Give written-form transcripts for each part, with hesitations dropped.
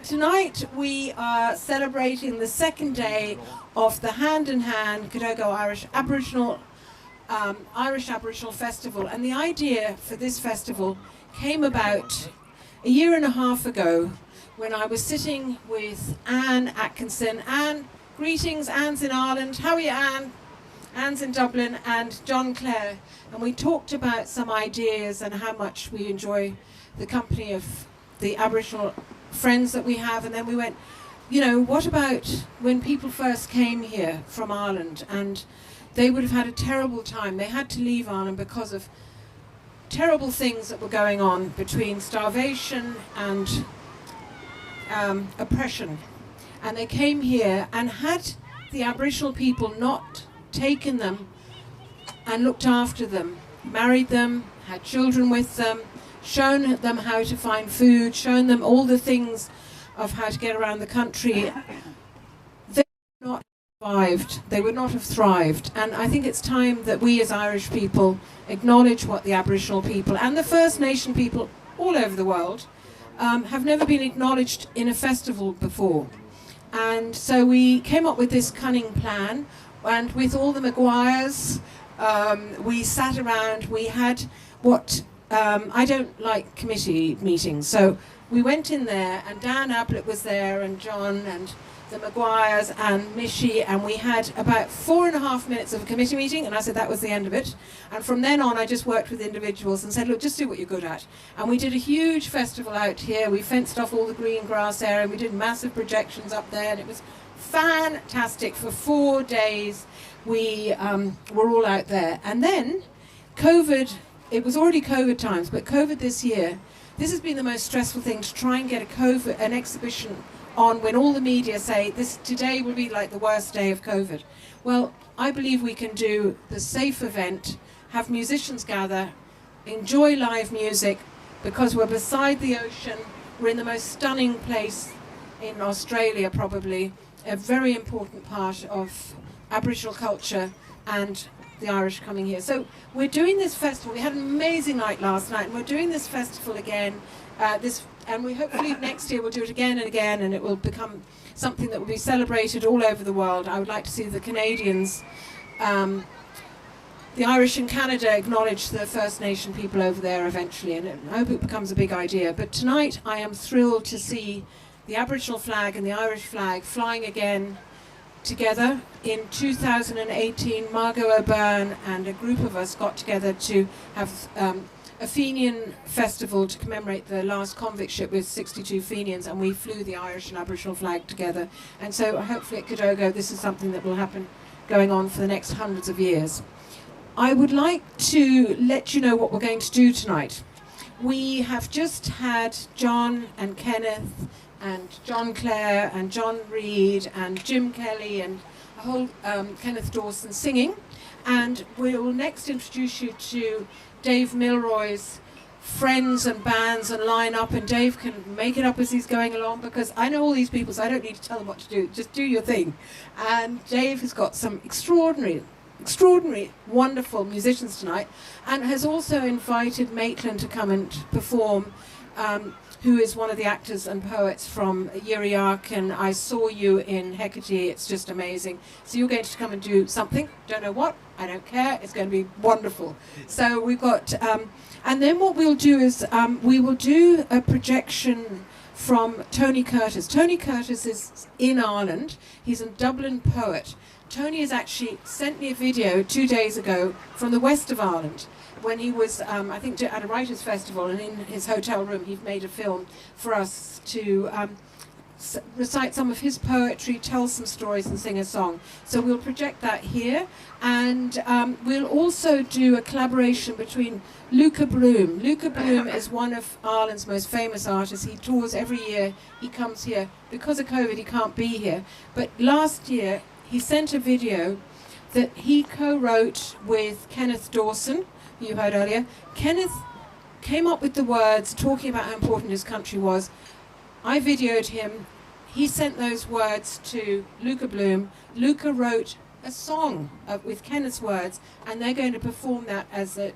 tonight we are celebrating the second day of the Hand in Hand Kidogo Irish Aboriginal Festival, and the idea for this festival came about a year and a half ago when I was sitting with Anne Atkinson. Anne, greetings, Anne's in Ireland. How are you, Anne? Anne's in Dublin, and John Clare, and we talked about some ideas and how much we enjoy the company of the Aboriginal friends that we have. And then we went, you know, what about when people first came here from Ireland and they would have had a terrible time. They had to leave Ireland because of terrible things that were going on between starvation and oppression. And they came here, and had the Aboriginal people not taken them and looked after them, married them, had children with them, shown them how to find food, shown them all the things of how to get around the country, they would not have survived, they would not have thrived. And I think it's time that we as Irish people acknowledge what the Aboriginal people and the First Nation people all over the world have never been acknowledged in a festival before. And so we came up with this cunning plan, and with all the Maguires, we sat around, we had what, I don't like committee meetings, so we went in there, and Dan Ablett was there, and John, and the Maguires, and Mishi, and we had about 4.5 minutes of a committee meeting, and I said that was the end of it. And from then on, I just worked with individuals and said, look, just do what you're good at. And we did a huge festival out here. We fenced off all the green grass area, and we did massive projections up there, and it was fantastic. For 4 days we were all out there. And then COVID, it was already COVID times, but COVID this year, this has been the most stressful thing, to try and get an exhibition on when all the media say today will be like the worst day of COVID. Well, I believe we can do the safe event, have musicians gather, enjoy live music, because we're beside the ocean, we're in the most stunning place in Australia probably, a very important part of Aboriginal culture and the Irish coming here. So we're doing this festival. We had an amazing night last night, and we're doing this festival again. And we hopefully next year we'll do it again and again, and it will become something that will be celebrated all over the world. I would like to see the Canadians, the Irish in Canada, acknowledge the First Nation people over there eventually, and I hope it becomes a big idea. But tonight I am thrilled to see the Aboriginal flag and the Irish flag flying again together. In 2018, Margot O'Byrne and a group of us got together to have a Fenian festival to commemorate the last convict ship with 62 Fenians, and we flew the Irish and Aboriginal flag together. And so hopefully at Kidogo this is something that will happen going on for the next hundreds of years. I would like to let you know what we're going to do tonight. We have just had John and Kenneth and John Clare and John Reid and Jim Kelly and a whole Kenneth Dawson singing, and we will next introduce you to Dave Milroy's friends and bands and line up, and Dave can make it up as he's going along, because I know all these people, so I don't need to tell them what to do, just do your thing. And Dave has got some extraordinary, wonderful musicians tonight, and has also invited Maitland to come and perform, who is one of the actors and poets from Yiriark, and I saw you in Hecate. It's just amazing. So you're going to come and do something, don't know what, I don't care, it's going to be wonderful. So we've got, and then what we'll do is, we will do a projection from Tony Curtis. Tony Curtis is in Ireland, he's a Dublin poet. Tony has actually sent me a video 2 days ago from the west of Ireland, when he was, I think, at a writers' festival, and in his hotel room he'd made a film for us to recite some of his poetry, tell some stories and sing a song. So we'll project that here, and we'll also do a collaboration between Luka Bloom. Luka Bloom is one of Ireland's most famous artists. He tours every year, he comes here. Because of COVID he can't be here, but last year he sent a video that he co-wrote with Kenneth Dawson, who you heard earlier. Kenneth came up with the words, talking about how important his country was. I videoed him. He sent those words to Luka Bloom. Luka wrote a song with Kenneth's words, and they're going to perform that as a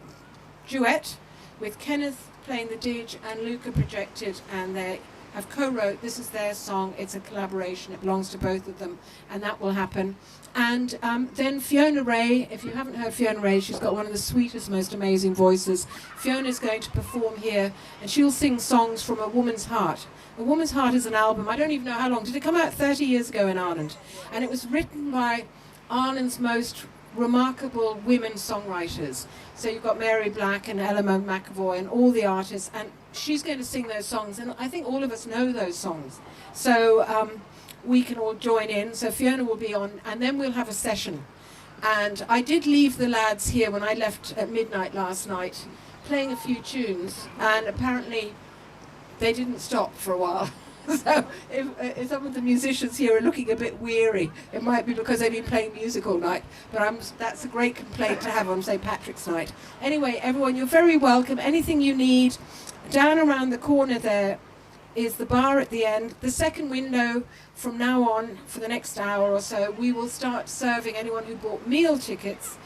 duet with Kenneth playing the didge and Luka projected, and they have co-wrote. This is their song. It's a collaboration. It belongs to both of them, and that will happen. And then Fiona Ray, if you haven't heard Fiona Ray, she's got one of the sweetest, most amazing voices. Fiona's going to perform here, and she'll sing songs from A Woman's Heart. A Woman's Heart is an album, I don't even know how long. Did it come out 30 years ago in Ireland? And it was written by Ireland's most remarkable women songwriters. So you've got Mary Black and Ella McAvoy and all the artists, and she's going to sing those songs, and I think all of us know those songs. So we can all join in. So Fiona will be on, and then we'll have a session. And I did leave the lads here when I left at midnight last night, playing a few tunes, and apparently they didn't stop for a while. So if some of the musicians here are looking a bit weary, it might be because they've been playing music all night. But that's a great complaint to have on St. Patrick's night. Anyway, everyone, you're very welcome. Anything you need, down around the corner there is the bar at the end. The second window, from now on, for the next hour or so, we will start serving anyone who bought meal tickets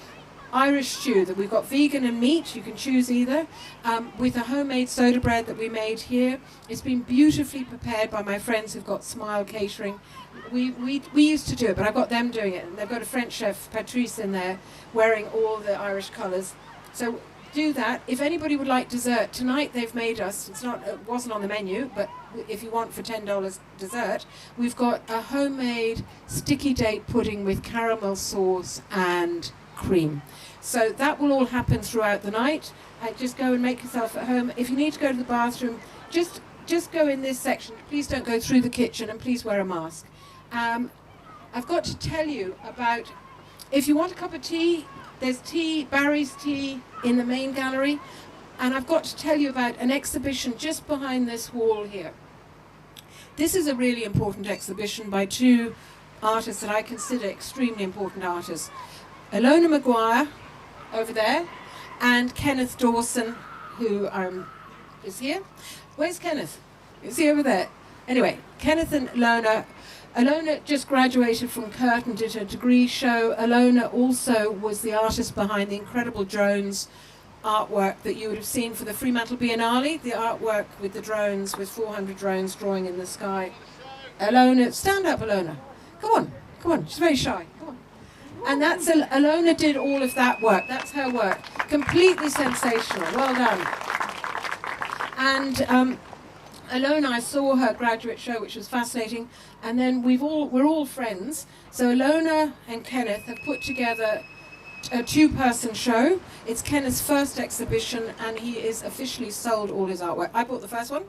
Irish stew. That we've got vegan and meat, you can choose either, with a homemade soda bread that we made here. It's been beautifully prepared by my friends who've got Smile Catering. We used to do it, but I've got them doing it, and they've got a French chef, Patrice, in there wearing all the Irish colours. So do that. If anybody would like dessert, tonight they've made us, it wasn't on the menu, but if you want for $10 dessert, we've got a homemade sticky date pudding with caramel sauce and cream. So that will all happen throughout the night. Just go and make yourself at home. If you need to go to the bathroom, just go in this section. Please don't go through the kitchen, and please wear a mask. I've got to tell you about, if you want a cup of tea, there's tea, Barry's Tea, in the main gallery. And I've got to tell you about an exhibition just behind this wall here. This is a really important exhibition by two artists that I consider extremely important artists. Ilona Maguire, over there, and Kenneth Dawson, who is here. Where's Kenneth? Is he over there? Anyway, Kenneth and Ilona. Ilona just graduated from Curtin, did her degree show. Ilona also was the artist behind the incredible drones artwork that you would have seen for the Fremantle Biennale, the artwork with the drones, with 400 drones drawing in the sky. Ilona, stand up, Ilona. Come on, she's very shy. Come on. And that's Ilona did all of that work. That's her work. Completely sensational. Well done. And Ilona, I saw her graduate show, which was fascinating. And then we're all friends. So Ilona and Kenneth have put together a two-person show. It's Kenneth's first exhibition, and he is officially sold all his artwork. I bought the first one,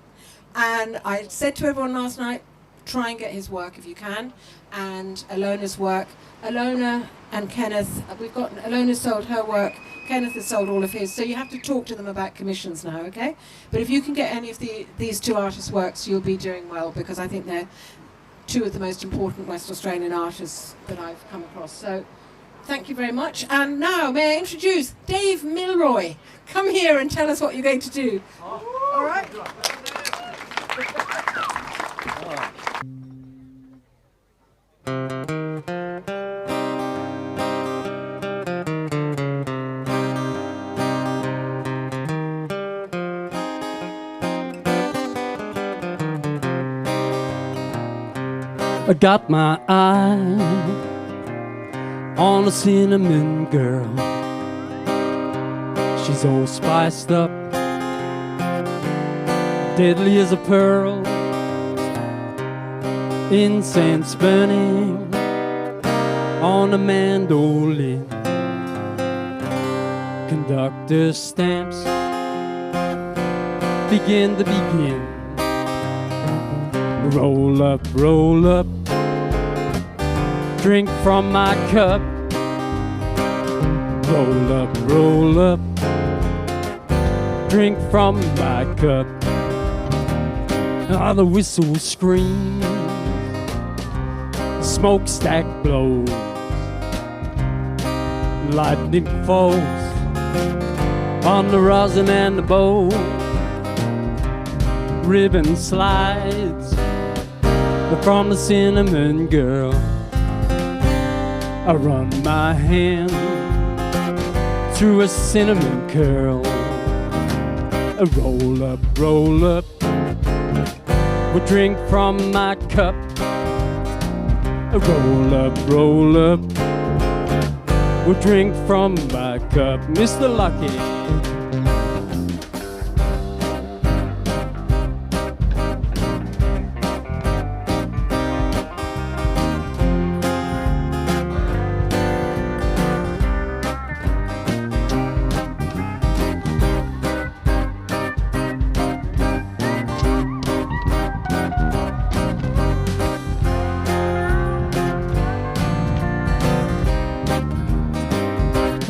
and I said to everyone last night, try and get his work if you can, and Ilona's work. Ilona and Kenneth, Ilona sold her work, Kenneth has sold all of his, so you have to talk to them about commissions now, okay? But if you can get any of these two artists' works, you'll be doing well, because I think they're two of the most important West Australian artists that I've come across. So thank you very much. And now, may I introduce Dave Milroy. Come here and tell us what you're going to do. All right? I got my eye on a cinnamon girl. She's all spiced up, deadly as a pearl, incense burning on a mandolin, conductor stamps begin to begin. Roll up, drink from my cup. Roll up, drink from my cup. Ah, the whistle screams, the smokestack blows, lightning falls on the rosin and the bow. Ribbon slides from the cinnamon girl. I run my hand through a cinnamon curl. Roll up, We'll drink from my cup. Roll up, roll up. We'll drink from my cup, Mr. Lucky.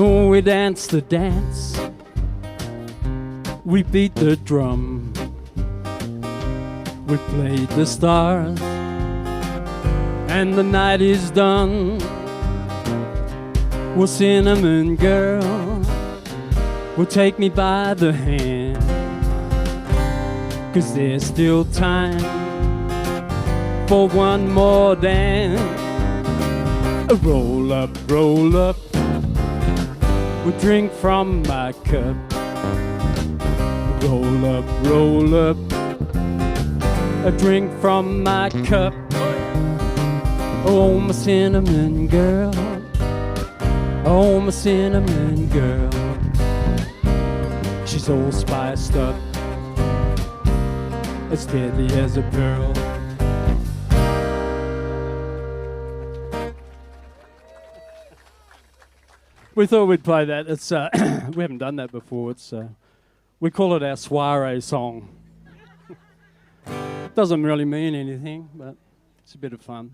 We dance the dance, we beat the drum, we played the stars, and the night is done. Well, cinnamon girl, will take me by the hand, 'cause there's still time for one more dance. Roll up, roll up. We'll drink from my cup. Roll up, roll up. A drink from my cup. Oh, my cinnamon girl. Oh, my cinnamon girl. She's all spiced up, as deadly as a pearl. We thought we'd play that. It's we haven't done that before. It's we call it our soiree song. Doesn't really mean anything, but it's a bit of fun.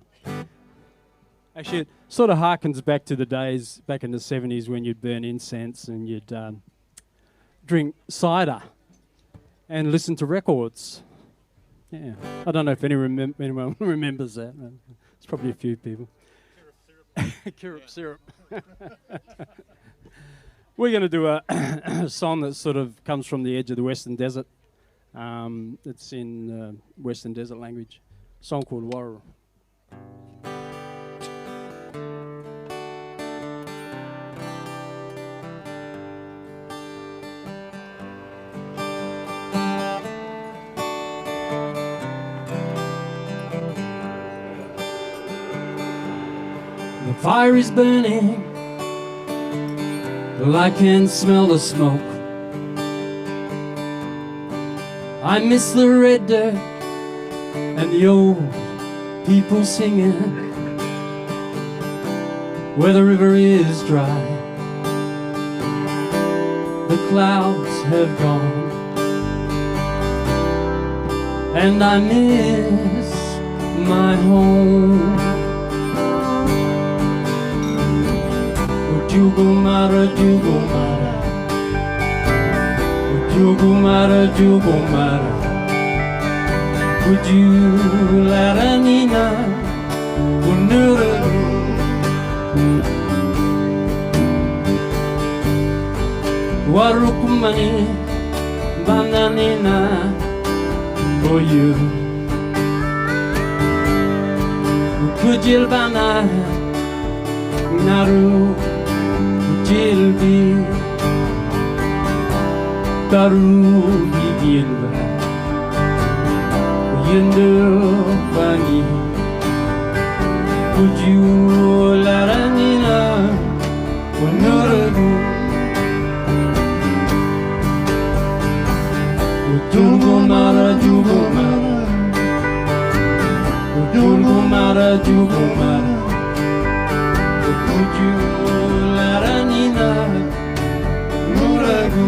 Actually, it sort of harkens back to the days back in the 70s when you'd burn incense and you'd drink cider and listen to records. Yeah, I don't know if anyone remembers that. It's probably a few people. Syrup. Syrup. We're going to do a song that sort of comes from the edge of the Western Desert. It's in Western Desert language. A song called Warra. The fire is burning, well, I can smell the smoke. I miss the red dirt and the old people singing where the river is dry. The clouds have gone and I miss my home. Jugumara, Jugumara, Jugumara, Jugumara. Would you let Anina Unuru Warukumani Bananina for you? Kujilbana Naru Jilbi Taru Gilba Yindufani. Would you let Anina Unuragu Jugumara, Jugumara, Jugumara, Jugumara. Would you let Anina Unuragu?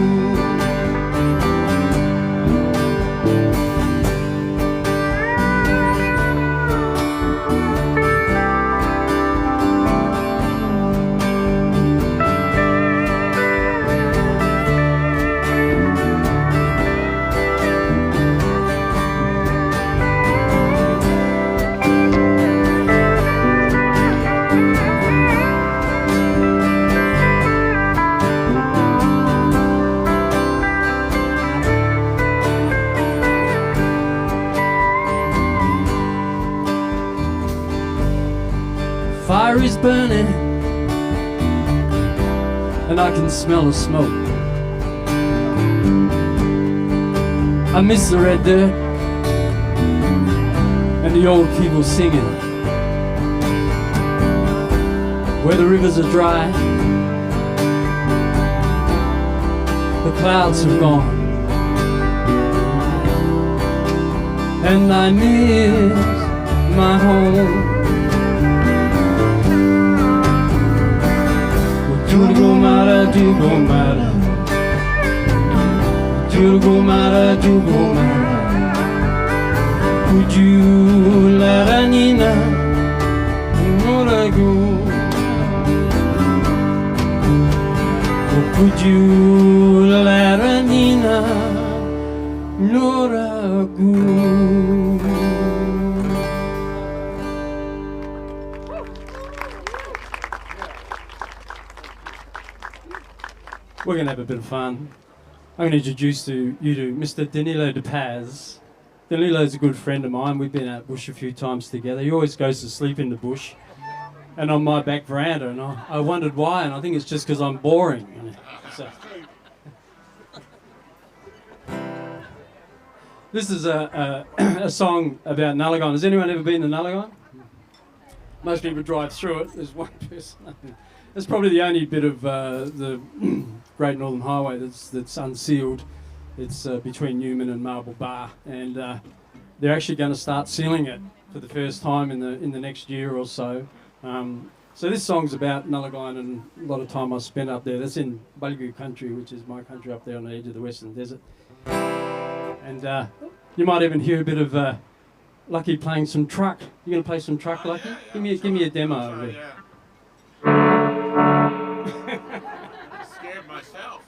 Fire is burning and I can smell the smoke. I miss the red dirt and the old people singing. Where the rivers are dry, the clouds have gone, and I miss my home. Kidogo mara, Kidogo mara, Kidogo mara, Kidogo mara. Would you let Anina Noragu? Would you let Anina Noragu? We're going to have a bit of fun. I'm going to introduce you to Mr. Danilo de Paz. Danilo's a good friend of mine. We've been out bush a few times together. He always goes to sleep in the bush and on my back veranda, and I wondered why, and I think it's just because I'm boring. So. This is a song about Nullagine. Has anyone ever been to Nullagine? Most people drive through it. There's one person. It's probably the only bit of the Great Northern Highway that's unsealed. It's between Newman and Marble Bar, and they're actually going to start sealing it for the first time in the next year or so. So this song's about Nullagine and a lot of time I spent up there. That's in Bulgu country, which is my country up there on the edge of the Western Desert. And you might even hear a bit of Lucky playing some truck. You going to play some truck, Lucky? Give me a demo of it. Yeah. I'm scared myself.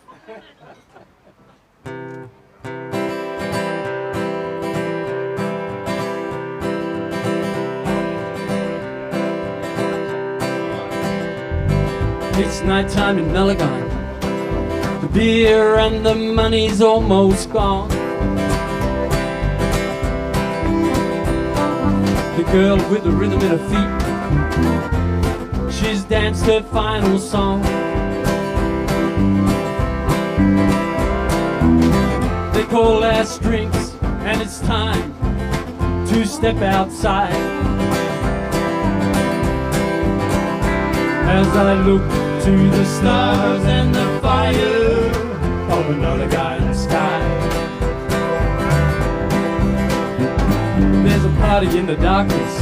It's night time in Nullagine. The beer and the money's almost gone. The girl with the rhythm in her feet, she's danced her final song. They call last drinks and it's time to step outside. As I look to the stars and the fire of another guy in the sky, there's a party in the darkness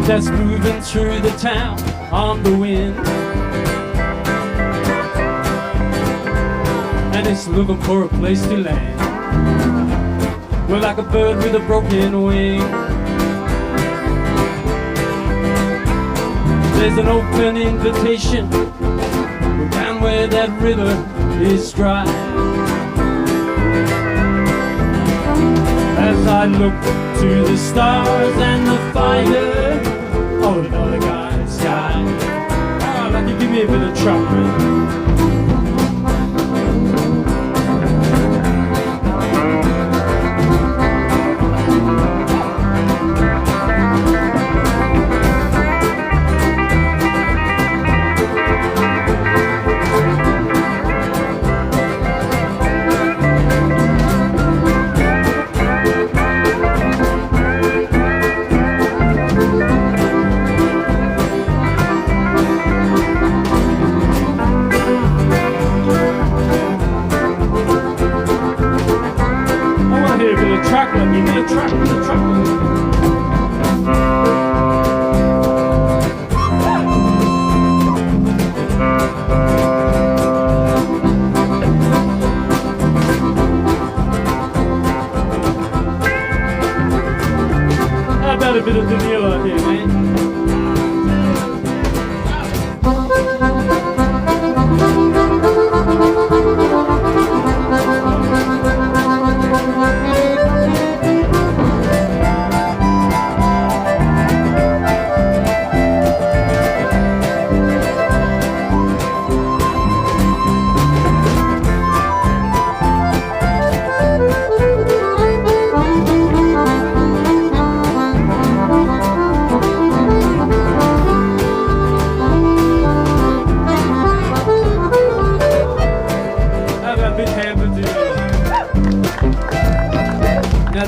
that's moving through the town on the wind, and it's looking for a place to land. We're like a bird with a broken wing. There's an open invitation. We're down where that river is dry. As I look to the stars and the fire of another guy's sky. Oh, like you give me a bit of truck, man. How about a bit of Danilo here, man?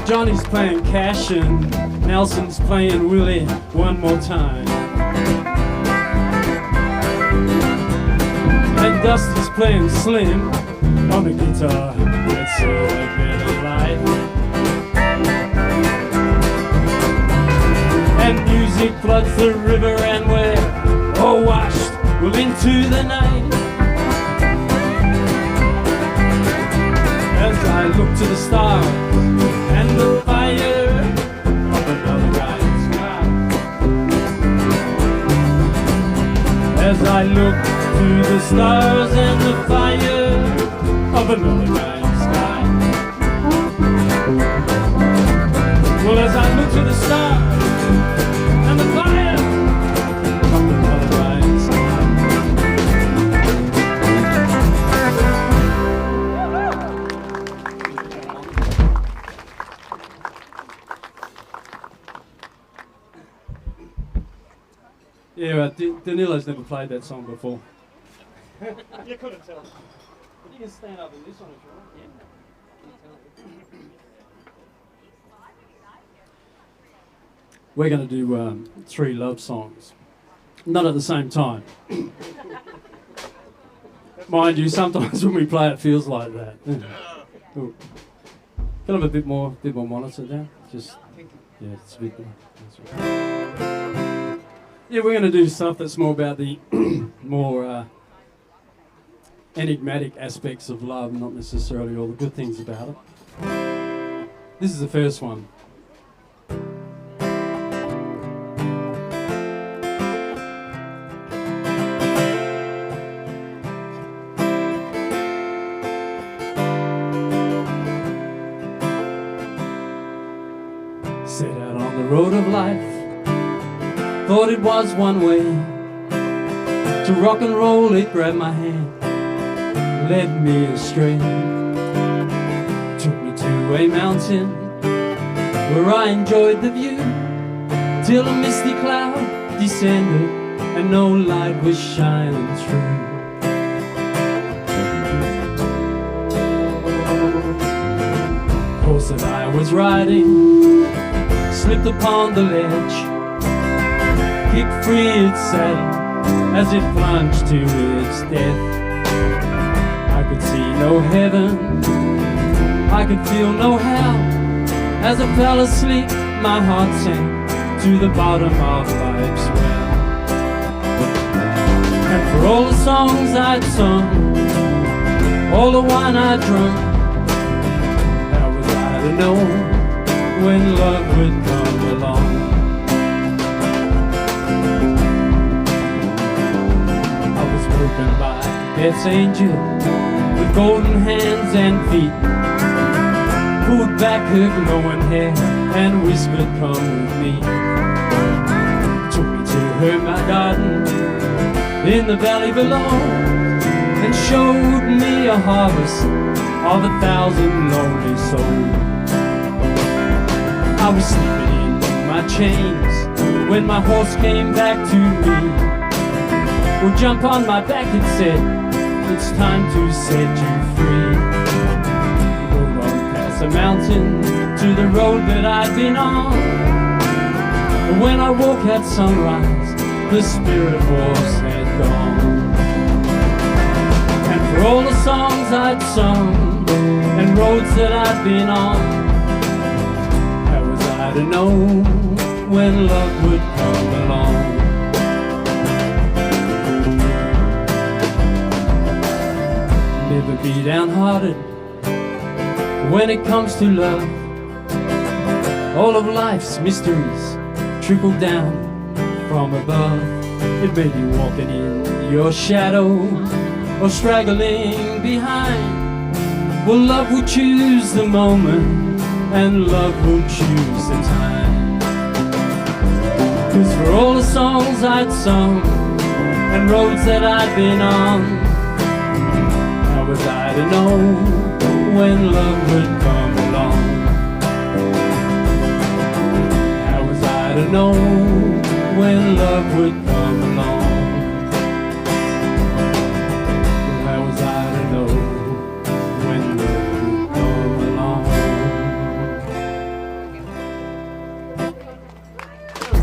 Johnny's playing cash and Nelson's playing Willie one more time. And Dusty's playing Slim on the guitar. Let's see a bit of life. And music floods the river and we're all washed well into the night. As I look to the stars and the fire of another guy's sky. As I look to the stars and the fire of another guy's sky. Well, as I look to the stars and the fire of another guy's sky. Yeah, Danilo's never played that song before. You couldn't tell. But you can stand up in this one if you want. Yeah. We're going to do 3 love songs. Not at the same time. Mind you, sometimes when we play it feels like that. Cool. Can I have a bit more monitor down? Just, yeah, it's a bit more. Yeah, we're going to do stuff that's more about the more enigmatic aspects of love, not necessarily all the good things about it. This is the first one. Set out on the road of life, thought it was one way. To rock and roll it grabbed my hand, led me astray. Took me to a mountain where I enjoyed the view, till a misty cloud descended and no light was shining through. Horse that I was riding slipped upon the ledge, kicked free its saddle as it plunged to its death. I could see no heaven, I could feel no hell. As I fell asleep, my heart sank to the bottom of life's well. And for all the songs I'd sung, all the wine I'd drunk, how was I to know when love would come along? I was broken by death's angel with golden hands and feet, pulled back her glowing hair and whispered, come with me. Took me to her my garden in the valley below, and showed me a harvest of 1,000 lonely souls. I was sleeping in my chains when my horse came back to me. Well, jump on my back, it said, it's time to set you free. Rode on past the mountain to the road that I'd been on. And when I woke at sunrise, the spirit horse had gone. And for all the songs I'd sung and roads that I'd been on, to know when love would come along. Never be downhearted when it comes to love. All of life's mysteries trickle down from above. It may be walking in your shadow or straggling behind. Well, love will choose the moment, and love will choose the time. 'Cause for all the songs I'd sung and roads that I'd been on, how was I to know when love would come along? How was I to know when love would come along? How was I to know when love would come along?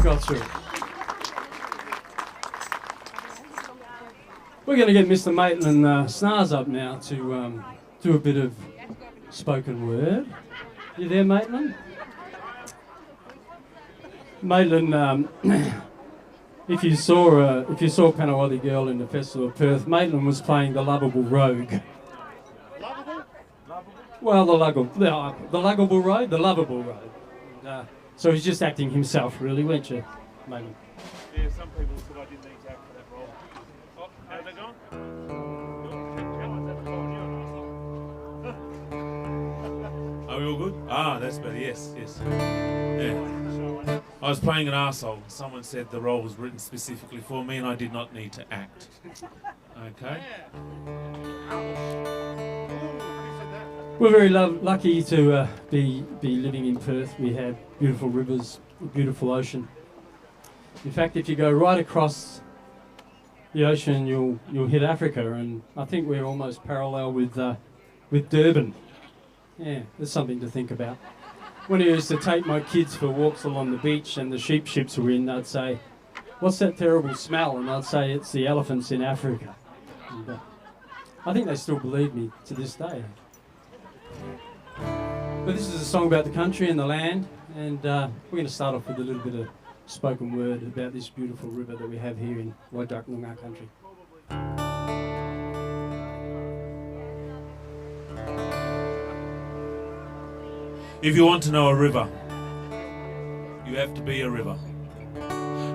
got through it. We're going to get Mr. Maitland Schnaars up now to do a bit of spoken word. You there, Maitland? Maitland, if you saw Panawali Girl in the Festival of Perth, Maitland was playing the lovable rogue. Well, the lovable rogue. So he's just acting himself, really, weren't you, Maitland? Yeah, some people said I didn't need to act for that role. Oh, how's that going? Are we all good? Ah, that's better, yes. Yeah. I was playing an arsehole. Someone said the role was written specifically for me and I did not need to act. Okay? We're very lucky to be living in Perth. We have beautiful rivers, a beautiful ocean. In fact, if you go right across the ocean, you'll hit Africa, and I think we're almost parallel with Durban. Yeah, there's something to think about. When I used to take my kids for walks along the beach and the sheep ships were in, they'd say, "What's that terrible smell?" And I'd say, "It's the elephants in Africa." And, I think they still believe me to this day. But this is a song about the country and the land, and we're going to start off with a little bit of spoken word about this beautiful river that we have here in Waidak Noongar country. If you want to know a river, you have to be a river.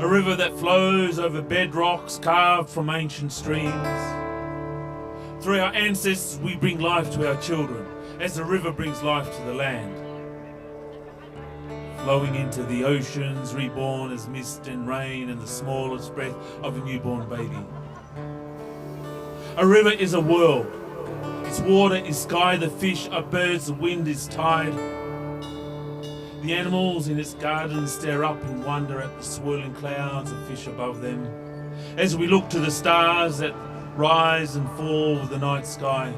A river that flows over bedrocks carved from ancient streams. Through our ancestors, we bring life to our children, as the river brings life to the land. Flowing into the oceans, reborn as mist and rain and the smallest breath of a newborn baby. A river is a world. Its water is sky, the fish are birds, the wind is tide. The animals in its gardens stare up in wonder at the swirling clouds of fish above them, as we look to the stars that rise and fall with the night sky.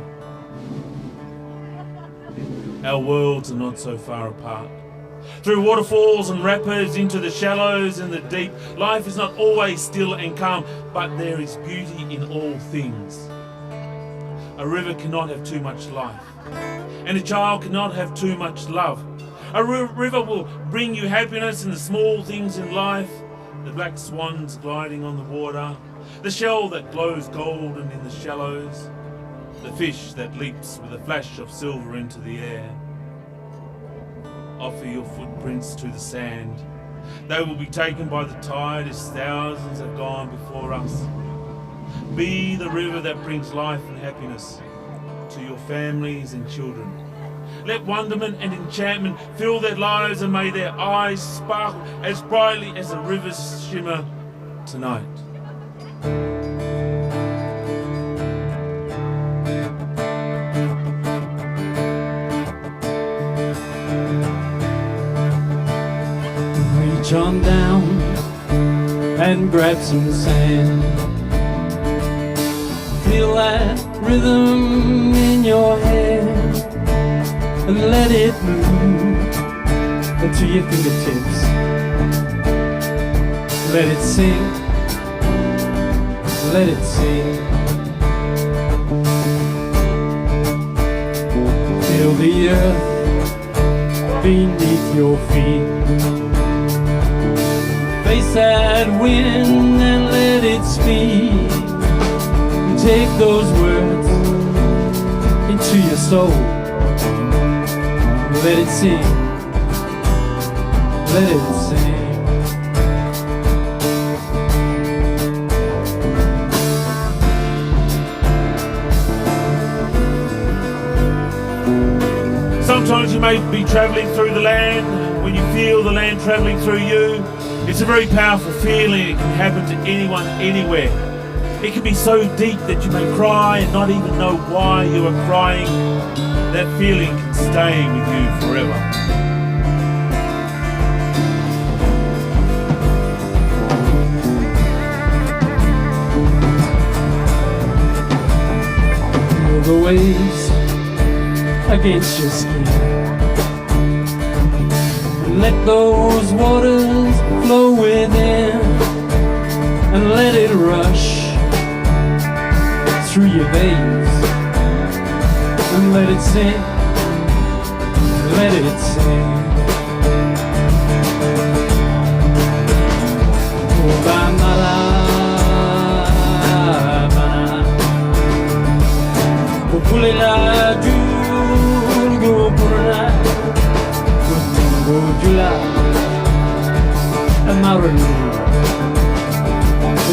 Our worlds are not so far apart. Through waterfalls and rapids, into the shallows and the deep, life is not always still and calm, but there is beauty in all things. A river cannot have too much life, and a child cannot have too much love. A river will bring you happiness in the small things in life, the black swans gliding on the water, the shell that glows golden in the shallows, the fish that leaps with a flash of silver into the air. Offer your footprints to the sand. They will be taken by the tide as thousands have gone before us. Be the river that brings life and happiness to your families and children. Let wonderment and enchantment fill their lives, and may their eyes sparkle as brightly as the rivers shimmer tonight. Reach on down and grab some sand. Feel that rhythm in your head and let it move to your fingertips. Let it sing, let it sing. Feel the earth beneath your feet. Face that wind and let it speak. Take those words into your soul. Let it sing, let it sing. Sometimes you may be travelling through the land. When you feel the land travelling through you, it's a very powerful feeling. It can happen to anyone, anywhere. It can be so deep that you may cry and not even know why you are crying. That feeling can stay with you forever. Feel the waves against your skin. Let those waters flow within and let it rush through your veins and let it sing, let it sing. Pulela julgo purna kutingo jula amarunu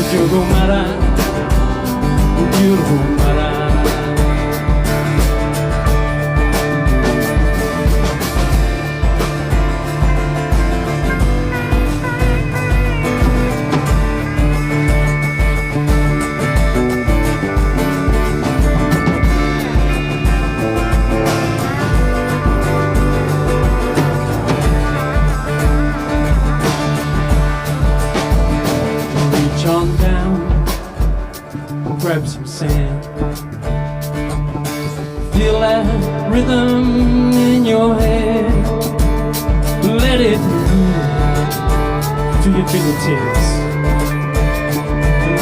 jugo mara jugo mara. Grab some sand. Feel that rhythm in your head. Let it move to your fingertips.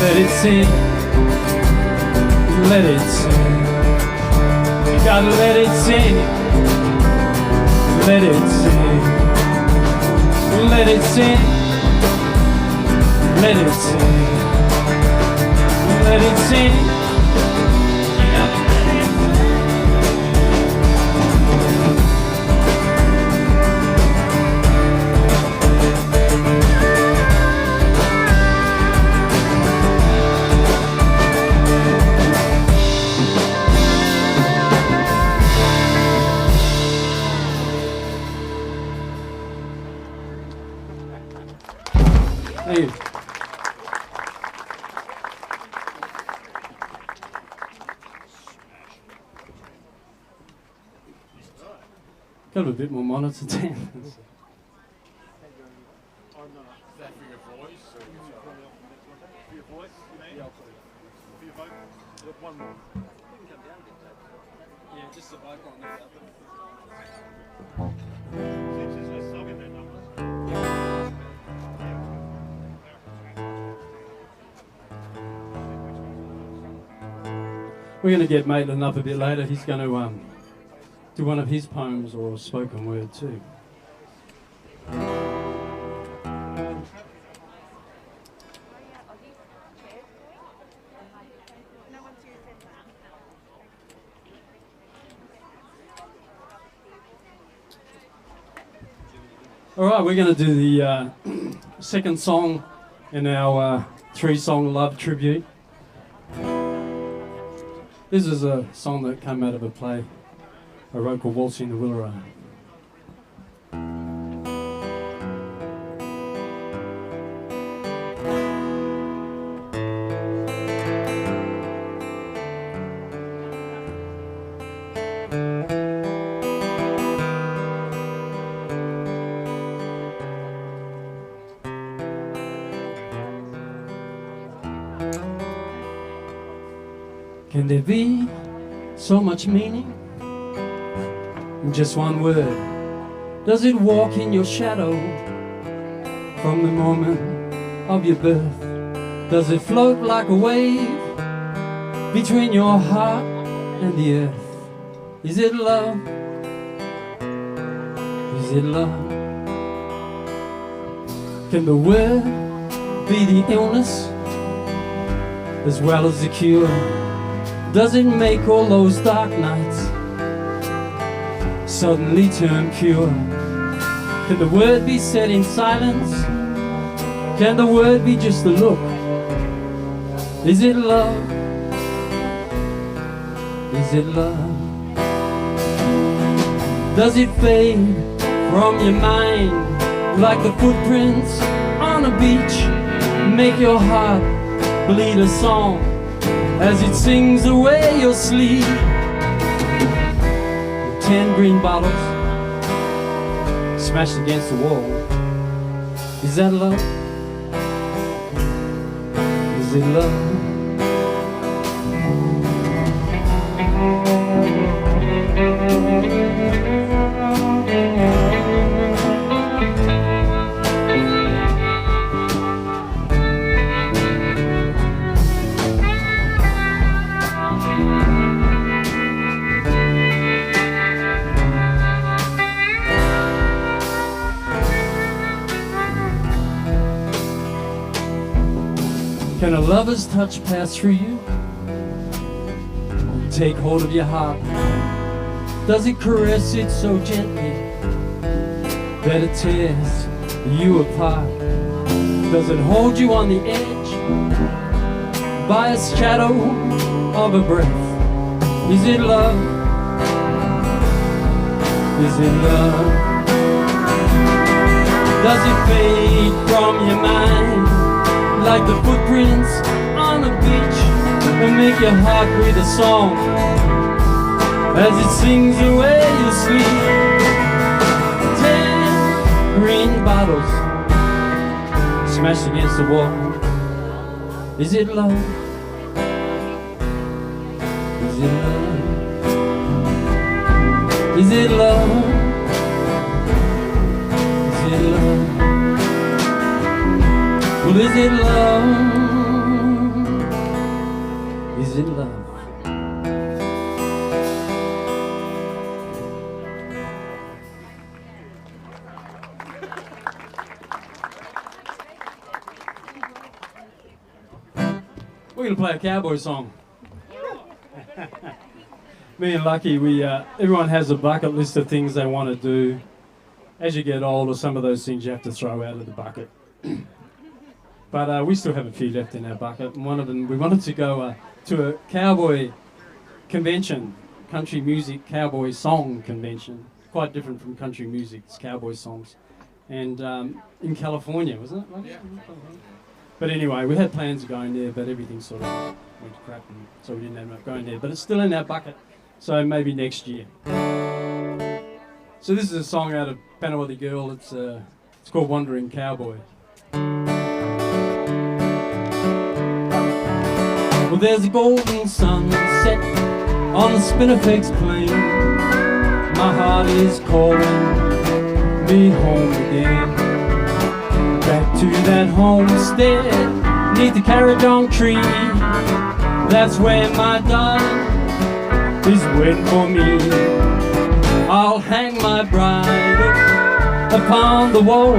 Let it sing. Let it sing. You gotta let it sing. Let it sing. Let it sing. Let it sing. Let it sing. Thank you. Got a bit more monitor than. Is that for your voice? Or for your voice, you mean? Yeah, for your vocal. One more. Yeah, just the vocal on that. We're going to get Maitland up a bit later. He's going to do one of his poems or spoken word too. All right, we're going to do the second song in our three-song love tribute. This is a song that came out of a play I wrote called Waltzing the Milroy. Can there be so much meaning in just one word? Does it walk in your shadow from the moment of your birth? Does it float like a wave between your heart and the earth? Is it love? Is it love? Can the word be the illness as well as the cure? Does it make all those dark nights suddenly turn pure? Can the word be said in silence? Can the word be just a look? Is it love? Is it love? Does it fade from your mind like the footprints on a beach? Make your heart bleed a song as it sings away your sleep. 10 green bottles smashed against the wall. Is that love? Is it love? Can a lover's touch pass through you? Take hold of your heart. Does it caress it so gently that it tears you apart? Does it hold you on the edge by a shadow of a breath? Is it love? Is it love? Does it fade from your mind like the footprints on a beach and make your heart breathe a song as it sings away your sleep? 10 green bottles smashed against the wall. Is it love? Is it love? Is it love? Is it love? Well, is it love? Is it love? We're going to play a cowboy song. Me and Lucky, everyone has a bucket list of things they want to do. As you get older, some of those things you have to throw out of the bucket. But we still have a few left in our bucket. And one of them, we wanted to go to a cowboy convention, country music cowboy song convention. Quite different from country music, it's cowboy songs. And in California, wasn't it? Yeah. But anyway, we had plans of going there, but everything sort of went to crap, and so we didn't end up going there. But it's still in our bucket, so maybe next year. So this is a song out of Panawati Girl. It's called Wandering Cowboy. Well, there's a golden sunset on the Spinifex plain. My heart is calling me home again. Back to that homestead, neath the carrot tree. That's where my darling is waiting for me. I'll hang my bridle upon the wall.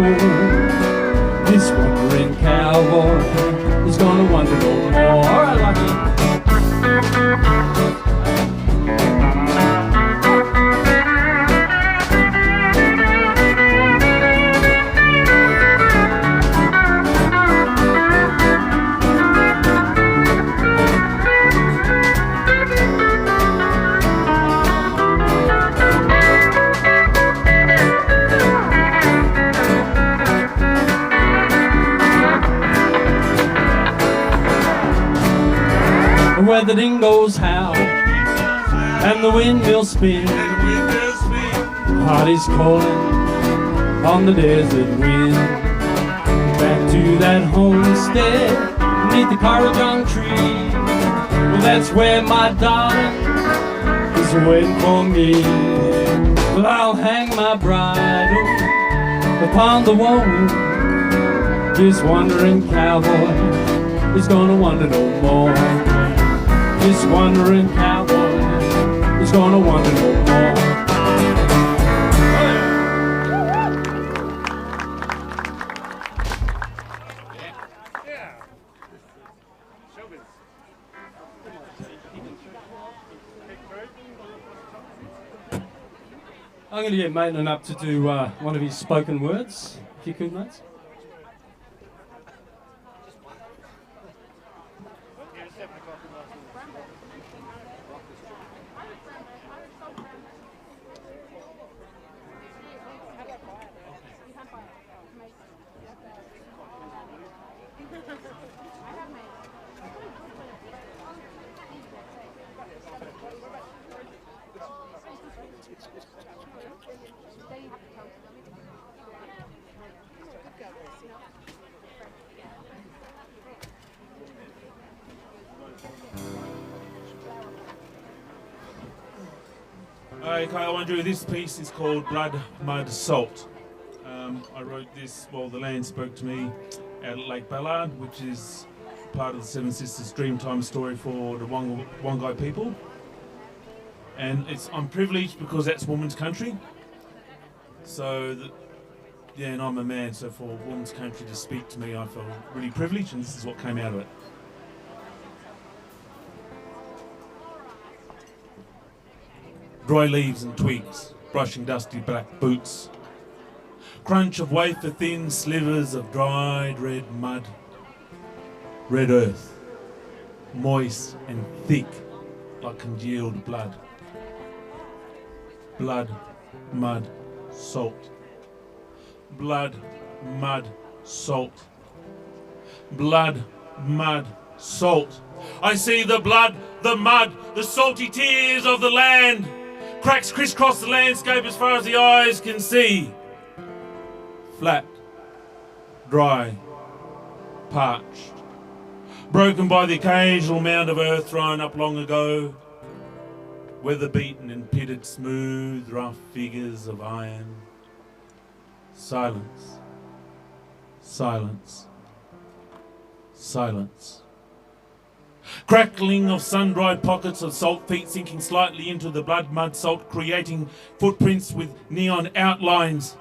This wandering cowboy is gonna wander no more. Alright, Lucky. Where the dingoes howl and the windmills spin, heart is calling on the desert wind. Back to that homestead beneath the Carajong tree. Well, that's where my darling is waiting for me. Well, I'll hang my bridle upon the wall. This wandering cowboy is gonna wander no more. This wandering cowboy is gonna wander no more. I'm going to get Maitland up to do one of his spoken words, if you could, mates. Okay, I want to do this piece. It's called Blood, Mud, Salt. I wrote this while the land spoke to me at Lake Ballard, which is part of the Seven Sisters Dreamtime story for the Wangai people. And I'm privileged because that's women's country. So, and I'm a man, so for women's country to speak to me, I felt really privileged, and this is what came out of it. Dry leaves and twigs, brushing dusty black boots. Crunch of wafer-thin slivers of dried red mud. Red earth, moist and thick like congealed blood. Blood, mud, salt. Blood, mud, salt. Blood, mud, salt. I see the blood, the mud, the salty tears of the land. Cracks crisscross the landscape as far as the eyes can see. Flat, dry, parched. Broken by the occasional mound of earth thrown up long ago. Weather-beaten and pitted smooth, rough figures of iron. Silence. Silence. Silence. Crackling of sun-dried pockets of salt, feet sinking slightly into the blood mud salt, creating footprints with neon outlines.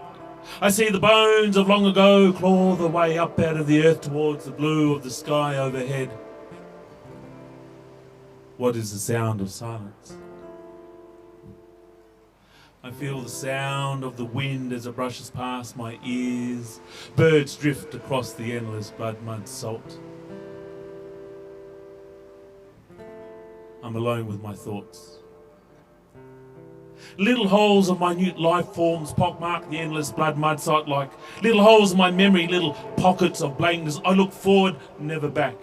I see the bones of long ago claw their way up out of the earth towards the blue of the sky overhead. What is the sound of silence? I feel the sound of the wind as it brushes past my ears. Birds drift across the endless blood mud salt. I'm alone with my thoughts. Little holes of minute life forms pockmark the endless blood mud salt like little holes in my memory, little pockets of blankness. I look forward, never back.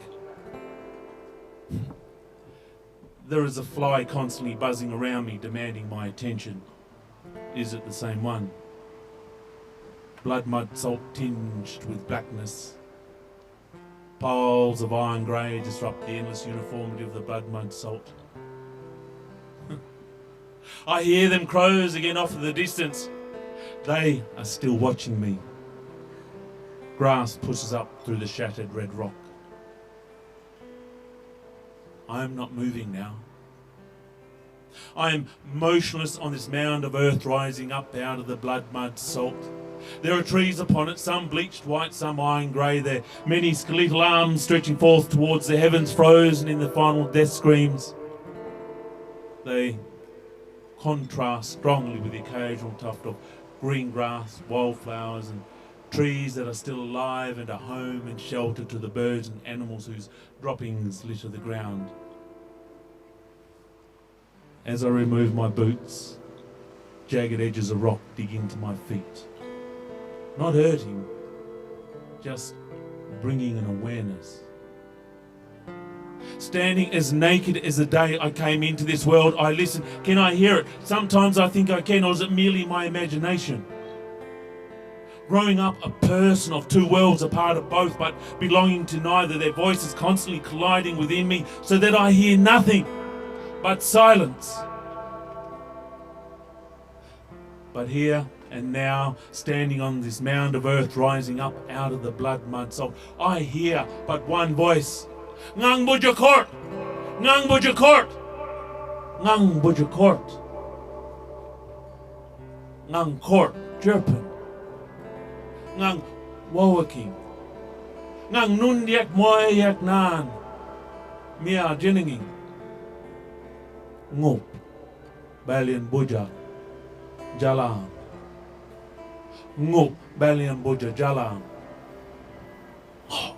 There is a fly constantly buzzing around me, demanding my attention. Is it the same one? Blood mud salt tinged with blackness. Piles of iron grey disrupt the endless uniformity of the blood mud salt. I hear them crows again off in the distance. They are still watching me. Grass pushes up through the shattered red rock. I am not moving now. I am motionless on this mound of earth rising up out of the blood mud salt. There are trees upon it, some bleached white, some iron grey, their many skeletal arms stretching forth towards the heavens, frozen in the final death screams. They contrast strongly with the occasional tuft of green grass, wildflowers and trees that are still alive and a home and shelter to the birds and animals whose droppings litter the ground. As I remove my boots, jagged edges of rock dig into my feet. Not hurting, just bringing an awareness. Standing as naked as the day I came into this world, I listen. Can I hear it? Sometimes I think I can, or is it merely my imagination? Growing up a person of two worlds, a part of both, but belonging to neither, their voices constantly colliding within me, so that I hear nothing but silence. But here and now, standing on this mound of earth rising up out of the blood mud salt, I hear but one voice. Ngang Buja Court! Ngang Buja Court! Ngang Buja Court! Ngang Court Jerpin! Ngang Wawaking! Ngang Nundiak Moyak Nan! Mia Jenninging! Ngop Balian Buja Jalam! Ngop Balian Buja Jalam! Ngop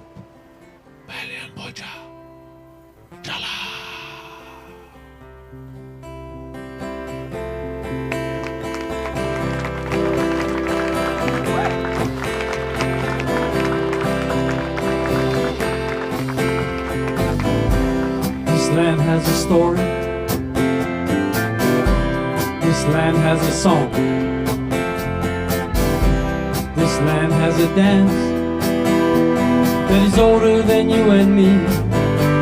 Balian Buja Jalam! This land has a story. This land has a song. This land has a dance that is older than you and me,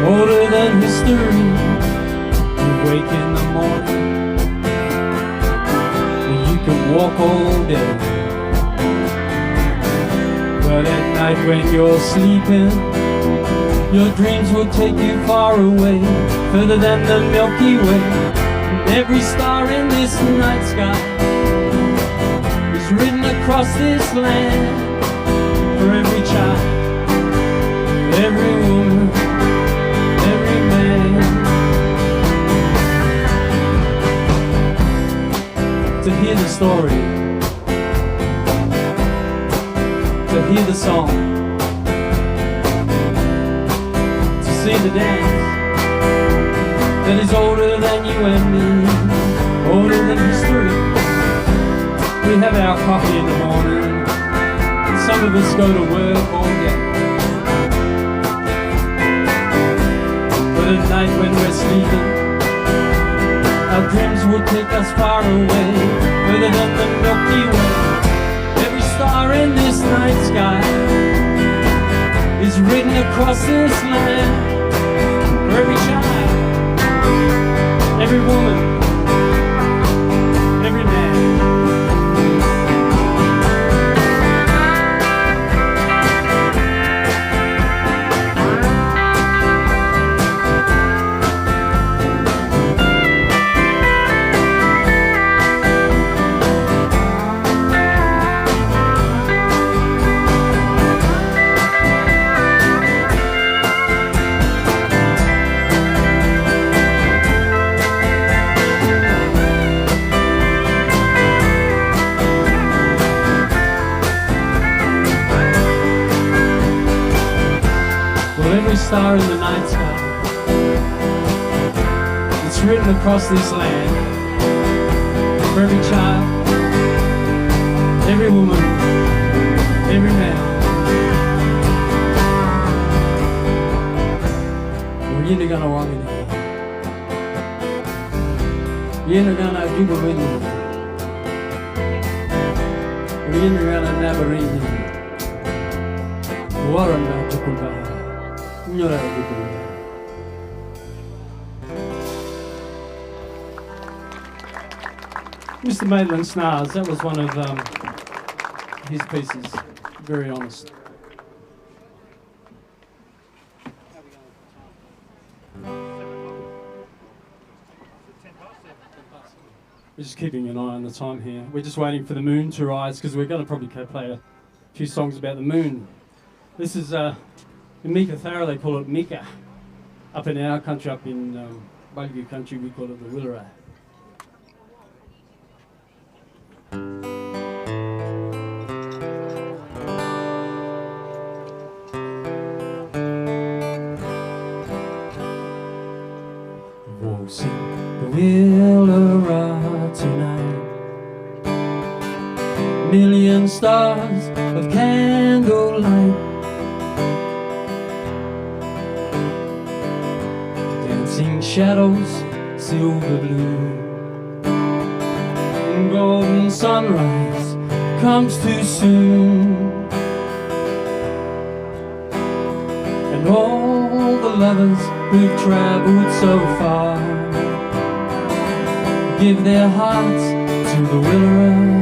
older than history. You wake in the morning and you can walk all day, but at night when you're sleeping, your dreams will take you far away, further than the Milky Way. And every star in this night sky is written across this land for every child, every woman, every man. story, to hear the song, to see the dance that is older than you and me, older than history. We have our coffee in the morning, and some of us go to work all day. But at night when we're sleeping, our dreams will take us far away, further than the Milky Way. Every star in this night sky is written across this land. For every child, every woman, every man. Every star in the night sky, it's written across this land. For every child, every woman, every man. We're yun gonna walk in here. Yun gonna juga with you. We're yun gonna never read you. Warren na tukulba. Mr. Maitland Schnaars, that was one of his pieces. Very honest. We're just keeping an eye on the time here. We're just waiting for the moon to rise because we're going to probably play a few songs about the moon. This is in Mika Thara they call it Mika. Up in our country, up in Buggy country, we call it the Willoray. Waltzing the Willoray tonight, million stars of candlelight, shadows, silver blue, golden sunrise comes too soon, and all the lovers who've travelled so far give their hearts to the Willoray.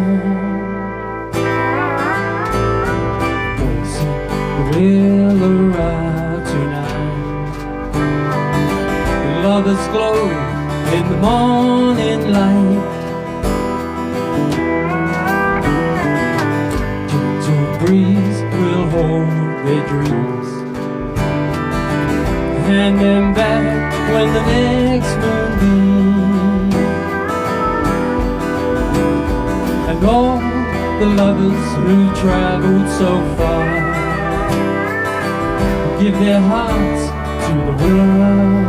The Willoray tonight, lovers glow in the morning light. Gentle breeze will hold their dreams, hand them back when the next moonbeam. And all the lovers who travelled so far give their hearts to the Willoray.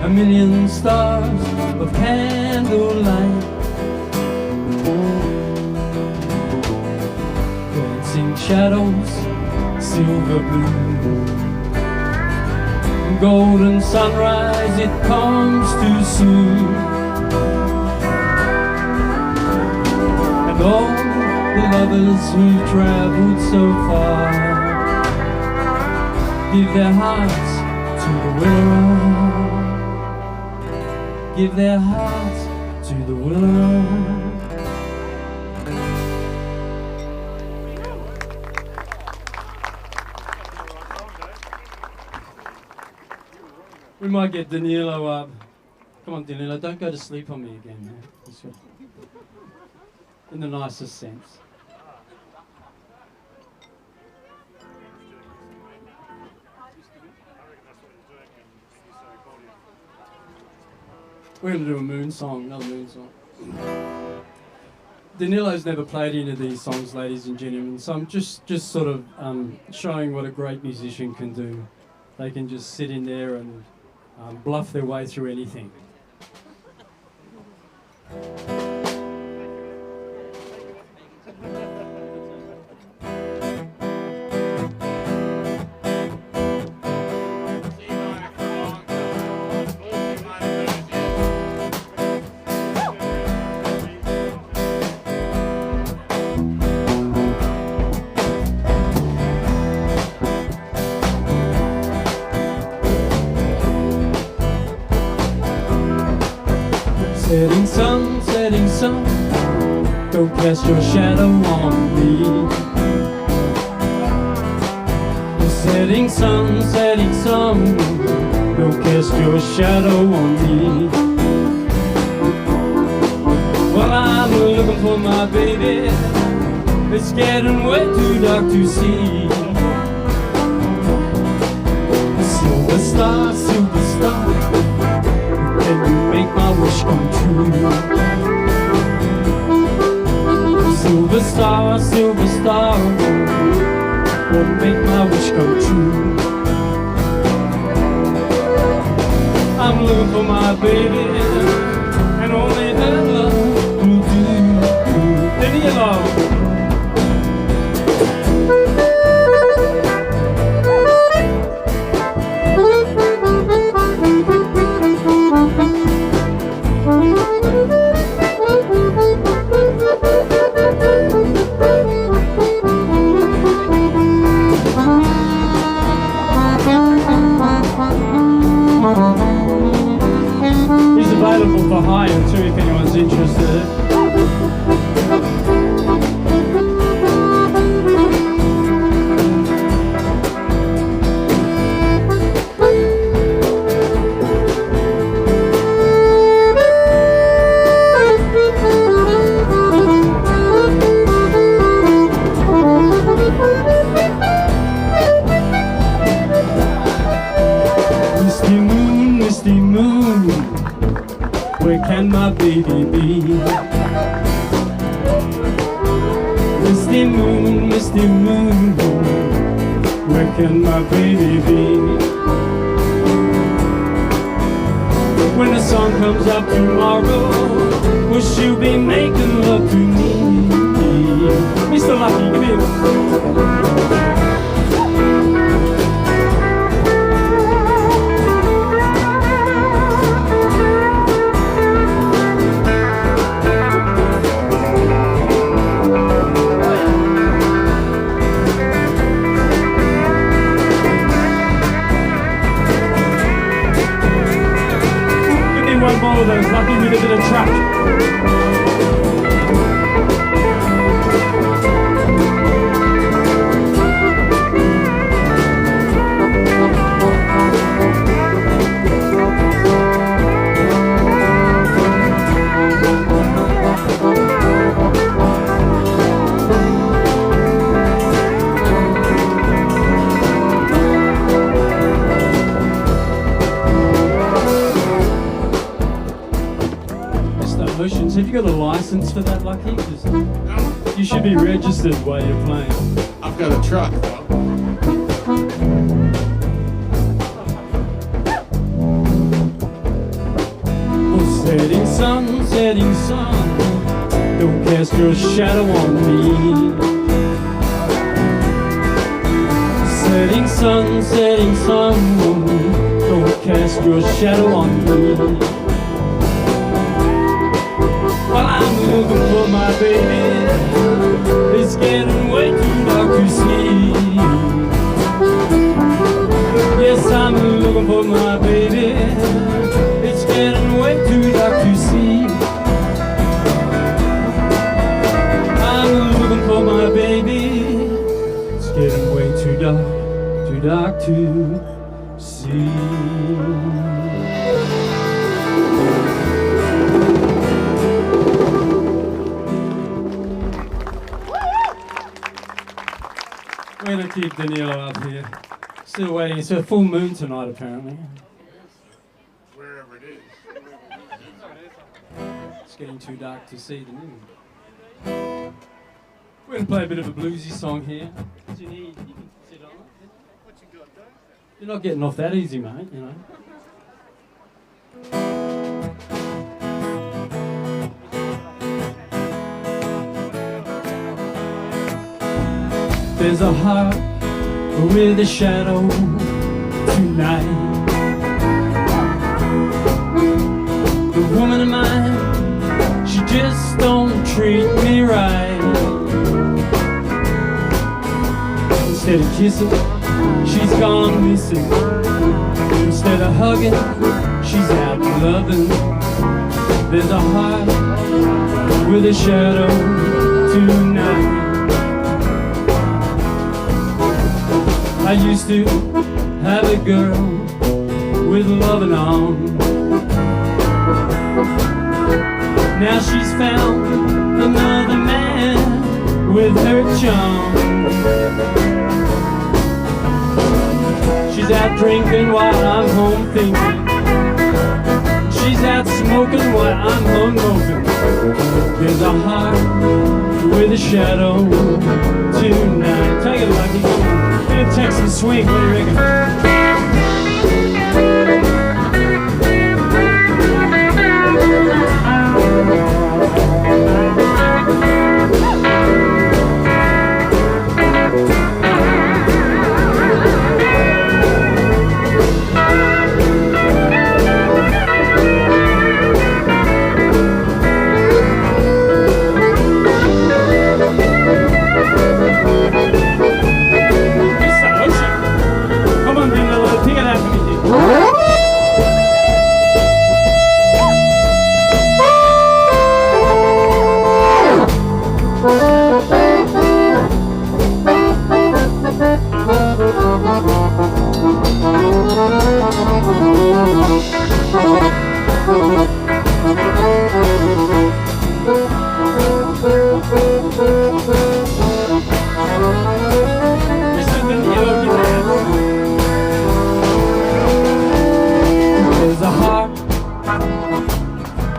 A million stars of candlelight, dancing shadows, silver blue, golden sunrise, it comes too soon, and all the lovers who've travelled so far give their hearts to the willow. Give their hearts to the willow. We might get Danilo up. Come on, Danilo, don't go to sleep on me again, man. In the nicest sense. We're going to do a moon song, another moon song. Danilo's never played any of these songs, ladies and gentlemen, so I'm just sort of showing what a great musician can do. They can just sit in there and bluff their way through anything. Setting sun, don't cast your shadow on me. Setting sun, don't cast your shadow on me. Well, I'm looking for my baby, it's getting way too dark to see. Silver star, can you make my wish come true? Silver star, won't make my wish come true. I'm looking for my baby, and only her love will do. Danilo. He's available for hire too if anyone's interested. Misty moon, where can my baby be? Misty moon, where can my baby be? When the sun comes up tomorrow, will she be making love to me? Mr. Lucky, come here. One more of those, lucky with a bit of track. Have you got a license for that, Lucky? No. You should be registered while you're playing. I've got a truck, though. Oh, setting sun, don't cast your shadow on me. Setting sun, don't cast your shadow on me. While I'm looking for my baby, it's getting way too dark to see. Yes, I'm looking for my baby, it's getting way too dark to see. I'm looking for my baby, it's getting way too dark to see. We're going to keep Danilo up here. Still waiting. It's a full moon tonight, apparently. Wherever it is. It's getting too dark to see the moon. We're going to play a bit of a bluesy song here. What you need, you can sit on it. What you got, Dave? You're not getting off that easy, mate, you know. There's a heart with a shadow tonight. The woman of mine, she just don't treat me right. Instead of kissing, she's gone missing. Instead of hugging, she's out loving. There's a heart with a shadow tonight. I used to have a girl with loving on. Now she's found another man with her charm. She's out drinking while I'm home thinking. She's out smoking while I'm home moping. There's a heart with a shadow tonight. Take it, Lucky. Gonna take some swing, what do you reckon?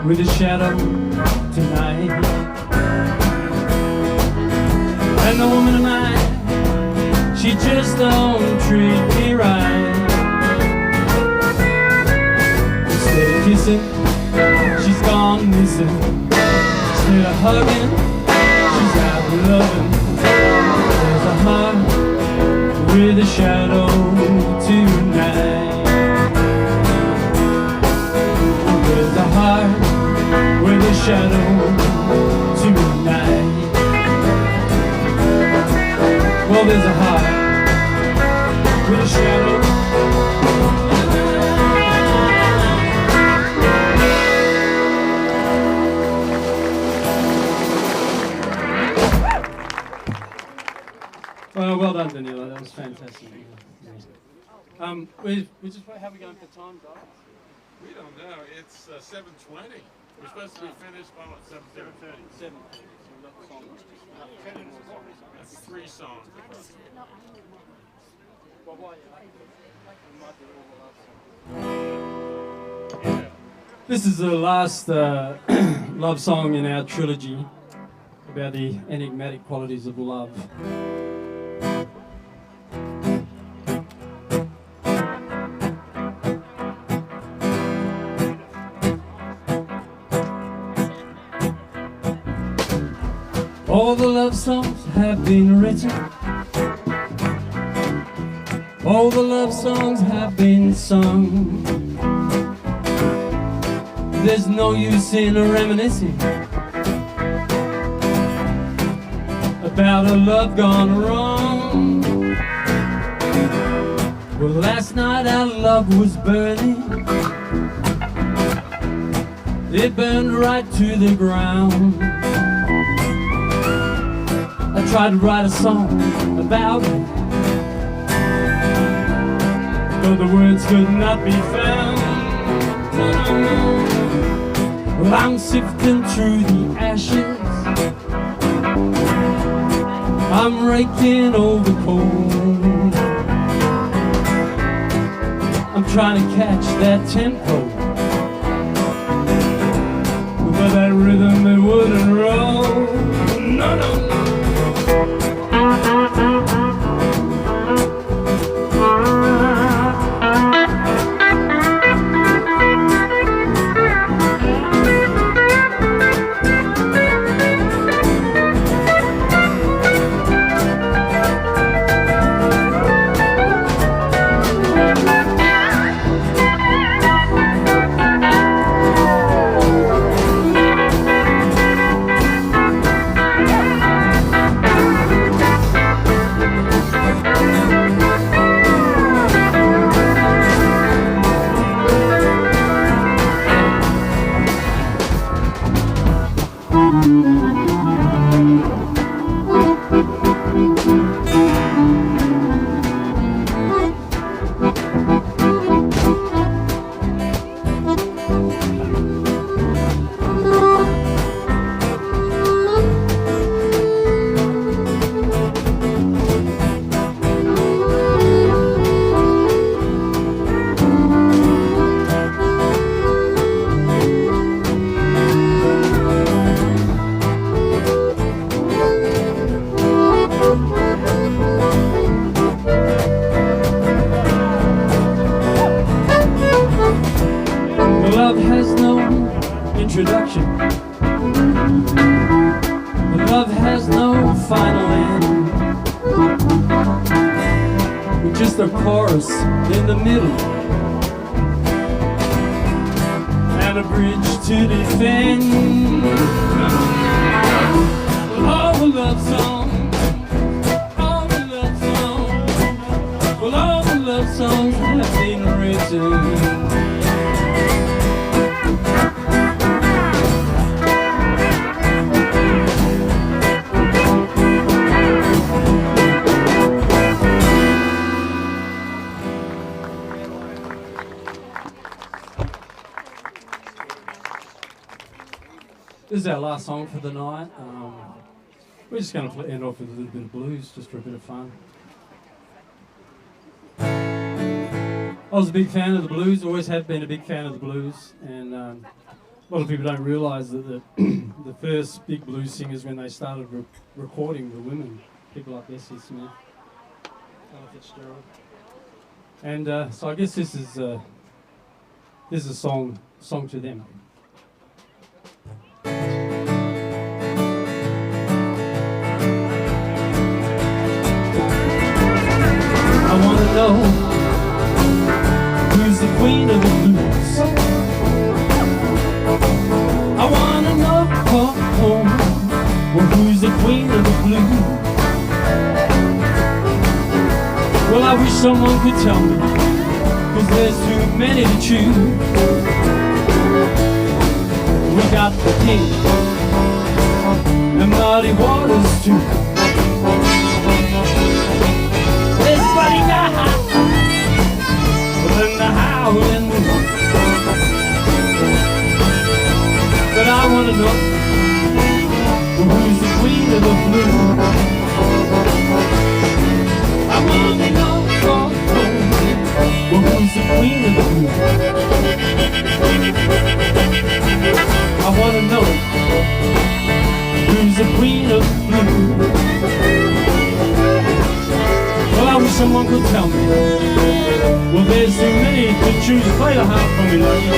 With a shadow tonight, and the woman of mine, she just don't treat me right. Instead of kissing, she's gone missing. Instead of hugging, she's out loving. There's a heart with a shadow tonight. There's a heart with a shadow tonight. Well, there's a heart with a shadow. Well done, Danilo. That was fantastic. We just how are we going for time, guys? We don't know. It's 7:20. We're supposed to be finished by what, 7:30? 7:30. That's 3 songs. This is the last love song in our trilogy about the enigmatic qualities of love. All the love songs have been written. All the love songs have been sung. There's no use in reminiscing about a love gone wrong. Well, last night our love was burning. It burned right to the ground. I tried to write a song about it, but the words could not be found. No, no, no. Well, I'm sifting through the ashes. I'm raking over coal. I'm trying to catch that tempo, but that rhythm it wouldn't roll. No, no, no. This is our last song for the night. We're just going to end off with a little bit of blues, just for a bit of fun. I was a big fan of the blues, always have been a big fan of the blues, and a lot of people don't realise that the first big blues singers, when they started recording, were women, people like Bessie Smith, Ella Fitzgerald. And so I guess this is a song to them. I want to know who's the queen of the blues. I want to know well, who's the queen of the blues. Well, I wish someone could tell me, 'cause there's too many to choose. We got the king and muddy waters too. There's Buddy Guy and the howling wind. But I want to know who's the queen of the blues. I want to know who's the queen of the blues. I want to know who's the queen of the blues. Well, I wish someone could tell me. Well, there's too many to choose. Play the harp for me, lady.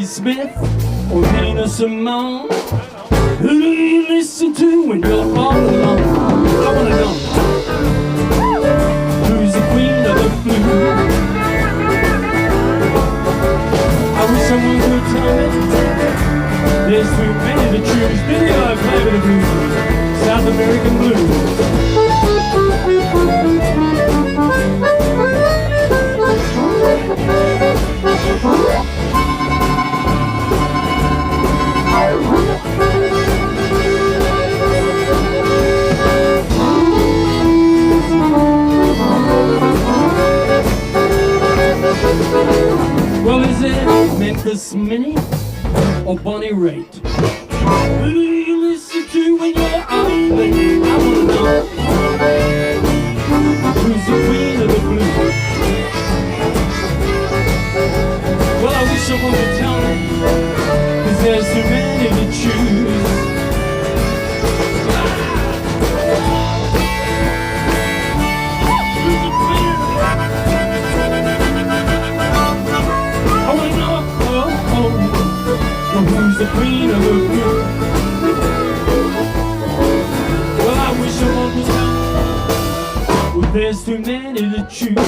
Smith or Nina Simone? Who do you listen to when you're all alone? I wanna know who's the queen of the blues? I wish someone could tell me there's too many to choose. Billy, I play with the blues, South American blues. Well, is it Memphis Minnie or Bonnie Raitt? Who do you listen to when you're island? I wanna know who's the queen of the blues. Well, I wish someone could tell me, 'cause there's too many to choose. Who's the queen of the blues? Well, I wish someone would tell me, well, there's too many to choose.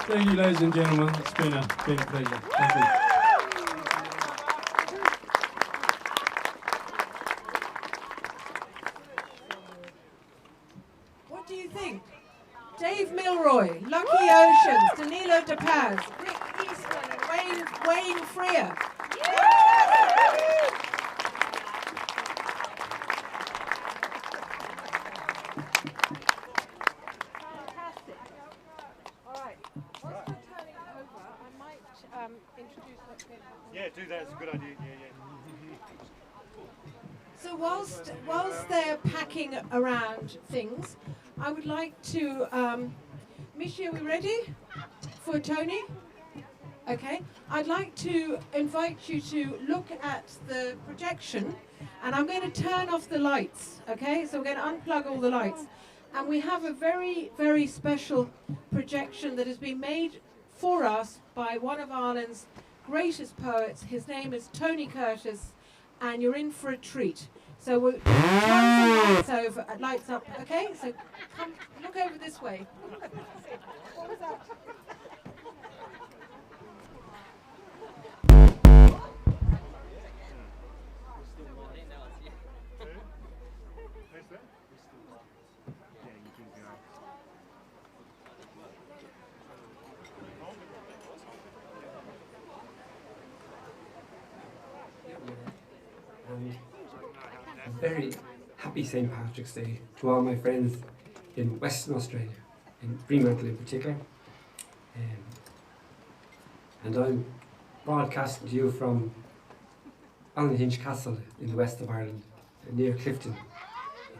Thank you, ladies and gentlemen. It's been a pleasure. Thank you. What do you think? Dave Milroy, Lucky Oceans, Danilo De Paz, Rick Eastmen, and Wayne Freer. Fantastic. All right. Whilst we're turning it over, I might introduce what's going on. Yeah, do that. It's a good idea. Yeah. So whilst they're packing around things, I would like to, Mishi, are we ready for Tony? Okay, I'd like to invite you to look at the projection, and I'm going to turn off the lights, okay? So we're going to unplug all the lights. And we have a very, very special projection that has been made for us by one of Ireland's greatest poets. His name is Tony Curtis, and you're in for a treat. So we'll turn the lights up, okay? So come, look over this way. What was that? A very happy St. Patrick's Day to all my friends in Western Australia, in Fremantle in particular. And I'm broadcasting to you from Allenhinch Castle in the west of Ireland, near Clifton.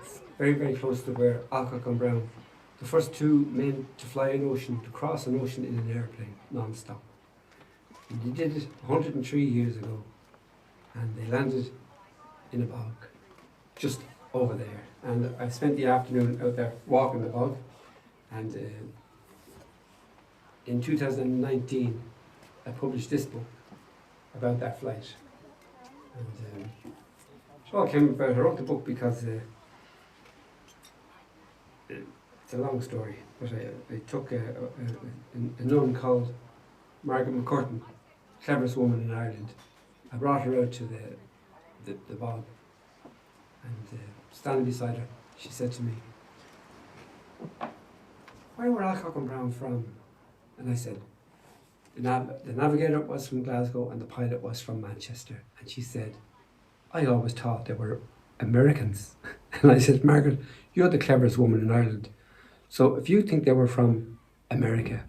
It's very, very close to where Alcock and Brown, the first two men to fly an ocean, to cross an ocean in an airplane, non-stop. And they did it 103 years ago, and they landed in a bog, just over there. And I spent the afternoon out there walking the bog, and in 2019 I published this book about that flight. And it all came about, I wrote the book because it's a long story, but I took a nun called Margaret McCurtain, cleverest woman in Ireland. I brought her out to the bog, and standing beside her, she said to me, "Where were Alcock and Brown from?" And I said, the navigator was from Glasgow and the pilot was from Manchester. And she said, "I always thought they were Americans." And I said, "Margaret, you're the cleverest woman in Ireland. So if you think they were from America,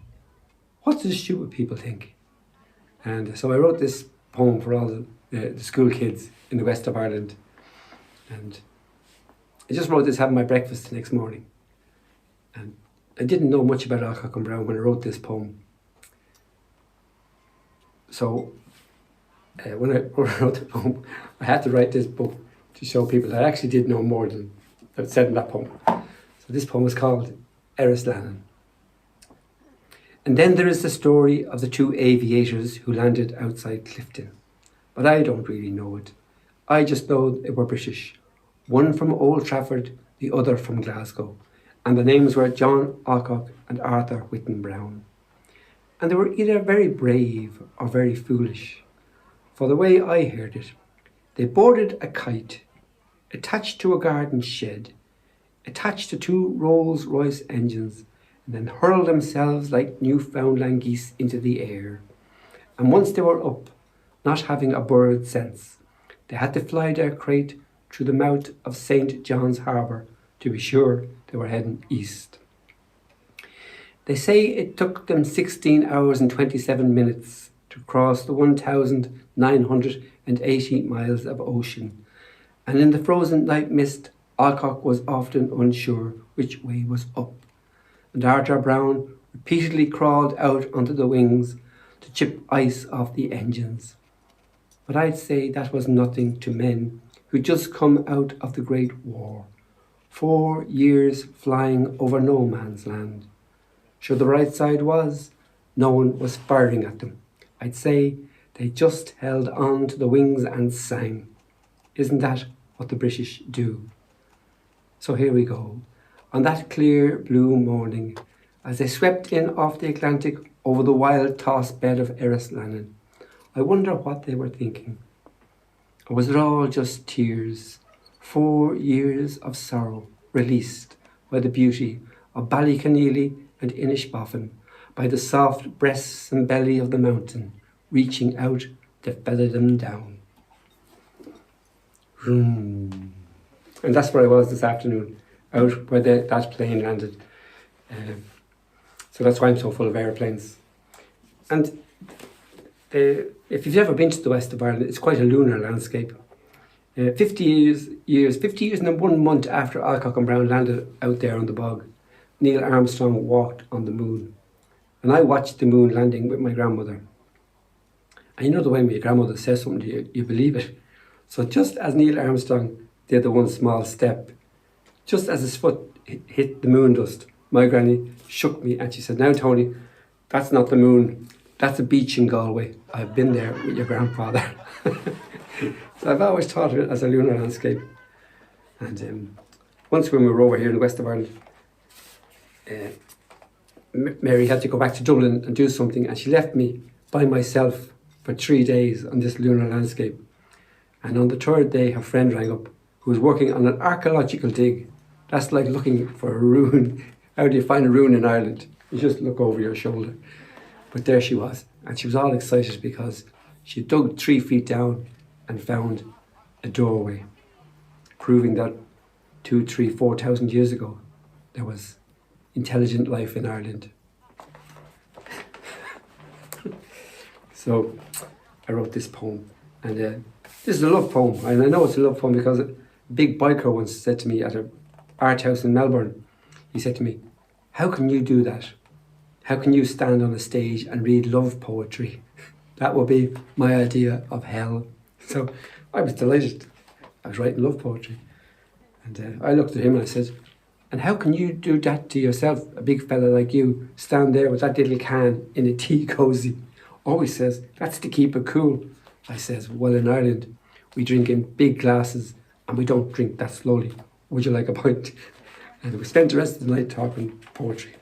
what do the stupid people think?" And so I wrote this poem for all the school kids in the west of Ireland. And I just wrote this having my breakfast the next morning. And I didn't know much about Alcock and Brown when I wrote this poem. So when I wrote the poem, I had to write this book to show people that I actually did know more than that said in that poem. So this poem is called Eris Lannan. And then there is the story of the two aviators who landed outside Clifton. But I don't really know it. I just know they were British. One from Old Trafford, the other from Glasgow. And the names were John Alcock and Arthur Whitten Brown. And they were either very brave or very foolish. For the way I heard it, they boarded a kite, attached to a garden shed, attached to two Rolls-Royce engines, and then hurled themselves like Newfoundland geese into the air. And once they were up, not having a bird's sense, they had to fly their crate through the mouth of St. John's Harbour to be sure they were heading east. They say it took them 16 hours and 27 minutes to cross the 1,980 miles of ocean, and in the frozen night mist, Alcock was often unsure which way was up, and Arthur Brown repeatedly crawled out onto the wings to chip ice off the engines. But I'd say that was nothing to men who'd just come out of the Great War, 4 years flying over no man's land. Sure, the right side was, no one was firing at them. I'd say they just held on to the wings and sang. Isn't that what the British do? So here we go. On that clear blue morning, as they swept in off the Atlantic over the wild tossed bed of Eris Lannan, I wonder what they were thinking. Or was it all just tears? 4 years of sorrow released by the beauty of Ballyconneely and Inishboffin, by the soft breasts and belly of the mountain, reaching out to feather them down. Vroom. And that's where I was this afternoon, out where that plane landed. So that's why I'm so full of aeroplanes. And if you've ever been to the west of Ireland, it's quite a lunar landscape. 50 years and 1 month after Alcock and Brown landed out there on the bog, Neil Armstrong walked on the moon. And I watched the moon landing with my grandmother. And you know the way my grandmother says something to you, you believe it. So just as Neil Armstrong did the one small step, just as his foot hit the moon dust, my granny shook me and she said, "Now Tony, that's not the moon, that's a beach in Galway. I've been there with your grandfather." So I've always thought of it as a lunar landscape. And once when we were over here in the west of Ireland, Mary had to go back to Dublin and do something, and she left me by myself for 3 days on this lunar landscape. And on the third day, her friend rang up, who was working on an archaeological dig. That's like looking for a ruin. How do you find a ruin in Ireland? You just look over your shoulder. But there she was, and she was all excited because she dug 3 feet down and found a doorway, proving that 2, 3, 4,000 years ago there was intelligent life in Ireland. So I wrote this poem, and this is a love poem, and I know it's a love poem because a big biker once said to me at an art house in Melbourne, he said to me, "How can you do that? How can you stand on a stage and read love poetry? That would be my idea of hell." So I was delighted. I was writing love poetry. And I looked at him and I said, "And how can you do that to yourself, a big fella like you, stand there with that little can in a tea cosy?" Oh, he says, "That's to keep it cool." I says, "Well, in Ireland, we drink in big glasses and we don't drink that slowly. Would you like a pint?" And we spent the rest of the night talking poetry.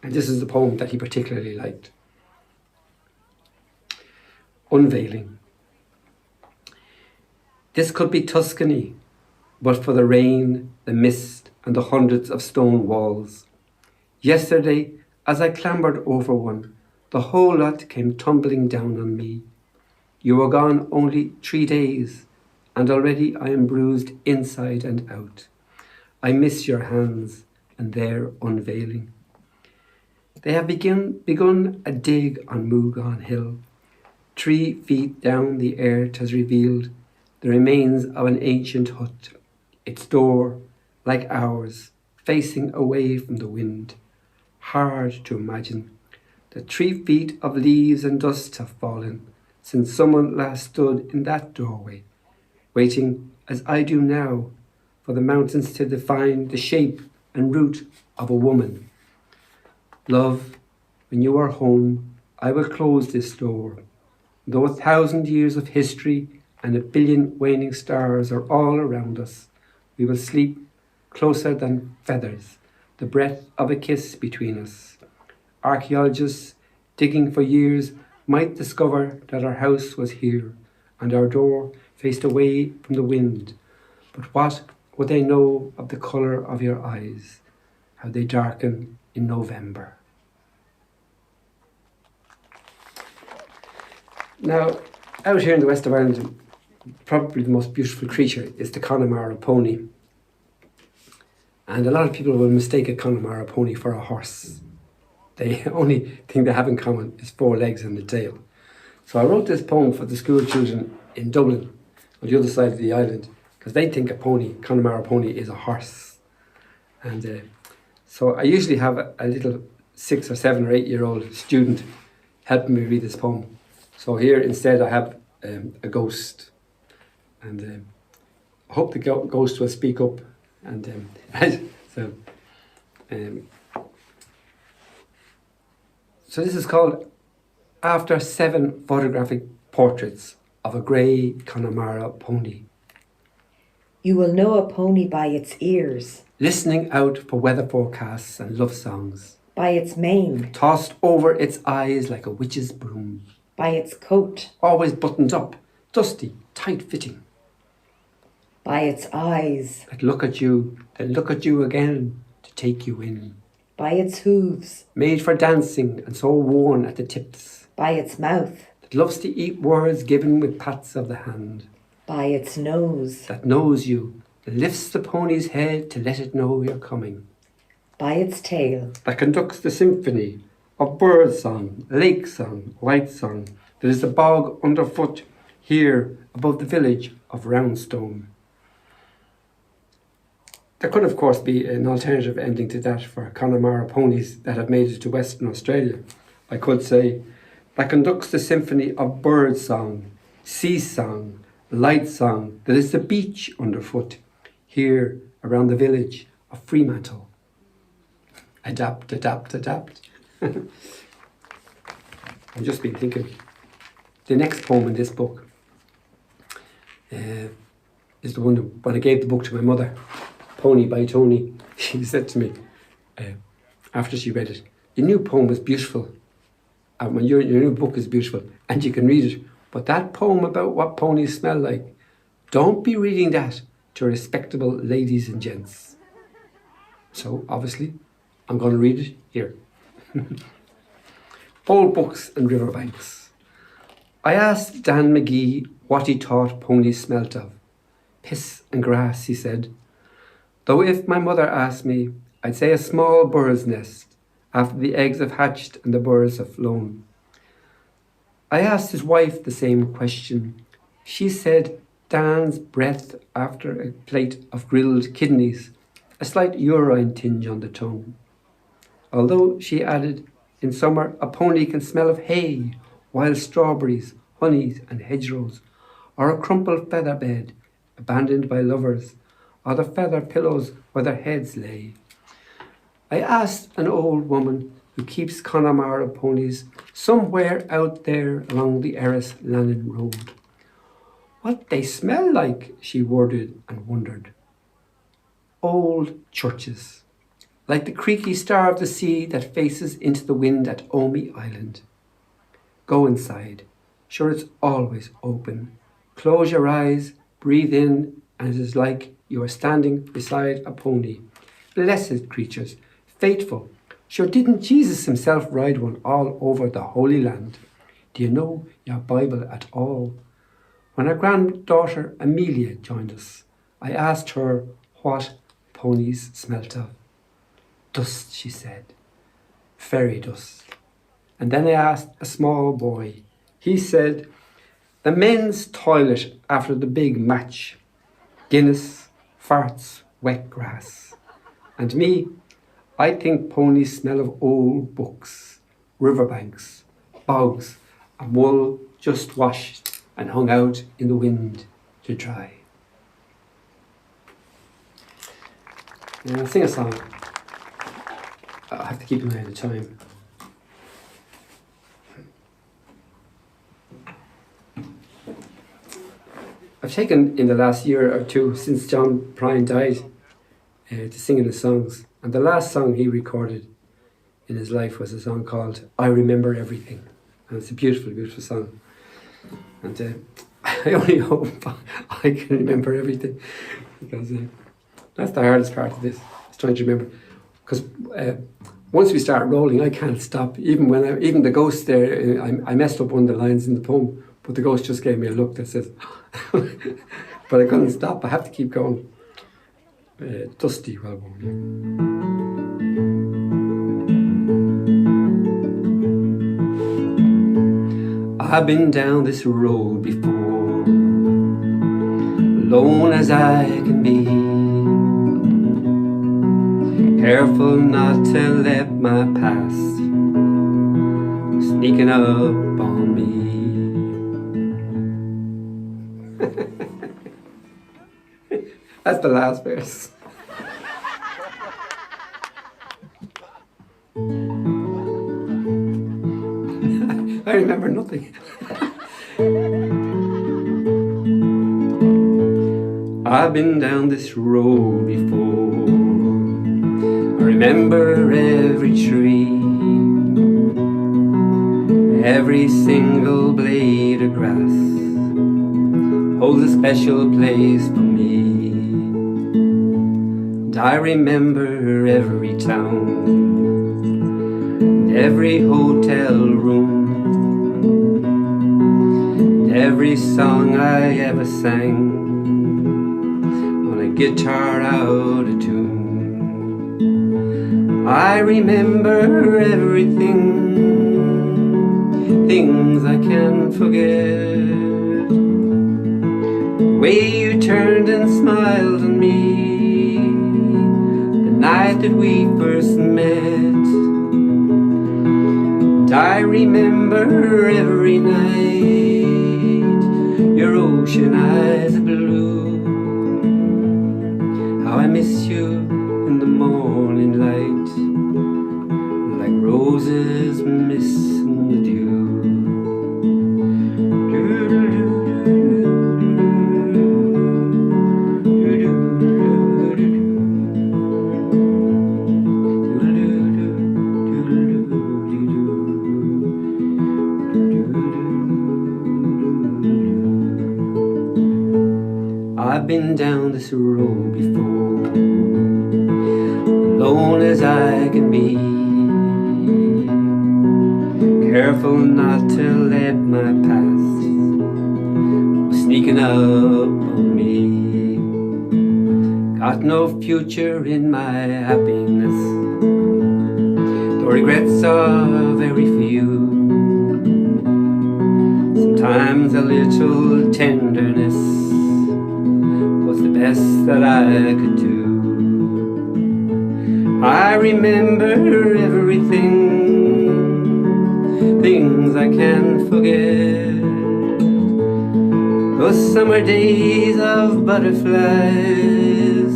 And this is the poem that he particularly liked. Unveiling. This could be Tuscany, but for the rain, the mist, and the hundreds of stone walls. Yesterday, as I clambered over one, the whole lot came tumbling down on me. You were gone only 3 days, and already I am bruised inside and out. I miss your hands and their unveiling. They have begun a dig on Moogon Hill. 3 feet down the earth has revealed the remains of an ancient hut, its door, like ours, facing away from the wind. Hard to imagine that 3 feet of leaves and dust have fallen since someone last stood in that doorway, waiting as I do now, for the mountains to define the shape and root of a woman. Love, when you are home, I will close this door. Though 1,000 years of history and 1,000,000,000 waning stars are all around us, we will sleep closer than feathers, the breath of a kiss between us. Archaeologists digging for years might discover that our house was here and our door faced away from the wind. But what would they know of the colour of your eyes, how they darken in November? Now, out here in the west of Ireland, probably the most beautiful creature is the Connemara pony. And a lot of people will mistake a Connemara pony for a horse. The only thing they have in common is 4 legs and a tail. So I wrote this poem for the school children in Dublin, on the other side of the island, because they think a pony, Connemara pony, is a horse. And so I usually have a little 6 or 7 or 8-year-old student helping me read this poem. So here instead I have a ghost, and I hope the ghost will speak up. And so this is called After 7 Photographic Portraits of a Grey Connemara Pony. You will know a pony by its ears, Listening out for weather forecasts and love songs, by its mane, tossed over its eyes like a witch's broom, by its coat, always buttoned up, dusty, tight-fitting, by its eyes, that look at you, then look at you again to take you in, by its hooves, made for dancing and so worn at the tips, by its mouth, that loves to eat words given with pats of the hand, by its nose, that knows you, that lifts the pony's head to let it know you're coming, by its tail, that conducts the symphony of bird song, lake song, white song, that is the bog underfoot here above the village of Roundstone. There could, of course, be an alternative ending to that for Connemara ponies that have made it to Western Australia. I could say, that conducts the symphony of bird song, sea song, light song, that is the beach underfoot here around the village of Fremantle. Adapt, adapt, adapt. I've just been thinking, the next poem in this book is the one that, when I gave the book to my mother, Pony by Tony, she said to me, after she read it, your new poem was beautiful, and when your new book is beautiful, and you can read it, but that poem about what ponies smell like, don't be reading that to respectable ladies and gents. So, obviously, I'm going to read it here. Old books and riverbanks. I asked Dan McGee what he thought ponies smelt of. Piss and grass, he said. Though if my mother asked me, I'd say a small bird's nest after the eggs have hatched and the birds have flown. I asked his wife the same question. She said Dan's breath after a plate of grilled kidneys, a slight urine tinge on the tongue. Although, she added, in summer a pony can smell of hay, wild strawberries, honeys and hedgerows, or a crumpled feather bed abandoned by lovers, or the feather pillows where their heads lay. I asked an old woman who keeps Connemara ponies somewhere out there along the Erris-Lannan road. What they smell like, she worded and wondered. Old churches, like the creaky star of the sea that faces into the wind at Omey Island. Go inside, sure it's always open. Close your eyes, breathe in, and it is like you are standing beside a pony. Blessed creatures, faithful. Sure, didn't Jesus himself ride one all over the Holy Land? Do you know your Bible at all? When our granddaughter Amelia joined us, I asked her what ponies smelt of. Dust, she said. Fairy dust. And then I asked a small boy. He said, the men's toilet after the big match. Guinness, farts, wet grass. And me, I think ponies smell of old books, riverbanks, bogs, and wool just washed and hung out in the wind to dry. I'll sing a song. I have to keep an eye on the time. I've taken in the last year or two since John Prine died to singing his songs, and the last song he recorded in his life was a song called I Remember Everything, and it's a beautiful, beautiful song, and I only hope I can remember everything, because that's the hardest part of this, is trying to remember, because once we start rolling I can't stop. Even the ghost there, I messed up one of the lines in the poem, but the ghost just gave me a look that says but I couldn't stop. I have to keep going. Dusty, well I've been down this road before, alone as I can be, careful not to let my past sneaking up on me. That's the last verse. I remember nothing. I've been down this road before. I remember every tree, every single blade of grass holds a special place for me. And I remember every town, every hotel room, every song I ever sang on a guitar out of tune. I remember everything, things I can't forget. The way you turned and smiled on me the night that we first met. And I remember every night your ocean eyes are blue. How I miss you in the morning light, like roses missing the dew. I've been down this road before, alone as I can be, careful not to let my past go sneaking up on me. Got no future in my happiness, the regrets are very few. Sometimes a little tenderness was the best that I could do. I remember everything, things I can't forget. Those summer days of butterflies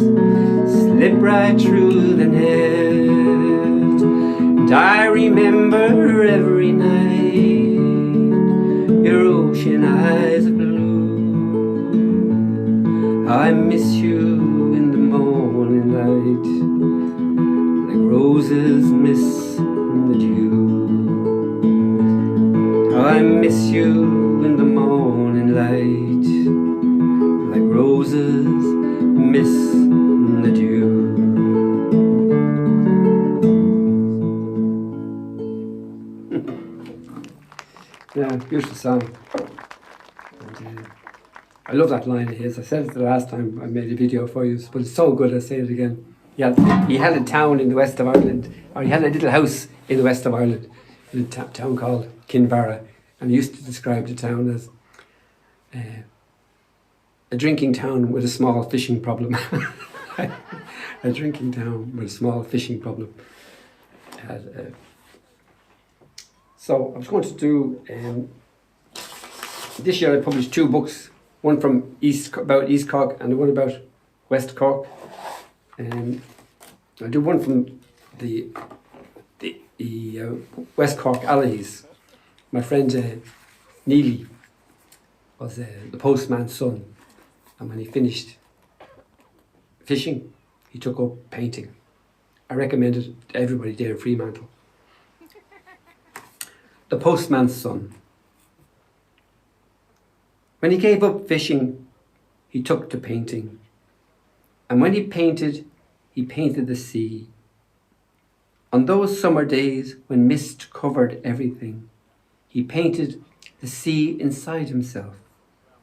slip right through the net. And I remember every night your ocean eyes are blue. I miss you in the morning light, like roses miss the dew. I miss you in the morning light, like roses miss the dew. Yeah, beautiful song. And, I love that line of his. I said it the last time I made a video for you, but it's so good I say it again. Yeah, he had a town in the west of Ireland, or he had a little house in the west of Ireland, in a town called Kinbarra, and he used to describe the town as a drinking town with a small fishing problem. A drinking town with a small fishing problem. So I was going to do, this year I published 2 books, one from about East Cork and one about West Cork. I'll do one from the West Cork alleys. My friend Neely was the postman's son, and when he finished fishing, he took up painting. I recommend it to everybody there in Fremantle. The postman's son. When he gave up fishing, he took to painting. And when he painted the sea. On those summer days when mist covered everything, he painted the sea inside himself,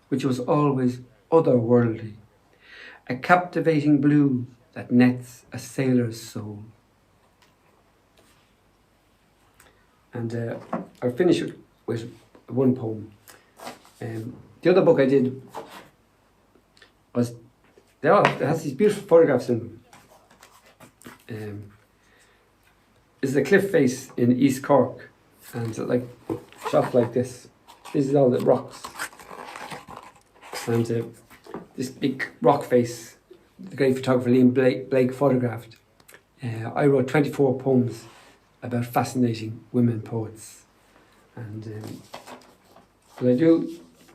which was always otherworldly, a captivating blue that nets a sailor's soul. And I'll finish it with one poem. The other book I did was, it has these beautiful photographs in them. This is a cliff face in East Cork, and it's like shot like this. This is all the rocks. And this big rock face, the great photographer Liam Blake photographed. I wrote 24 poems about fascinating women poets. And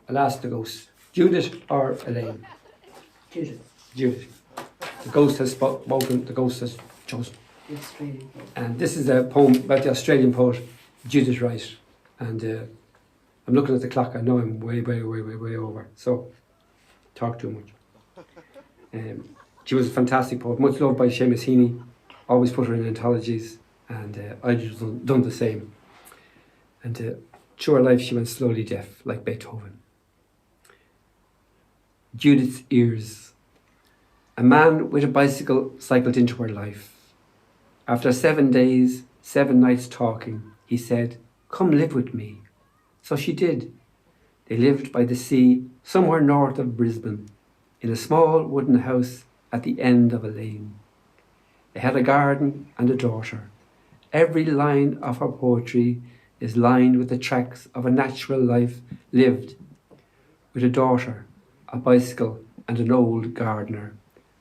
I'll ask the ghost, Judith or Elaine? Judith. The ghost has spoken, the ghost has chosen. And this is a poem about the Australian poet Judith Wright. And I'm looking at the clock, I know I'm way over. So, talk too much. She was a fantastic poet, much loved by Seamus Heaney, always put her in anthologies, and I just done the same. And through her life she went slowly deaf, like Beethoven. Judith's ears. A man with a bicycle cycled into her life. After 7 days, 7 nights talking, he said, "Come live with me." So she did. They lived by the sea, somewhere north of Brisbane, in a small wooden house at the end of a lane. They had a garden and a daughter. Every line of her poetry is lined with the tracks of a natural life lived, with a daughter, a bicycle, and an old gardener,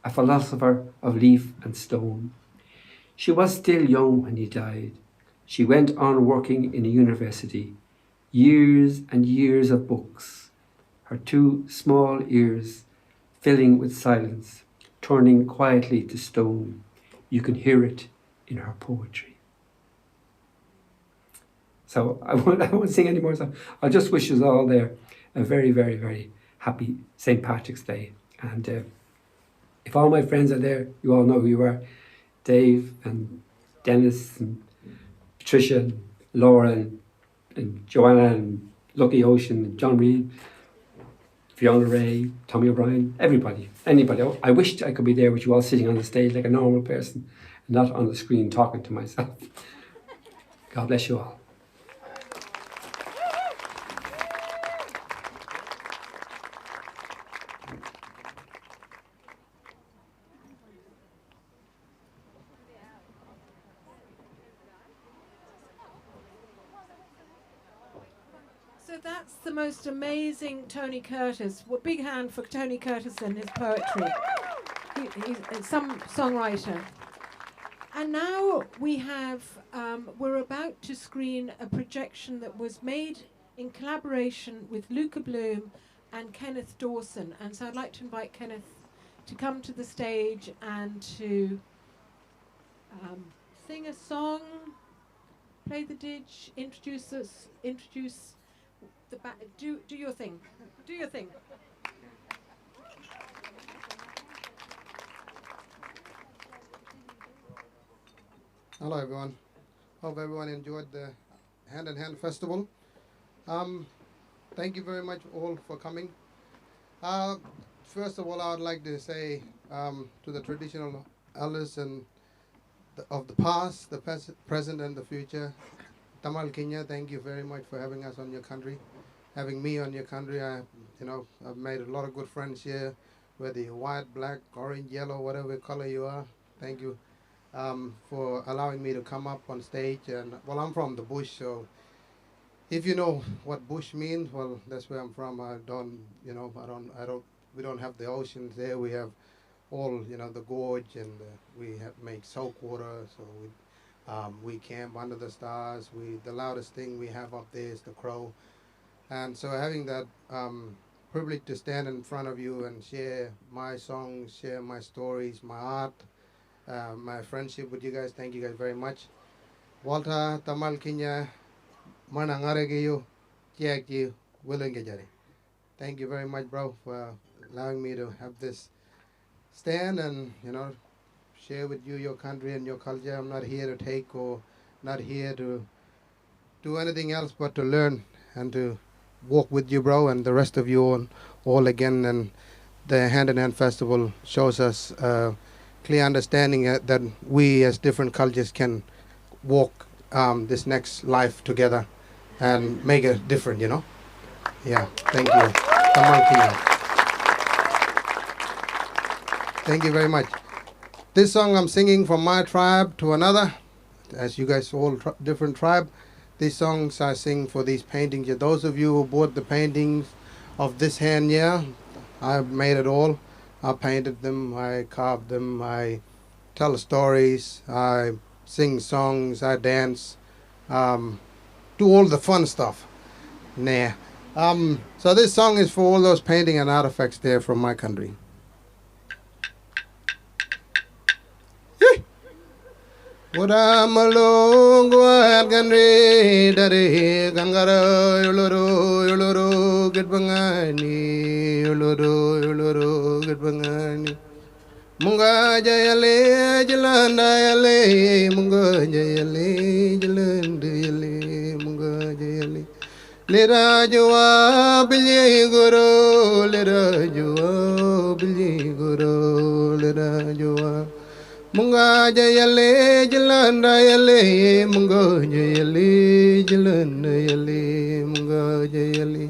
a philosopher of leaf and stone. She was still young when he died. She went on working in a university, years and years of books, her 2 small ears filling with silence, turning quietly to stone. You can hear it in her poetry. So I won't sing any more. So I'll just wish us all there a very, very, very happy St. Patrick's Day. And if all my friends are there, you all know who you are. Dave and Dennis and Patricia and Laura and Joanna and Lucky Ocean and John Reed, Fiona Ray, Tommy O'Brien, everybody, anybody. I wished I could be there with you all sitting on the stage like a normal person and not on the screen talking to myself. God bless you all. So that's the most amazing Tony Curtis. Well, big hand for Tony Curtis and his poetry. He's some songwriter. And now we have, we're about to screen a projection that was made in collaboration with Luka Bloom and Kenneth Dawson. And so I'd like to invite Kenneth to come to the stage and to sing a song, play the didge, introduce do your thing. Do your thing. Hello everyone. Hope everyone enjoyed the Hand in Hand Festival. Thank you very much all for coming. First of all, I would like to say to the traditional elders and of the past, the present and the future, Tamal Kenya, thank you very much for having us on your country. Having me on your country, I've made a lot of good friends here, whether you're white, black, orange, yellow, whatever color you are. Thank you for allowing me to come up on stage. And well, I'm from the bush, so if you know what bush means, well, that's where I'm from. We don't have the oceans there. We have all, the gorge, and we make soak water. So we camp under the stars. The loudest thing we have up there is the crow. And so having that privilege to stand in front of you and share my songs, share my stories, my art, my friendship with you guys. Thank you guys very much. Walter, Tamal Kinya, Manangaregiyo, Chiaki, Willingajari. Thank you very much, bro, for allowing me to have this stand and, share with you your country and your culture. I'm not here to take or not here to do anything else but to learn and to walk with you, bro, and the rest of you all again. And the Hand in Hand Festival shows us clear understanding that we as different cultures can walk this next life together and make it different, Yeah, thank you. Thank you very much. This song I'm singing from my tribe to another, as you guys all different tribe. These songs I sing for these paintings. Those of you who bought the paintings of this hand here, I made it all. I painted them, I carved them, I tell stories, I sing songs, I dance, do all the fun stuff. So this song is for all those painting and artifacts there from my country. Ura malungu ganri dari gangara yuluru gitbangani yuluru gitbangani munga jayale jalanda yale munga jayale jalanda yale munga jayale lera jwa bilye guru lera jwa bilye guru lera jwa munga jayale jalanda yale munga jayale jalanda yale munga jayale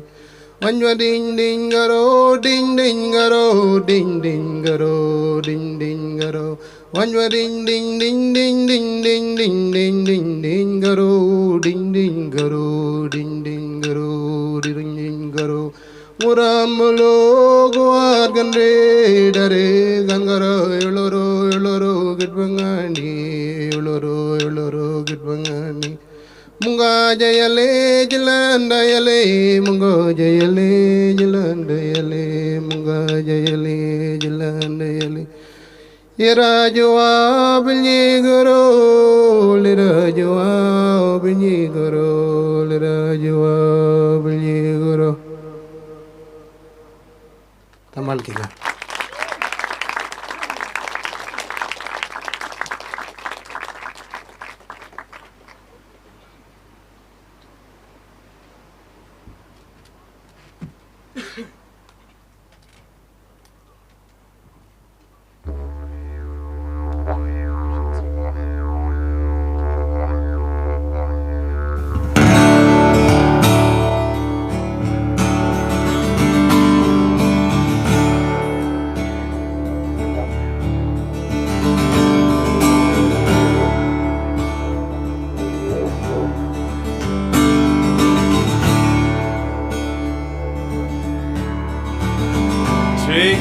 wanwa ding ding garo ding ding garo ding ding garo ding ding garo wanwa ding ding ding ding ding ding ding ding ding ding garo ding ding garo ding ding garo ding ding garo Muramalo guar ganre dare gangara yuloro gitbangani yuloro gitbangani munga jayale jalanda yale munga jayale jalanda yale munga jayale jalanda yale yera jawab ni goro lera jawab ni goro lera jawab ni goro Tamal Kinya.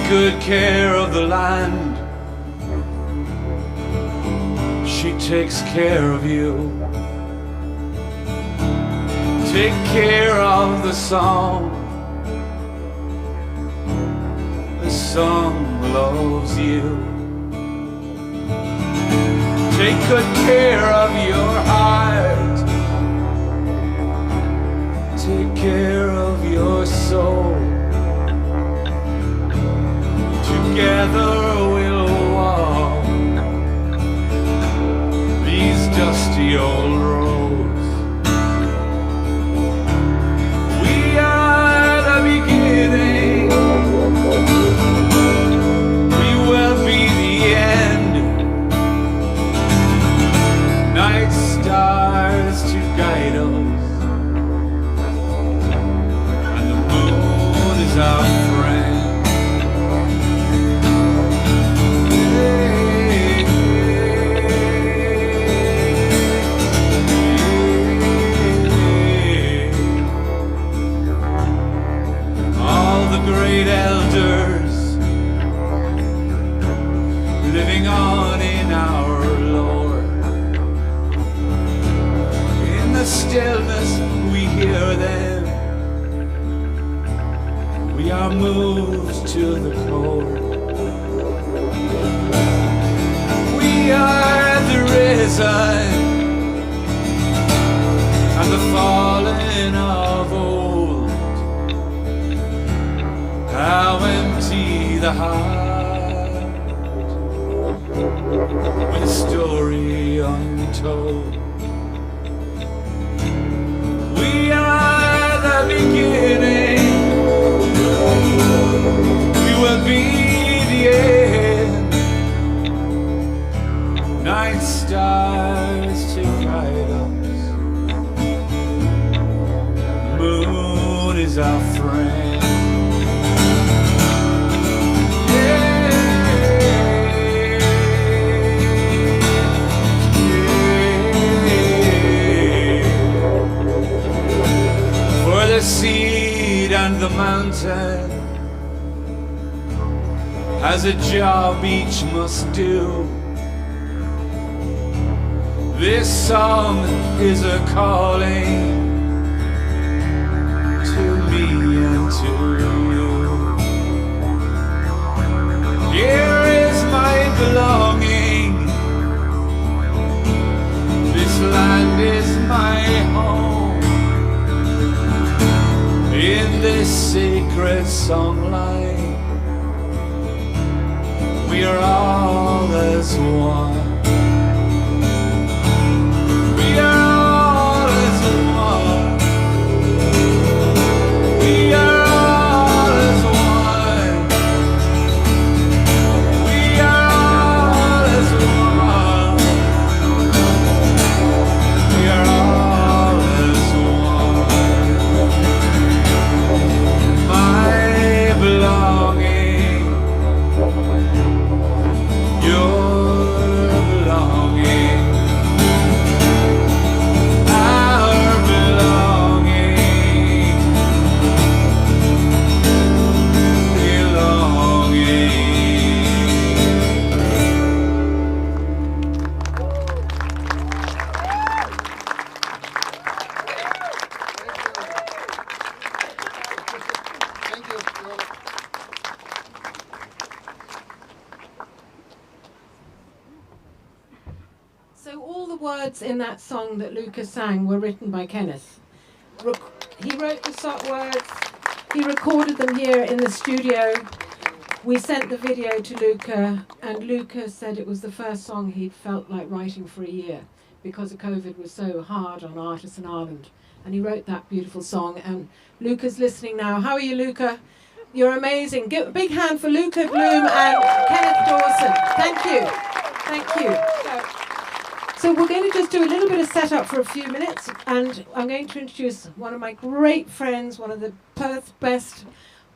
Good care of the land. She takes care of you. Take care of the song. The song loves you. Take good care of your heart. Take care of your soul. Together we'll walk these dusty old roads. We are the beginning. We will be the end. Night stars to guide us, and the moon is our friend. the heart with a story untold. We are the beginning, we will be the end. Night stars to guide us, moon is our friend. The seed and the mountain has a job each must do. This song is a calling to me and to you. Here is my belonging, this land is my home. In this sacred songline, we are all as one. We are all as one. We are all as one. We are all as one. We are all as one. My belonging, your belonging, our belonging, belonging. Thank you, Fiona. So all the words in that song that Luka sang were written by Kenneth. He wrote the words, he recorded them here in the studio. We sent the video to Luka, and Luka said it was the first song he'd felt like writing for a year because COVID was so hard on artists in Ireland. And he wrote that beautiful song, and Luka's listening now. How are you, Luka? You're amazing. Give a big hand for Luka Bloom and Kenneth Dawson. Thank you. Thank you. So we're going to just do a little bit of setup for a few minutes, and I'm going to introduce one of my great friends, one of the Perth's best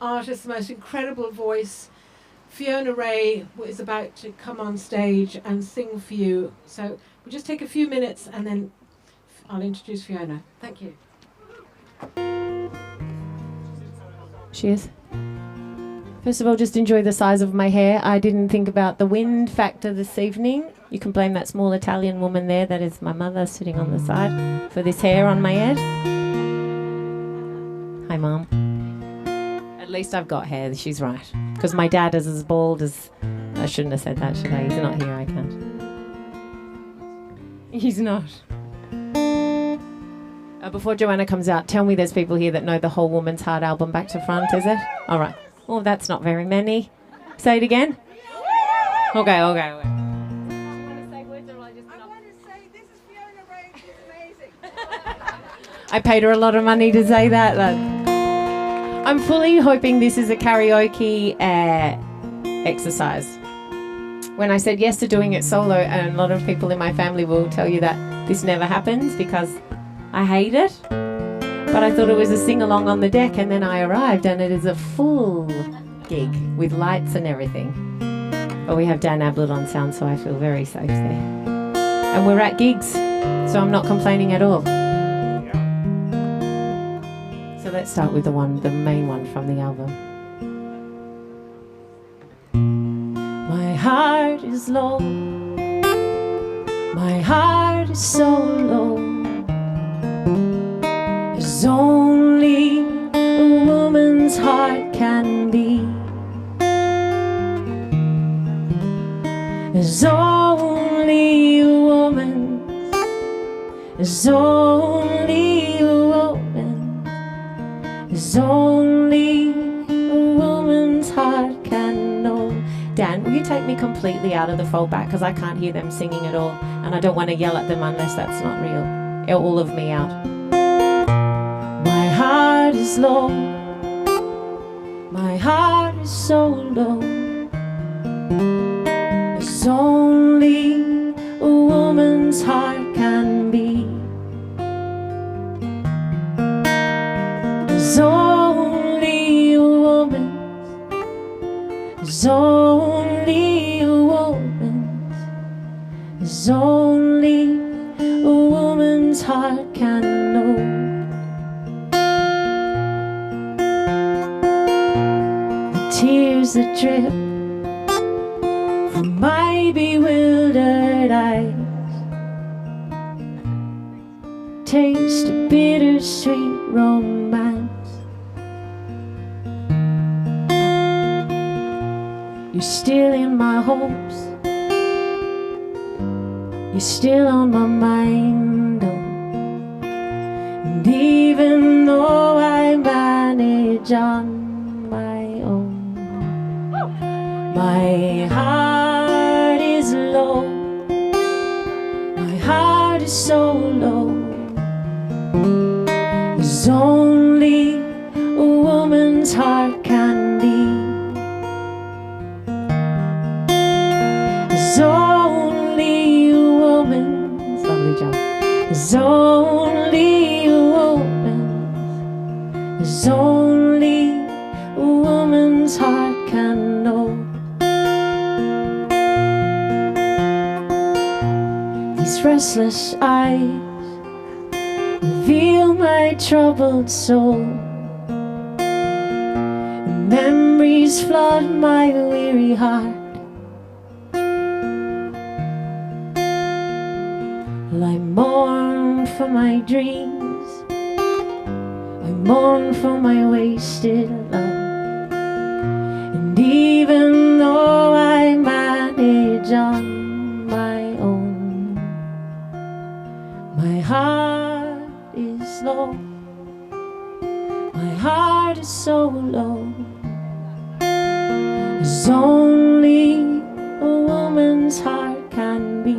artists, most incredible voice. Fiona Ray is about to come on stage and sing for you. So we'll just take a few minutes and then I'll introduce Fiona. Thank you. Cheers. First of all, just enjoy the size of my hair. I didn't think about the wind factor this evening. You can blame that small Italian woman there, that is my mother sitting on the side, for this hair on my head. Hi, Mum. At least I've got hair, she's right. Because my dad is as bald as... I shouldn't have said that, should I? He's not here, I can't. He's not. Before Joanna comes out, tell me there's people here that know the whole Woman's Heart album back to front, is it? All right. Oh, that's not very many. Say it again. Okay. I want to say this is Fiona Ray, she's amazing. I paid her a lot of money to say that. I'm fully hoping this is a karaoke exercise. When I said yes to doing it solo, and a lot of people in my family will tell you that this never happens because I hate it. But I thought it was a sing-along on the deck, and then I arrived and it is a full gig with lights and everything. But we have Dan Ablett on sound, so I feel very safe there. And we're at gigs, so I'm not complaining at all. So let's start with the main one from the album. My heart is low, my heart is so low. As only a woman's heart can be. As only a woman's, as only a woman, as only a woman's heart can will you take me completely out of the foldback because I can't hear them singing at all, and I don't want to yell at them unless that's not real. All of me out. My heart is low. My heart is so low. As only a woman's heart can be. There's only a woman's. There's only a woman's. There's only a woman's heart can know. Tears that drip from my bewildered eyes taste a bittersweet romance. You're still in my hopes. You're still on my mind, oh. And even though I manage on my own, my heart is low. My heart is so low. There's only a woman's heart can be. There's only a woman's. Lovely job. There's only a woman's. There's only a woman's heart can know. These restless eyes reveal my troubled soul, and memories flood my weary heart. Well, I mourn for my dreams, I mourn for my wasted love, and even though I manage on my own, my heart is low. My heart is so low. There's only a woman's heart can be.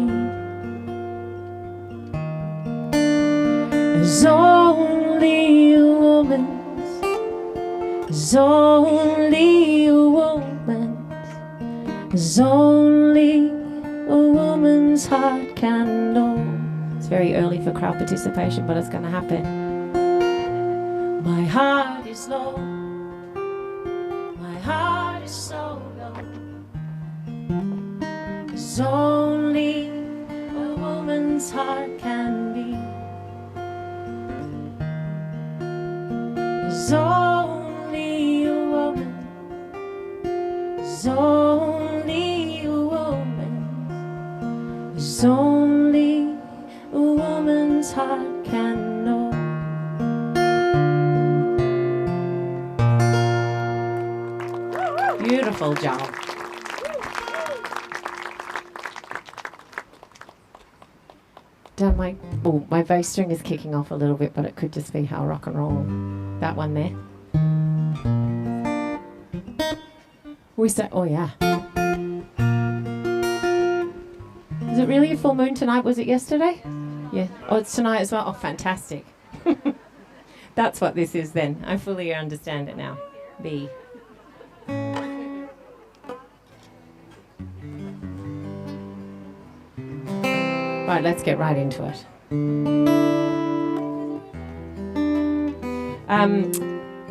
There's only a woman's. There's only a woman's. There's only a woman's heart can know. It's very early for crowd participation, but it's going to happen. My heart is low. My heart is so low. There's only a woman's heart can be. There's only a woman. There's only a woman. There's only a woman's heart can know. Beautiful job. My bass string is kicking off a little bit, but it could just be how rock and roll. That one there. We say, oh yeah. Is it really a full moon tonight? Was it yesterday? Yeah. Oh, it's tonight as well. Oh, fantastic. That's what this is then. I fully understand it now. B. Right, let's get right into it.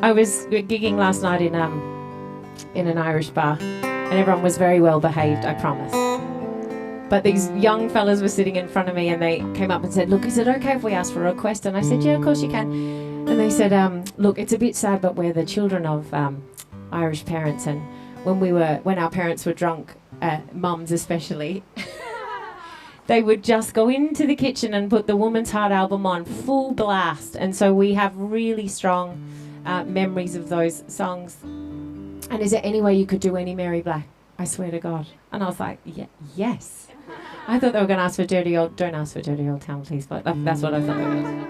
I was gigging last night in an Irish bar, and everyone was very well behaved, I promise. But these young fellas were sitting in front of me, and they came up and said, "Look, is it okay if we ask for a request?" And I said, "Yeah, of course you can." And they said, "Look, it's a bit sad, but we're the children of Irish parents, and when our parents were drunk, mums especially." They would just go into the kitchen and put the Woman's Heart album on full blast. And so we have really strong memories of those songs. And is there any way you could do any Mary Black? I swear to God. And I was like, yes. I thought they were going to ask for don't ask for Dirty Old Town, please. But that's what I thought they were.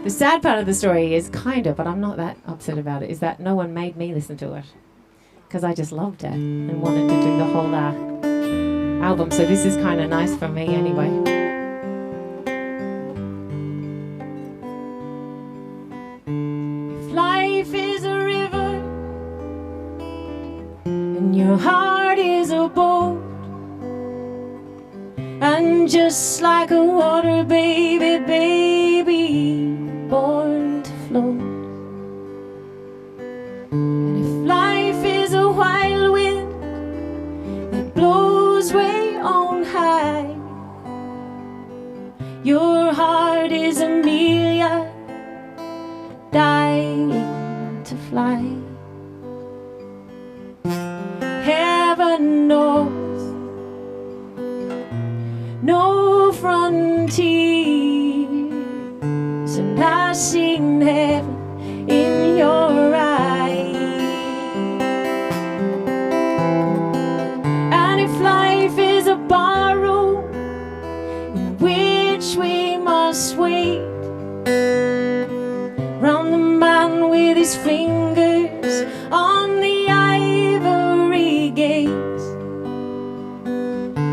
The sad part of the story is but I'm not that upset about it, is that no one made me listen to it. because I just loved it and wanted to do the whole album. So this is kind of nice for me anyway. If life is a river and your heart is a boat, and just like a water baby, born to float. And if life is a wild wind that blows way on high, your heart is Amelia, dying to fly. Heaven knows no frontiers, and I've seen heaven in your eyes. And if life is a barroom in which we must wait round the man with his fingers on the ivory gates,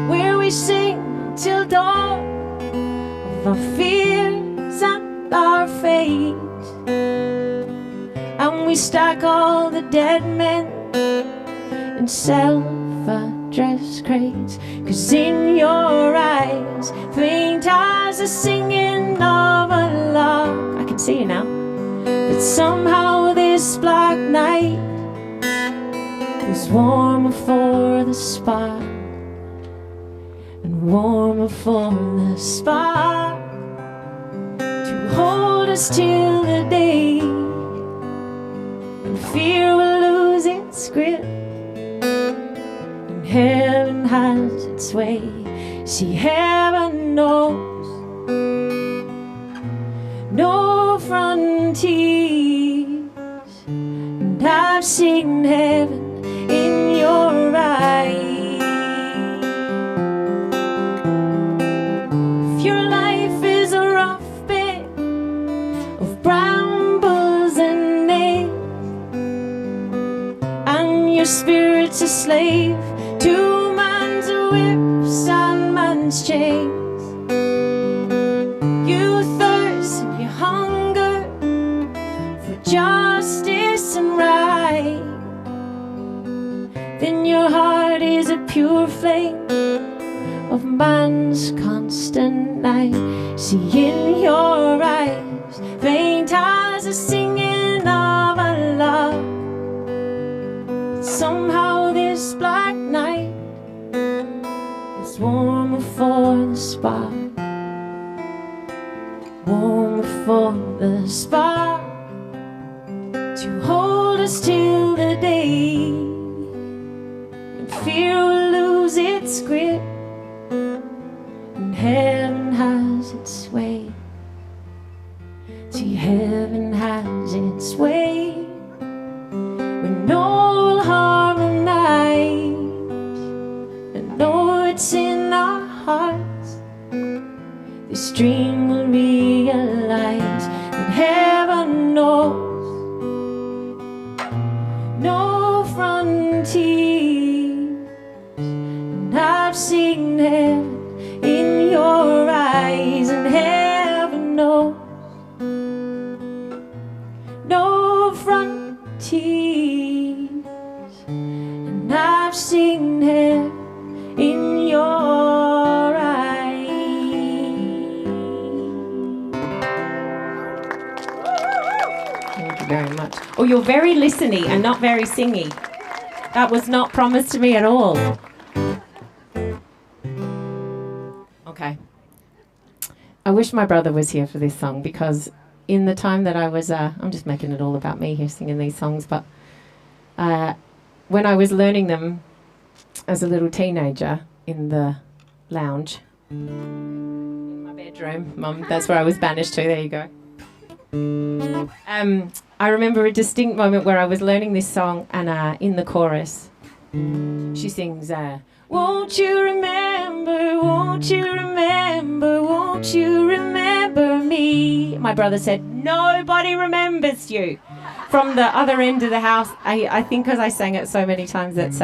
where we sing till dawn of our fears and our fate, and we stack all the dead men in self-addressed crates, 'cause in your eyes, faint as the singing of a lark, I can see you now, that somehow this black night is warmer for the spark, warmer for the spark to hold us till the day when fear will lose its grip and heaven has its way. See, heaven knows no frontiers, and I've seen heaven in your eyes. Your spirit's a slave to man's whips and man's chains. You thirst and you hunger for justice and right. Then your heart is a pure flame of man's constant night. See, in your eyes, faint as the singing of a lark, somehow this black night is warmer for the spark, warmer for the spark to hold us till the day when fear will lose its grip and heaven has its way. See, heaven has its way when all will harmonize and know it's in our hearts. This dream will realize that heaven knows no frontiers, and I've seen heaven in your eyes, and heaven knows no frontiers, and I've seen heaven in your eyes. Thank you very much. Oh, you're very listeny and not very singy. That was not promised to me at all. Okay. I wish my brother was here for this song, because in the time that I was, I'm just making it all about me here singing these songs, but when I was learning them as a little teenager in the lounge, in my bedroom, Mum, that's where I was banished to, there you go. I remember a distinct moment where I was learning this song, and in the chorus, she sings, Won't you remember, won't you remember, won't you remember me? My brother said, nobody remembers you. From the other end of the house, I think because I sang it so many times, it's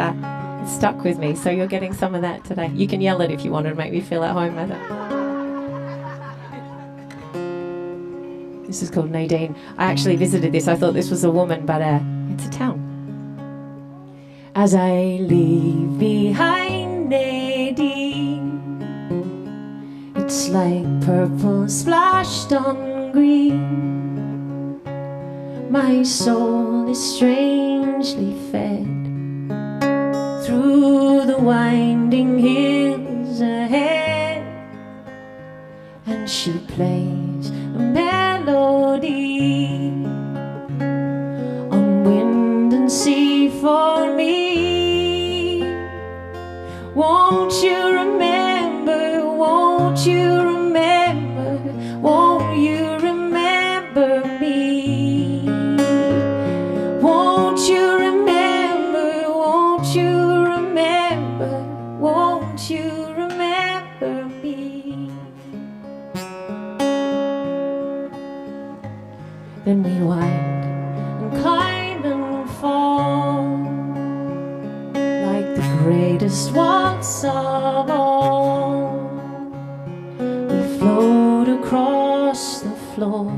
stuck with me. So you're getting some of that today. You can yell it if you want to make me feel at home with it. This is called Nadine. I actually visited this. I thought this was a woman, but it's a town. As I leave behind Nadine, it's like purple splashed on green. My soul is strangely fed through the winding hills ahead, and she plays a melody on wind and sea for me. Won't you remember, won't you remember, won't you remember me? Won't you remember, won't you remember, won't you remember me? Then we wind and climb and fall like the greatest waltz of all. We float across the floor,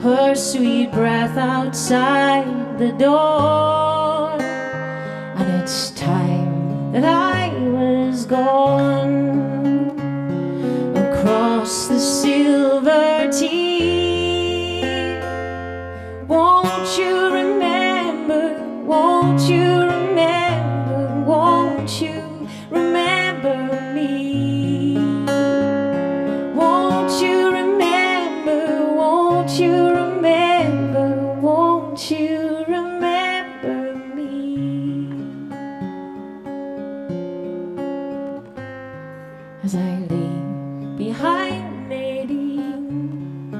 her sweet breath outside the door, and it's time that I was gone across the silver Tee. Won't you remember, won't you remember, won't you remember me? Won't you remember, won't you remember, won't you remember me? As I leave behind Nadine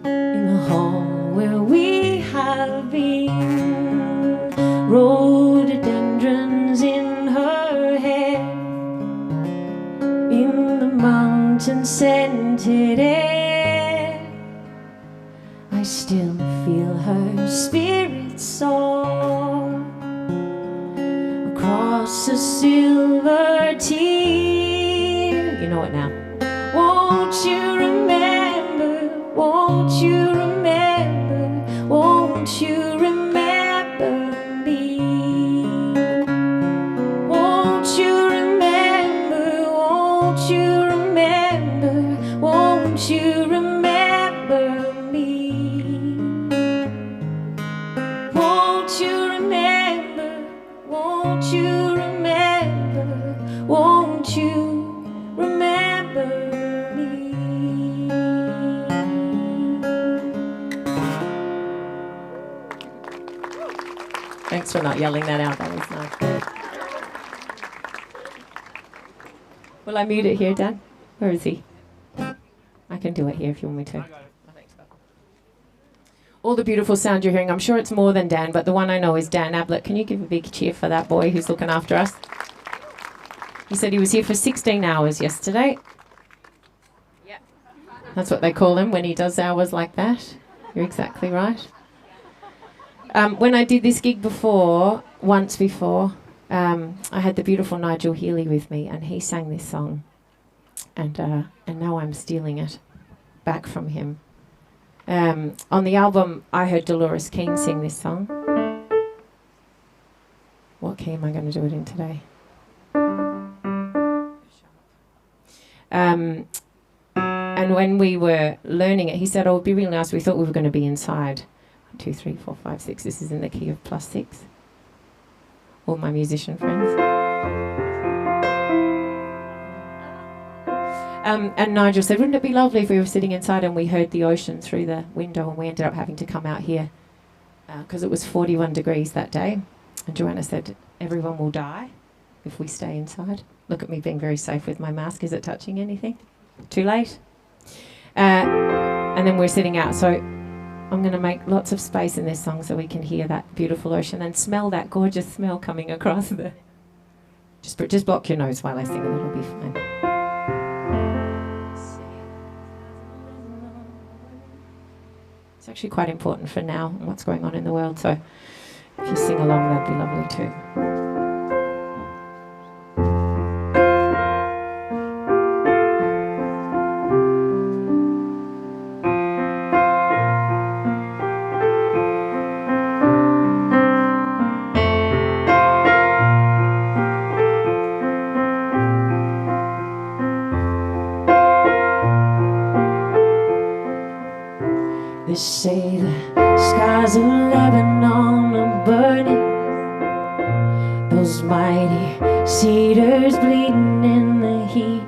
in the hall where we have been, rhododendrons in her hair, in the mountain-scented air, I still feel her spirit soar across a silver tear. You know it now. Won't you remember, won't you remember, won't you remember me? Won't you remember, won't you remember, won't you remember me? Won't you remember, won't you remember, won't you remember me? Thanks for not yelling that out. That was nice. Will I mute it here, Dan? Where is he? I can do it here if you want me to. All the beautiful sound you're hearing, I'm sure it's more than Dan, but the one I know is Dan Ablett. Can you give a big cheer for that boy who's looking after us? He said he was here for 16 hours yesterday. Yeah. That's what they call him when he does hours like that. You're exactly right. When I did this gig once before, I had the beautiful Nigel Healy with me, and he sang this song. And now I'm stealing it back from him. On the album, I heard Dolores Keane sing this song. What key am I going to do it in today? And when we were learning it, he said, oh, it would be really nice. We thought we were going to be inside. 1, 2, 3, 4, 5, 6. This is in the key of +6. All my musician friends. And Nigel said, wouldn't it be lovely if we were sitting inside and we heard the ocean through the window, and we ended up having to come out here because it was 41 degrees that day. And Joanna said, everyone will die if we stay inside. Look at me being very safe with my mask. Is it touching anything? Too late? And then we're sitting out. So I'm going to make lots of space in this song so we can hear that beautiful ocean and smell that gorgeous smell coming across Just block your nose while I sing, and it'll be fine. It's actually quite important for now and what's going on in the world, so if you sing along, that'd be lovely too. They say the skies of Lebanon are burning, those mighty cedars bleeding in the heat.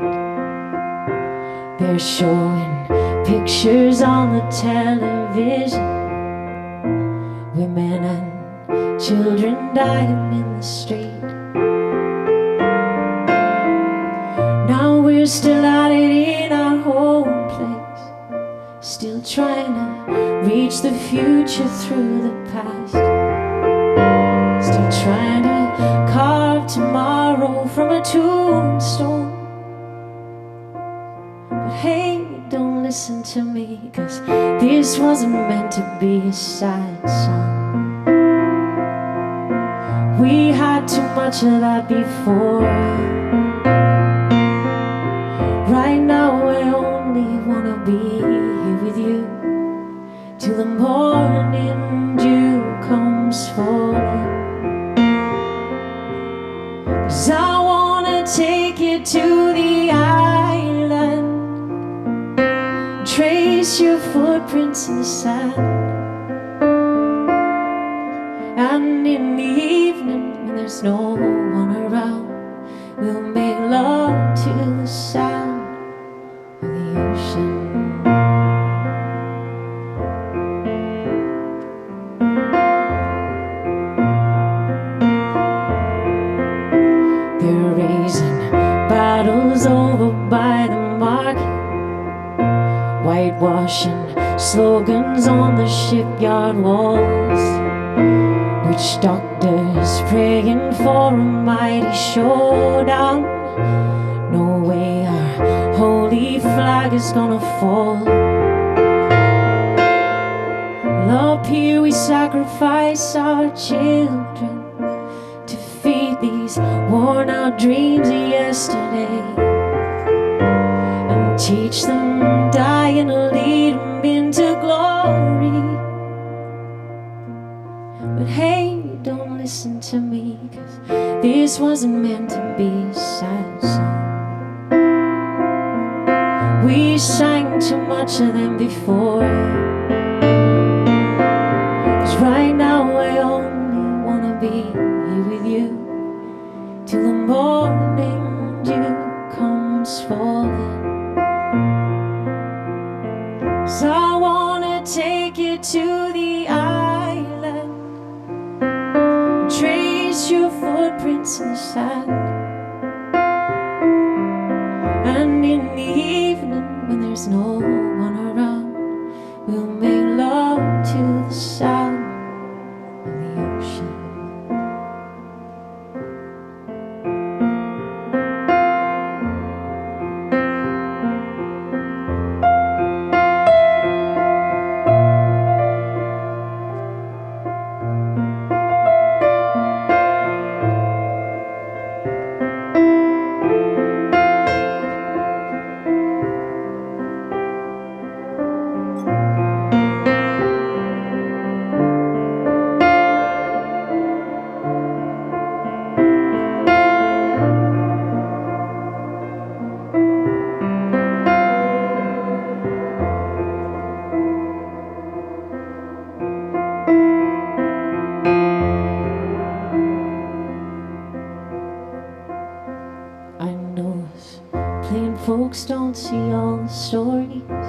They're showing pictures on the television, women and children dying in the street. Now we're still at it in our home place, still trying to reach the future through the past, still trying to carve tomorrow from a tombstone. But hey, don't listen to me, 'cause this wasn't meant to be a sad song. We had too much of that before. Right now I only wanna be here with you till the morning dew comes falling. 'Cause I wanna take you to the island, trace your footprints in the sand, and in the evening when there's no one around, we'll make love to the sound of the ocean. They're raising battles over by the market, whitewashing slogans on the shipyard walls, witch doctors praying for a mighty showdown. No way our holy flag is gonna fall. Well, up here we sacrifice our children to feed these worn out dreams of yesterday, and teach them die and lead them into glory. But hey, don't listen to me, 'cause this wasn't meant to be a sad song. We sang too much of them before, 'cause right now I only wanna be here with you till the morning dew comes falling. 'Cause I wanna take you to the island, trace your footprints in the sand, and in the evening when there's no one around, we'll make love to the sound of the ocean. Folks don't see all the stories.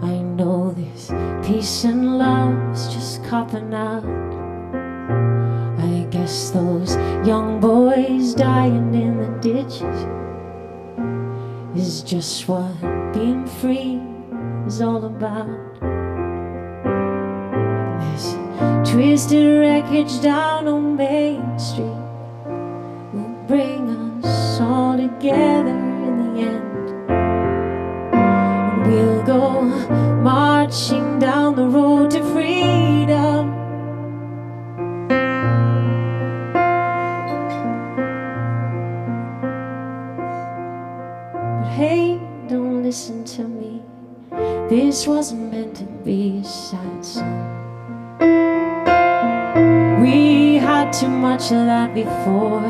I know this peace and love's just copping out. I guess those young boys dying in the ditches is just what being free is all about. This twisted wreckage down on Main Street will together in the end. And we'll go marching down the road to freedom. But hey, don't listen to me. This wasn't meant to be a sad song. We had too much of that before.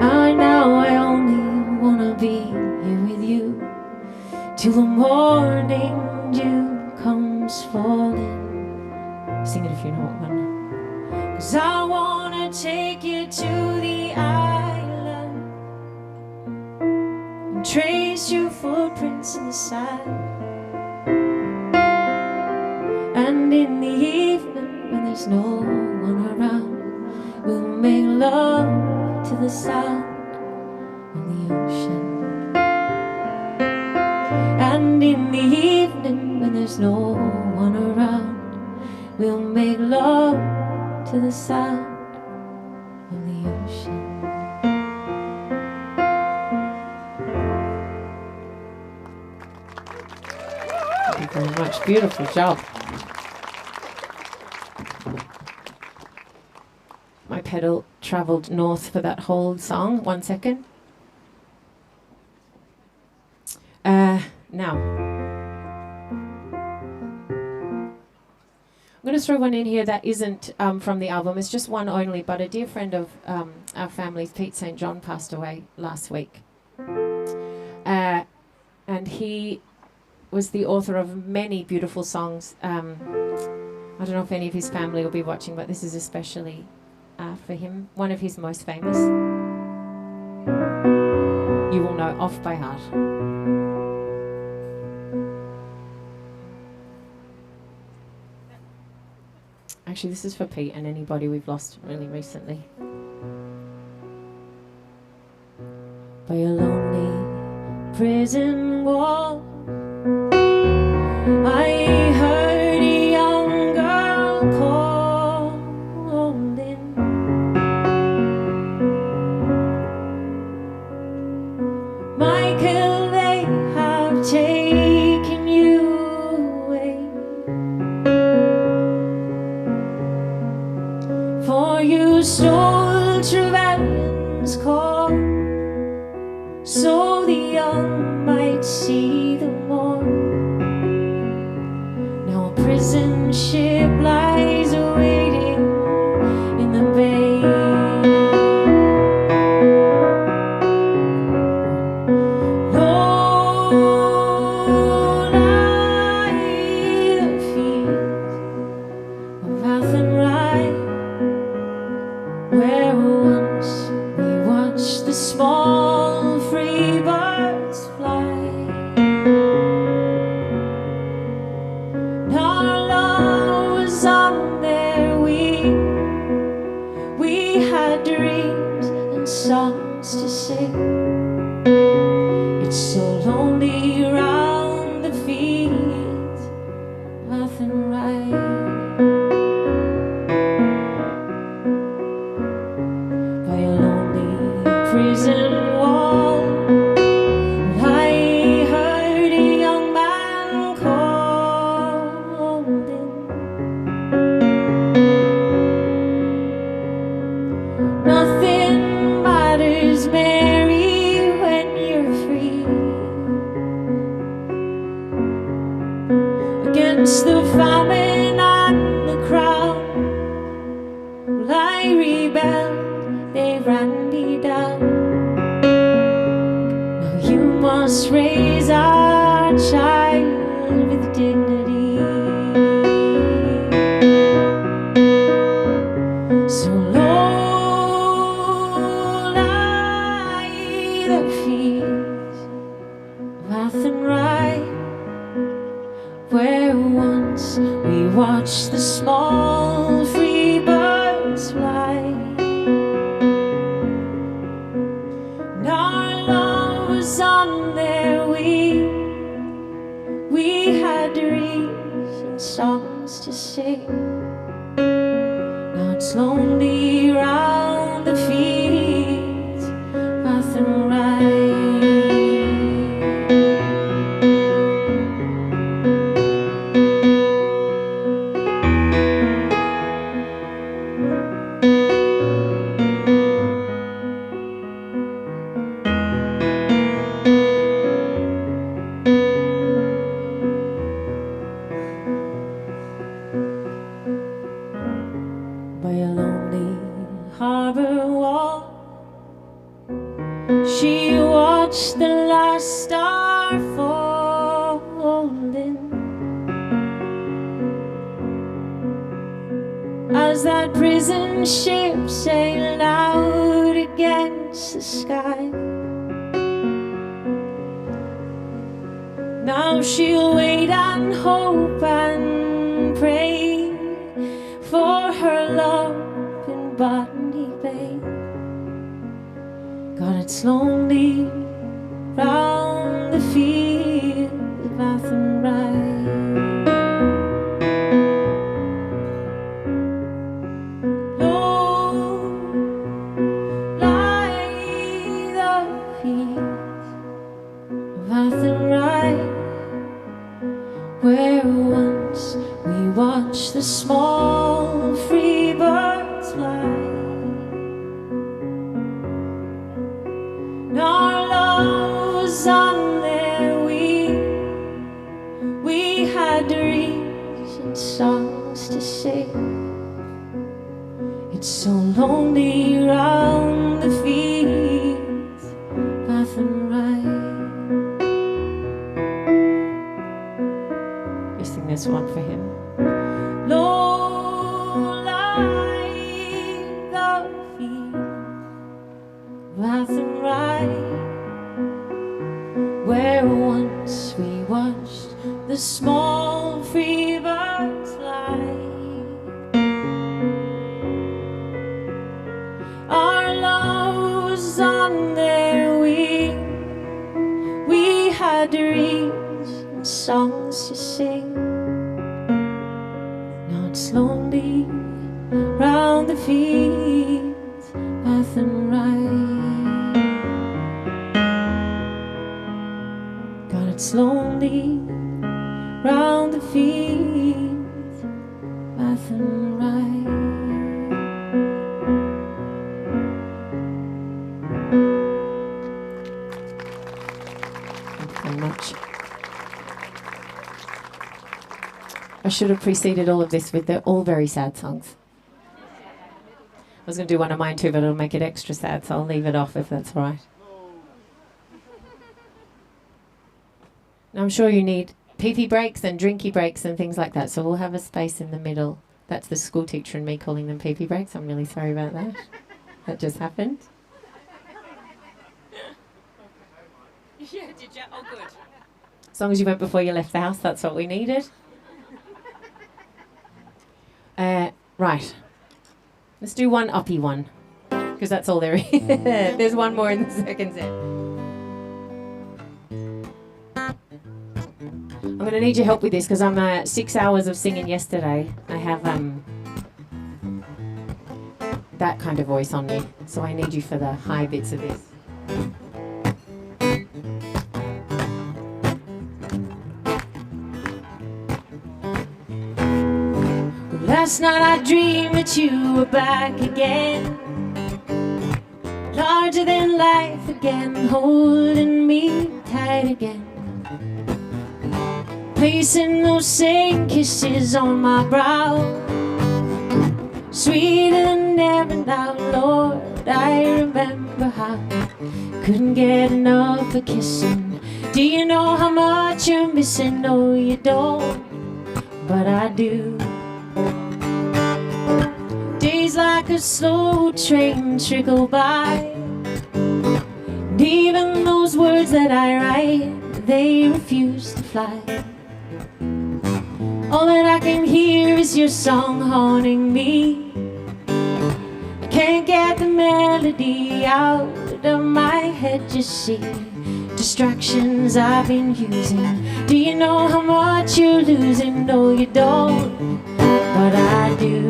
And now I only wanna be here with you till the morning dew comes falling. Sing it if you know what one. 'Cause I wanna take you to the island and trace your footprints in the sand. And in the evening, when there's no one around, we'll make love to the sound of the ocean. And in the evening, when there's no one around, we'll make love to the sound of the ocean. Thank you very much. Beautiful job. My pedal travelled north for that whole song. 1 second. Now, I'm going to throw one in here that isn't from the album. It's just one only, but a dear friend of our family's, Pete St. John, passed away last week. And he was the author of many beautiful songs. I don't know if any of his family will be watching, but this is especially for him. One of his most famous. You will know off by heart. Actually, this is for Pete and anybody we've lost really recently. By a lonely prison wall, I heard a young girl calling. Michael, they have taken you away, for you stole Trevelyan's call, so the young might see the morn. Now a prison ship lies awaiting in the bay. Low lie the fields of Athenry, where once we watched the small free birds fly. Our love was on their wing. We had dreams and songs to sing. It's so lonely round the fields of Athenry. By a lonely prison wall, I heard a young man calling. Nothing matters, Mary, when you're free. Against the famine and the crown, well, I rebelled, they ran me down. Now you must raise our child with dignity. So low lie the fields of Athenry, where once we watched the small free birds fly. And our love was on their wing. We had dreams and songs to sing. Now it's lonely round the fields as that prison ship sailed out against the sky. Now she'll wait and hope and pray for her love in Botany Bay. God, it's lonely round the field of Athenry. Where once we watched the small free birds fly. Our love was on their wing. We had dreams and songs to sing. It's so lonely round the fields of Athenry. This one for him. Low lie the field of Athenry, where once we watched the small free birds fly. Our love was on their wing. We had dreams and songs to sing. It's lonely round the fields of Athenry. God, it's lonely round the fields of Athenry. Thank you very much. I should have preceded all of this with they're all very sad songs. I was going to do one of mine too, but it'll make it extra sad, so I'll leave it off if that's all right. Now, I'm sure you need pee-pee breaks and drinky breaks and things like that, so we'll have a space in the middle. That's the school teacher and me calling them pee-pee breaks. I'm really sorry about that. That just happened. Yeah, did you? Oh, good. As long as you went before you left the house, that's what we needed. Right, let's do one uppy one, because that's all there is. There's one more in the second set. I'm going to need your help with this, because I'm 6 hours of singing yesterday. I have that kind of voice on me, so I need you for the high bits of this. Last night I dreamed that you were back again, larger than life again, holding me tight again, placing those same kisses on my brow, sweeter than ever now, Lord. I remember how couldn't get enough of kissing. Do you know how much you're missing? No, you don't, but I do. Days like a slow train trickle by, and even those words that I write, they refuse to fly. All that I can hear is your song haunting me. I can't get the melody out of my head, you see. Distractions I've been using. Do you know how much you're losing? No, you don't, but I do.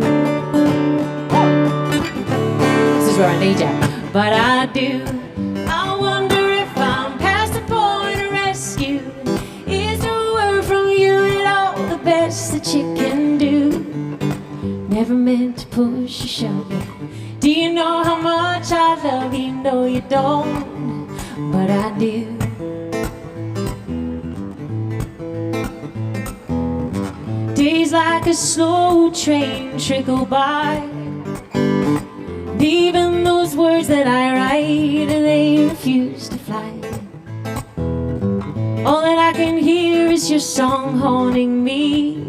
This is where I need you. But I do. I wonder if I'm past the point of rescue. Is the word from you at all the best that you can do? Never meant to push or shove you. Do you know how much I love you? No, you don't, but I do. Days like a slow train trickle by, and even those words that I write, they refuse to fly. All that I can hear is your song haunting me.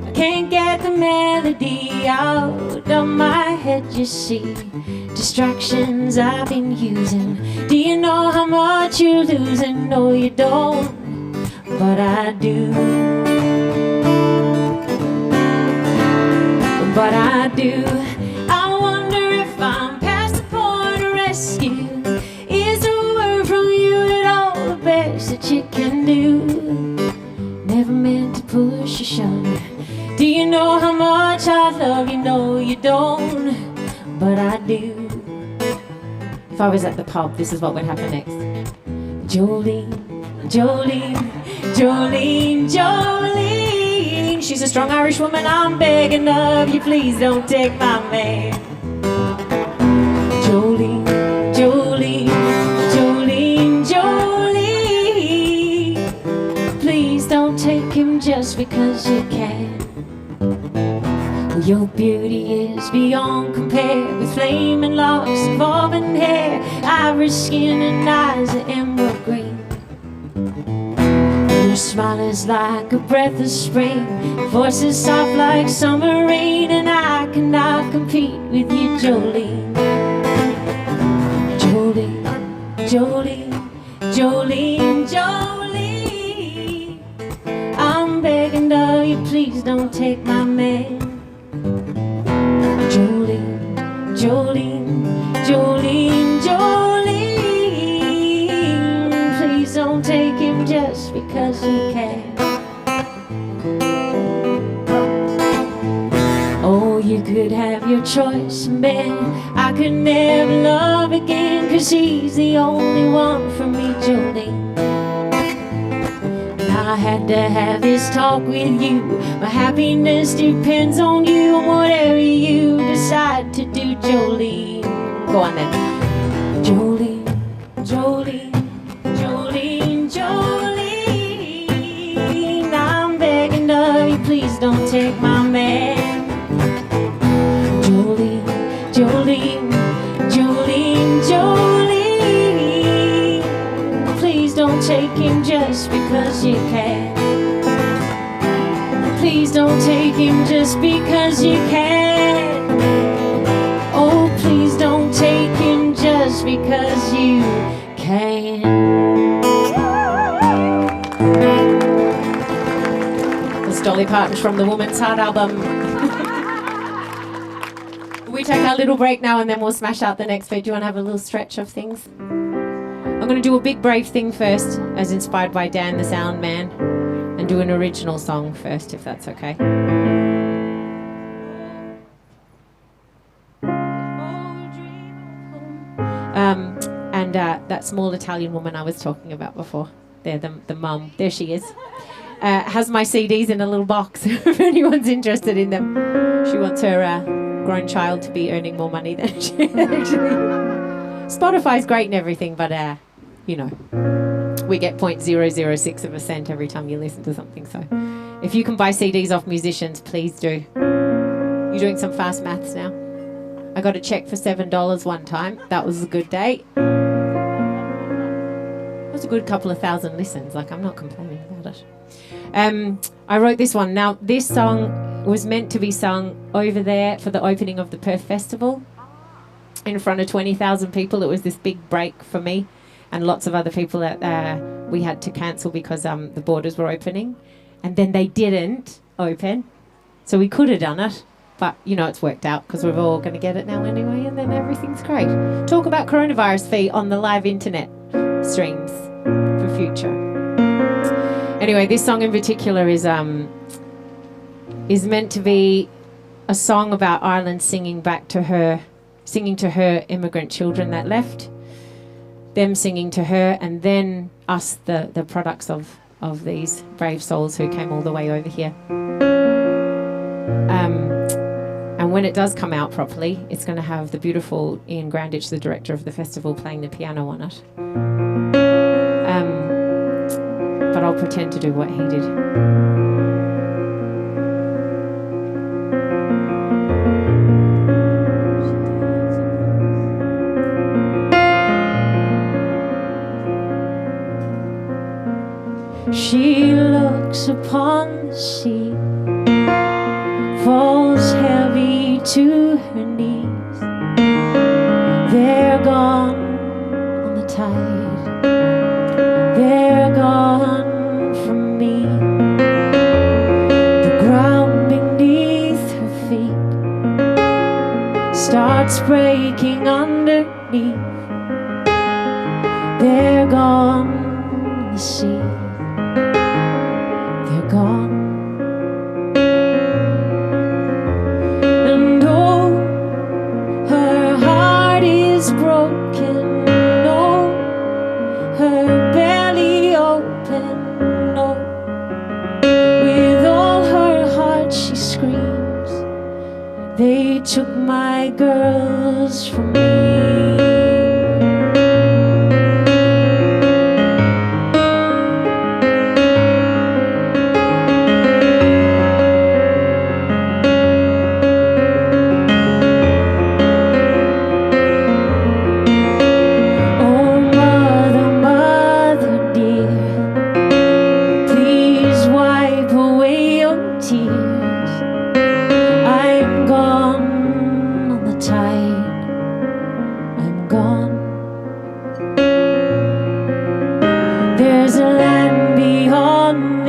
I can't get the melody out of my head, you see. Distractions I've been using. Do you know how much you're losing? No, you don't, but I do. But I do. I wonder if I'm past the point of rescue. Is a word from you at all the best that you can do? Never meant to push or shove. Do you know how much I love you? No, you don't, but I do. If I was at the pub, this is what would happen next. Jolene, Jolene, Jolene, Jolene. She's a strong Irish woman, I'm begging of you, please don't take my man. Jolene, Jolene, Jolene, Jolene. Please don't take him just because you can. Your beauty is beyond compare, with flaming locks of auburn hair, Irish skin and eyes of emerald green. Your smile is like a breath of spring, voice is soft like summer rain, and I cannot compete with you, Jolene. Jolene, Jolene, Jolene, Jolene. I'm begging of you, please don't take my man. Jolene, Jolene, Jolene, Jolene. Please don't take him just because you can. Oh, you could have your choice, man. I could never love again, 'cause he's the only one for me, Jolene. I had to have this talk with you. My happiness depends on you, and whatever you decide to do, Jolene. Go on then. Jolene, Jolene, Jolene, Jolene. I'm begging of you, please don't take my man. Jolene, Jolene, Jolene, Jolene. Please don't take him just because you can. Please don't take him just because you can. Oh, please don't take him just because you can. That's Dolly Parton's From the Woman's Heart album. We take our little break now and then we'll smash out the next bit. Do you want to have a little stretch of things? I'm going to do a big brave thing first, as inspired by Dan the Sound Man, and do an original song first, if that's okay. And that small Italian woman I was talking about before, there, the mum, there she is, has my CDs in a little box if anyone's interested in them. She wants her grown child to be earning more money than she actually. Spotify's great and everything, but you know, we get 0.006 of a cent every time you listen to something. So if you can buy CDs off musicians, please do. You're doing some fast maths now. I got a check for $7 one time. That was a good day. It was a good couple of thousand listens. Like, I'm not complaining about it. I wrote this one. Now, this song was meant to be sung over there for the opening of the Perth Festival in front of 20,000 people. It was this big break for me and lots of other people that we had to cancel because the borders were opening. And then they didn't open. So we could have done it. But, you know, it's worked out because we're all going to get it now anyway, and then everything's great. Talk about coronavirus fee on the live internet streams for future. Anyway, this song in particular is meant to be a song about Ireland singing to her immigrant children that left, them singing to her, and then us, the products of these brave souls who came all the way over here. And when it does come out properly, it's going to have the beautiful Ian Grandich, the director of the festival, playing the piano on it. But I'll pretend to do what he did. She looks upon the sea falls heavy to her knees. They're gone on the tide. They're gone from me. The ground beneath her feet starts breaking underneath. They're gone in the sea. They're gone. And oh, her heart is broken. Oh, her belly open. Oh, with all her heart she screams, they took my girls from me.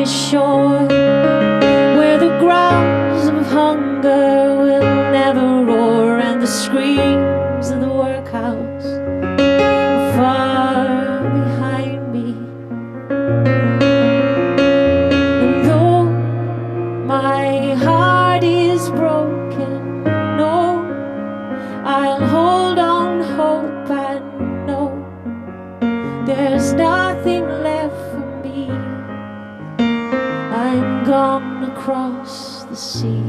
Shore where the growls of hunger will never roar, and the screams of the workhouse are far behind me. And though my heart is broken, no, I'll hold on hope. I know there's nothing left for me. I'm gone across the sea.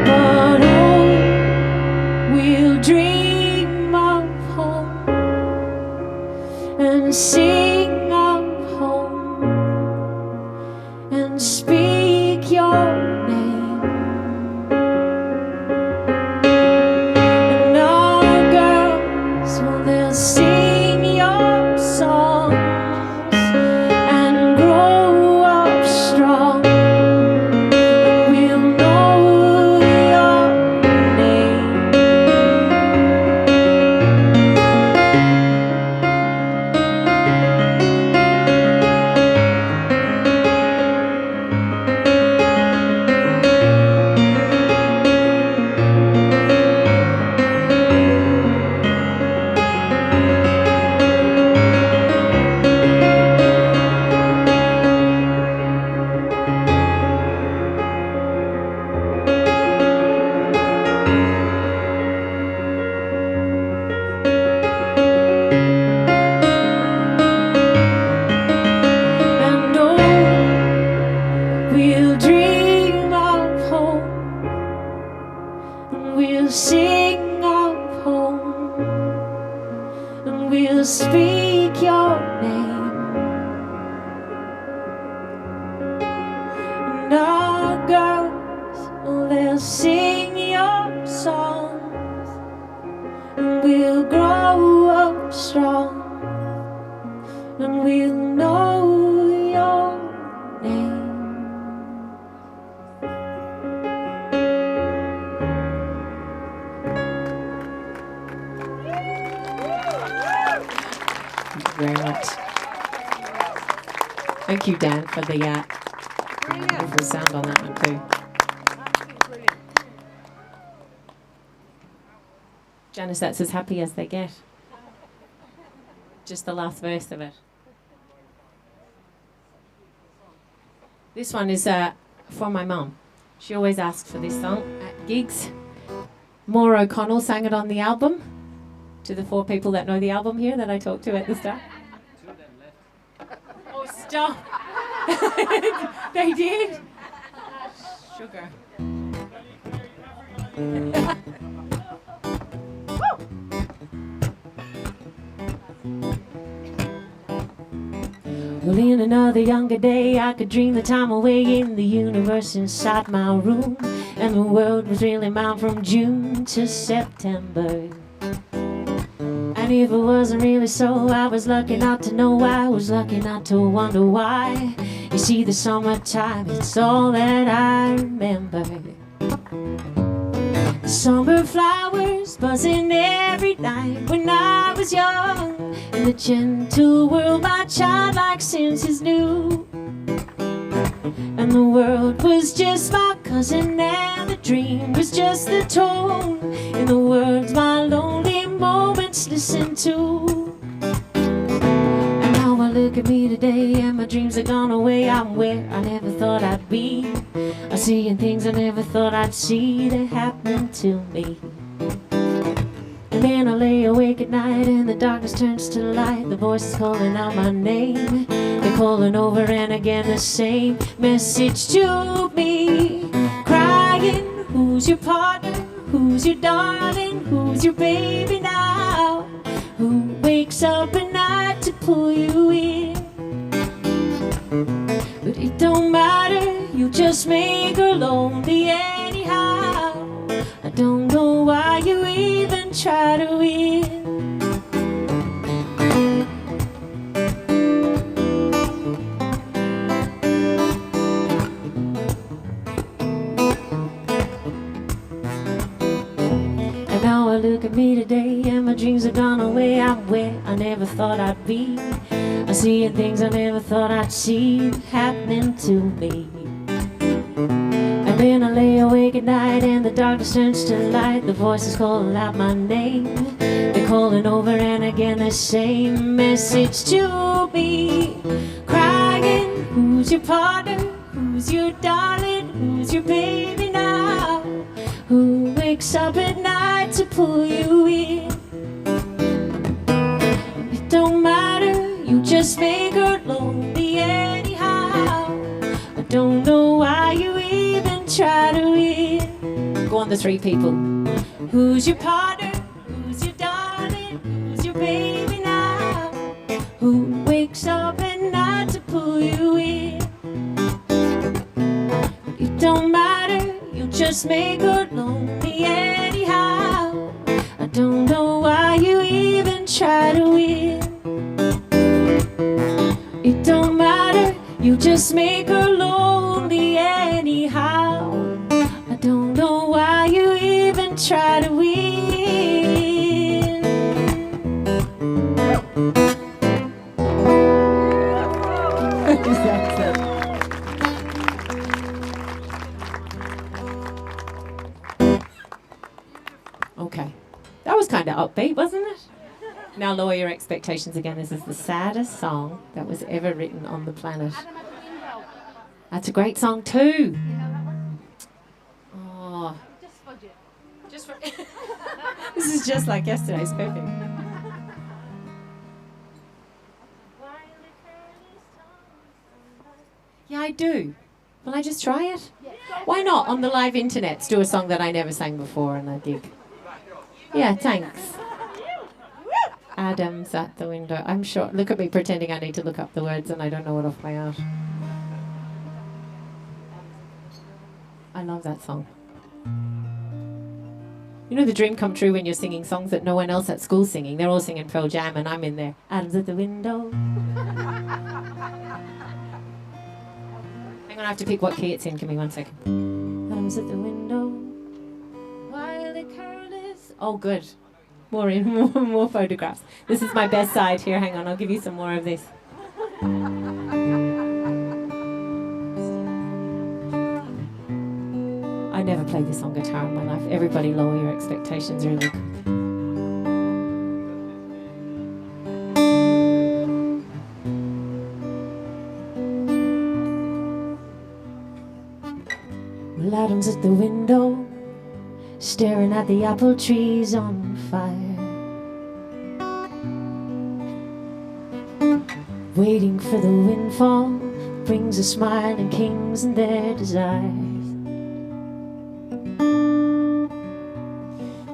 But oh, we'll dream of home and sing of home and speak your name. They'll sing your songs and grow up strong, and we'll know your name. We'll dream of home, and we'll sing of home, and we'll speak your name. And our girls, they'll sing your songs, and we'll grow up strong, and we'll know your name. Very much. Thank you, Dan, for the beautiful sound on that one too. Janice, that's as happy as they get. Just the last verse of it. This one is for my mum. She always asked for this song at gigs. Maura O'Connell sang it on the album. To the 4 people that know the album here that I talked to at the start. 2 of them left. Oh, stop. They did. Sugar. Well, in another younger day, I could dream the time away in the universe inside my room, and the world was really mine from June to September. And And if it wasn't really so, I was lucky not to know. I was lucky not to wonder why. You see, the summertime, it's all that I remember. The summer flowers buzzing every night when I was young. In the gentle world my childlike senses knew. And the world was just my cousin, and the dream was just the tone in the words my lonely moments listen to. And now I look at me today and my dreams are gone away. I'm where I never thought I'd be. I'm seeing things I never thought I'd see. They're happening to me. And then I lay awake at night and the darkness turns to light. The voices calling out my name, they're calling over and again the same message to me. Crying, who's your partner? Who's your darling? Who's your baby now? Who wakes up at night to pull you in? But it don't matter, you just make her lonely anyhow. I don't know why you even try to win. And now I look at me today and my dreams have gone away. I'm where I never thought I'd be. I'm seeing things I never thought I'd see happening to me. And then I lay awake at night and the darkness turns to light. The voices calling out my name, they're calling over and again the same message to me. Crying, who's your partner? Who's your darling? Who's your baby now? Who wakes up at night to pull you in? It don't matter, you just make her lonely anyhow. I don't know why you even try to win. Go on, the three people. Who's your partner? Who's your darling? Who's your baby now? Who wakes up at night to pull you in? It don't matter, you just make her lonely anyhow. I don't know why you even try to win. It don't matter, you just make her lonely anyhow. I don't know why you even try to win. Okay, that was kind of upbeat, wasn't it? Now lower your expectations again. This is the saddest song that was ever written on the planet. That's a great song too. Oh, just for this is just like yesterday's. Perfect. Yeah, I do. Will I just try it? Why not? On the live internets, do a song that I never sang before and I dig. Yeah, thanks. Adam's at the window. I'm sure. Look at me pretending I need to look up the words and I don't know it off by heart. I love that song. You know the dream come true when you're singing songs that no one else at school's singing. They're all singing Pearl Jam and I'm in there. Adam's at the window. Hang on, I have to pick what key it's in. Give me 1 second. Adam's at the window. While the careless. Oh, good. More photographs. This is my best side here. Hang on, I'll give you some more of this. I never played this on guitar in my life. Everybody lower your expectations really quick. Well, Adam's at the window, staring at the apple trees on fire, waiting for the windfall, brings a smile and kings and their desires.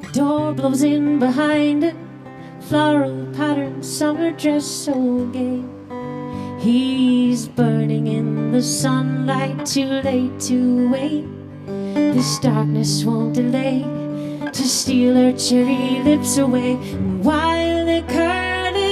The door blows in behind it, floral pattern, summer dress so gay. He's burning in the sunlight, too late to wait. This darkness won't delay to steal her cherry lips away. And while the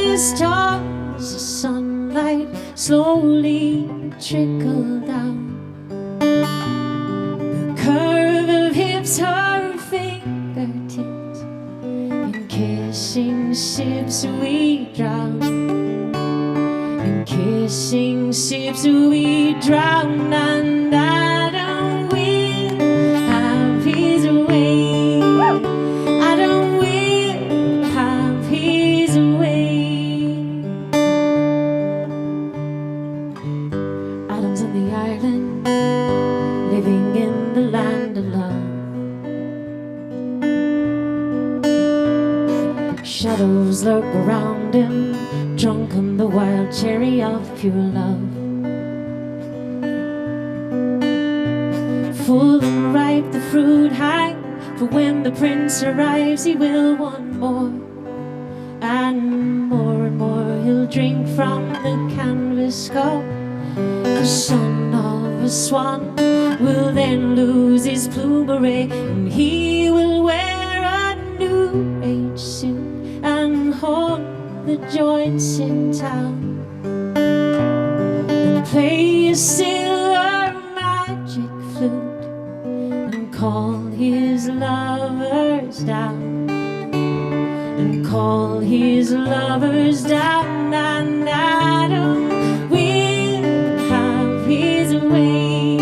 careless toss of sunlight slowly trickle down. The curve of hips, her fingertips, in kissing sips we drown. In kissing sips we drown, and Adam will have his way. Adam will have his way. Adam's on the island, living in the land of love. Shadows lurk around him, drunk on the wild cherry of pure love. Full and ripe the fruit hang, for when the prince arrives he will want more. And more he'll drink from the canvas cup. The son of a swan will then lose his plumery, and he will wear a new age suit and hold the joints in town, and play a silver magic flute, and call his lovers down, and call his lovers down, and Adam will have his way.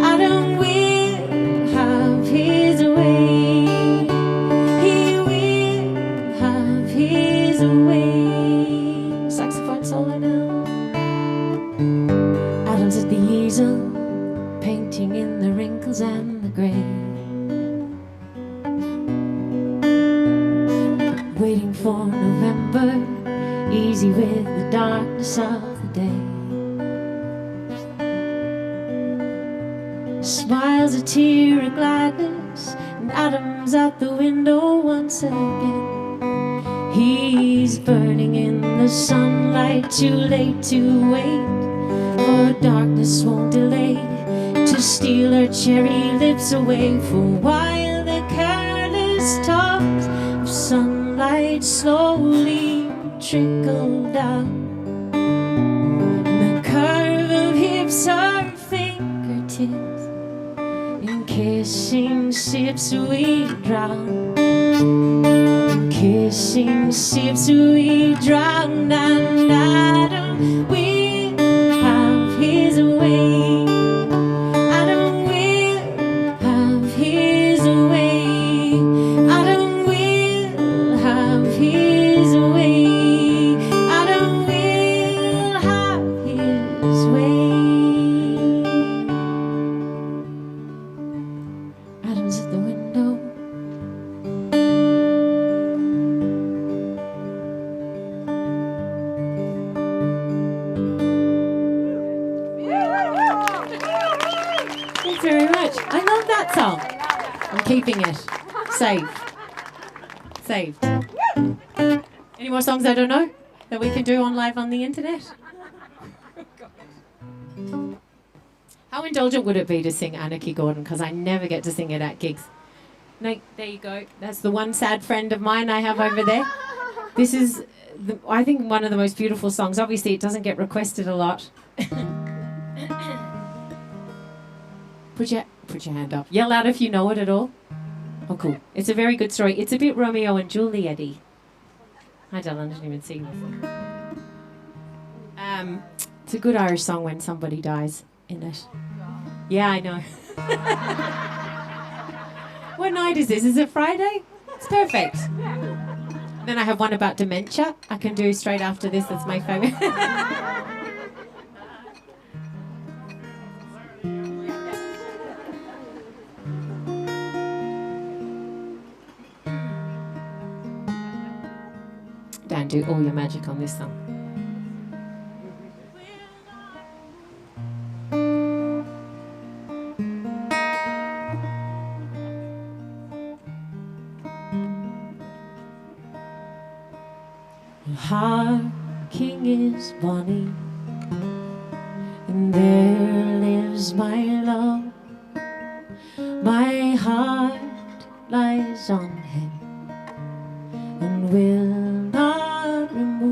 Adam will have his way. He will have his way. Saxophone solo now. Adam's at the easel, painting in the wrinkles and the grey, waiting for November, easy with the darkness of the day. Smiles a tear of gladness, and Adam's out the window once again. He's burning in the sunlight, too late to wait, for darkness won't delay to steal her cherry lips away. For while the careless tops of sunlight slowly trickle down, the curve of hips, her fingertips, in kissing sips we drown. In kissing sips we drown, and Adam will have his way. Adam will have his way. Adam will have his way. Adam will have his way. Adam's at the window, thanks very much. I love that song. I'm keeping it. Saved. Saved. Any more songs I don't know that we can do on live on the internet? How indulgent would it be to sing Anarchy Gordon? Because I never get to sing it at gigs. No, there you go. That's the one sad friend of mine I have over there. This is, I think, one of the most beautiful songs. Obviously, it doesn't get requested a lot. Put your hand up. Yell out if you know it at all. Oh, cool. It's a very good story. It's a bit Romeo and Juliet-y. Hi, Dylan. I didn't even see you. It's a good Irish song when somebody dies in it. Yeah, I know. What night is this? Is it Friday? It's perfect. Then I have one about dementia I can do straight after this. That's my favourite. Dan, do all your magic on this song. Our king is bonny, and there lives my love. My heart lies on him, and will not remove.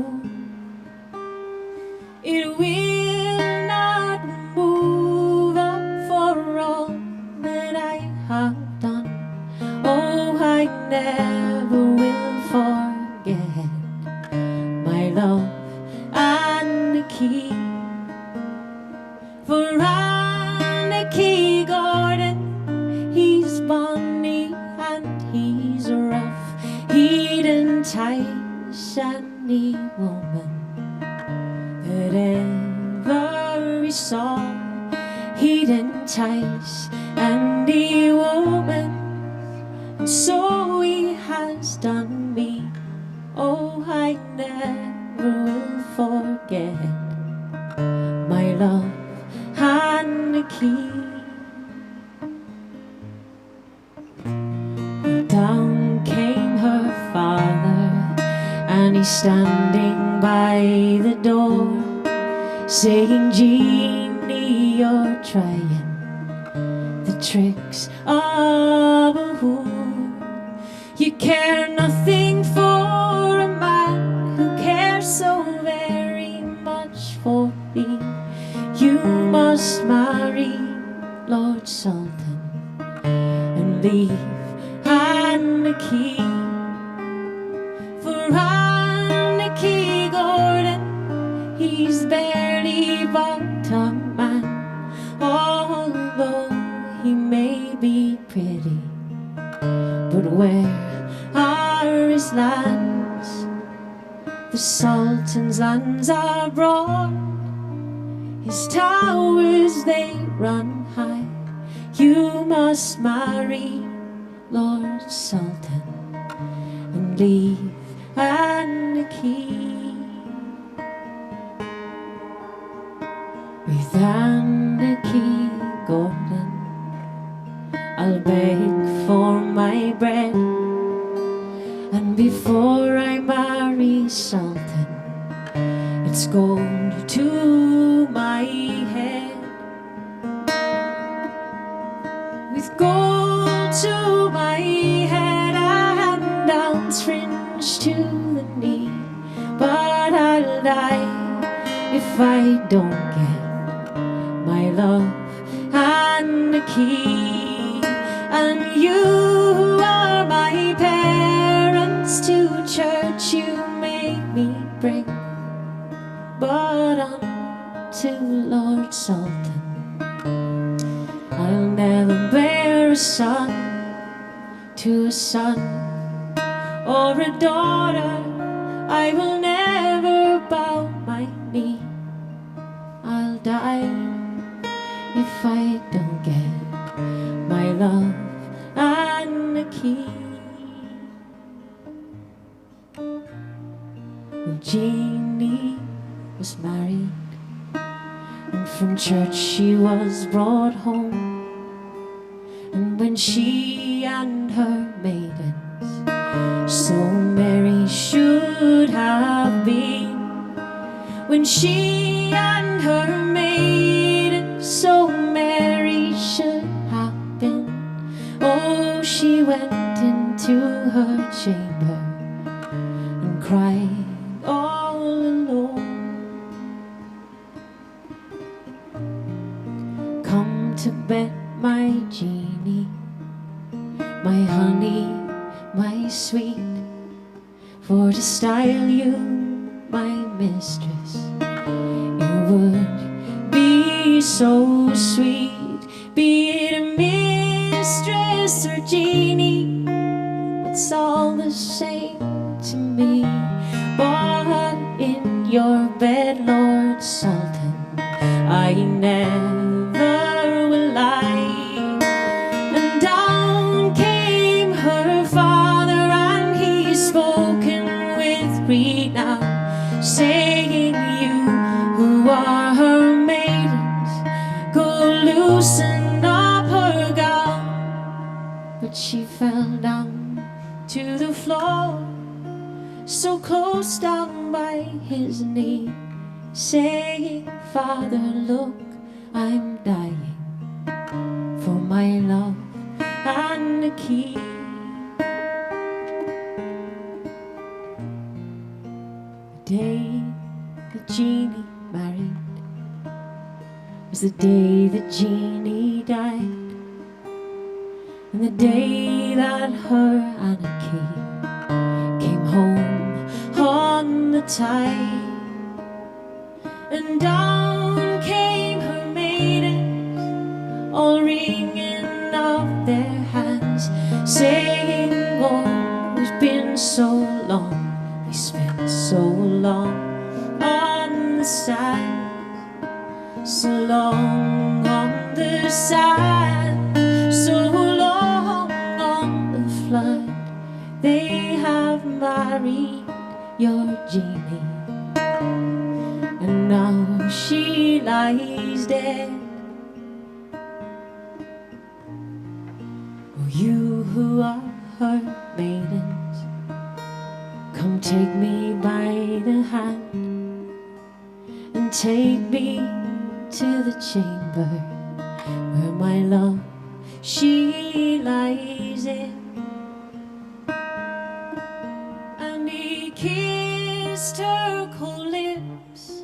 love and the key. For Anarchy Gordon, he's bonny and he's rough. He'd entice any woman that ever he saw. He'd entice any woman, and so he has done me. Oh, I never will forget my love and the key. Down came her father, and he's standing by the door, saying, Jeannie, you're trying the tricks of a whore. You care nothing for a man who cares so very much for me. You must marry Lord Sultan and leave Anarchy. For Anarchy Gordon, he's barely but a man, although he may be pretty. But where are his lands? The Sultan's lands are broad, his towers they run high. You must marry Lord Sultan and leave Anarchy. With Anarchy Gordon, I'll beg for my bread, and before I marry Sultan, it's gold to my head. With gold to my head and ounce fringe to the knee, but I'll die if I don't get my love and the key. And you are my parents, to church you made me bring, but unto Lord Sultan I'll never bear a son. To a son or a daughter I will never bow my knee. I'll die if I don't get my love and the key. Well, Jeannie was married, and from church she was brought home. And when she and her maidens so merry should have been, when she and her maidens so merry should have been, oh, she went into her chamber and cried all alone. Come to bed, my Jeannie, my honey, my sweet, for to style you my mistress, it would be so sweet. Be it a mistress or Jeannie, it's all the same to me. But in your bed, Lord Sultan, I never will lie. And down came her father, and he spoken with renown, saying, you who are her maidens, go loosen up her gown. But she fell down to the floor, so close down by his knee, saying, Father, look, I'm dying for my love and the key. The day that Jeannie married was the day that Jeannie died, and the day that her Anarchy came home on the tide, and down came her maidens, all wringing of their hands, saying, oh, it's been so long, we spent so long on the sand, so long on the sand, so long on the flood. They have married your Jeannie, and now she lies dead. Oh, you who are her maidens, come take me by the hand and take me to the chamber where my love she lies in. And he kissed her cold lips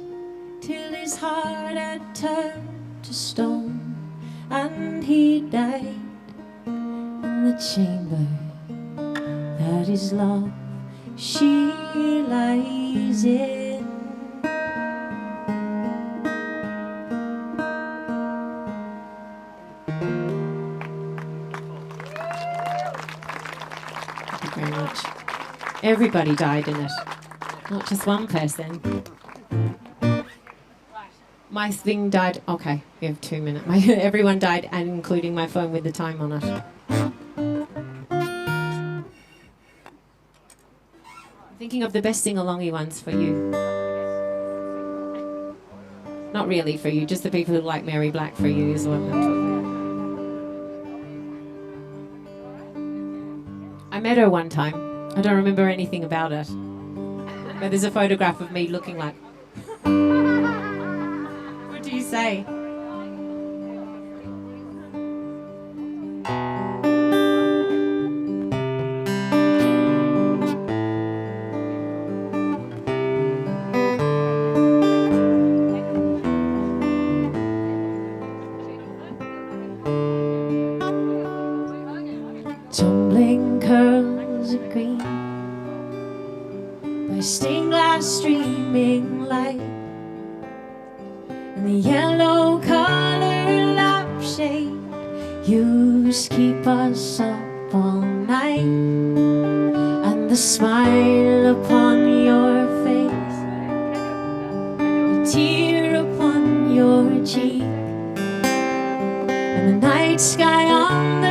till his heart had turned to stone, and he died in the chamber that his love she lies in. Thank you very much. Everybody died in it, not just one person. My thing died. Okay, we have 2 minutes. Everyone died, and including my phone with the time on it. Thinking of the best sing-alongy ones for you. Not really for you, just the people who like Mary Black for you is what I'm talking about. I met her one time. I don't remember anything about it. But there's a photograph of me looking like... What do you say? Tumbling curls of green by stained glass streaming light, and the yellow colour lampshade used keep us up all night, and the smile upon your face, the tear upon your cheek, and the night sky on the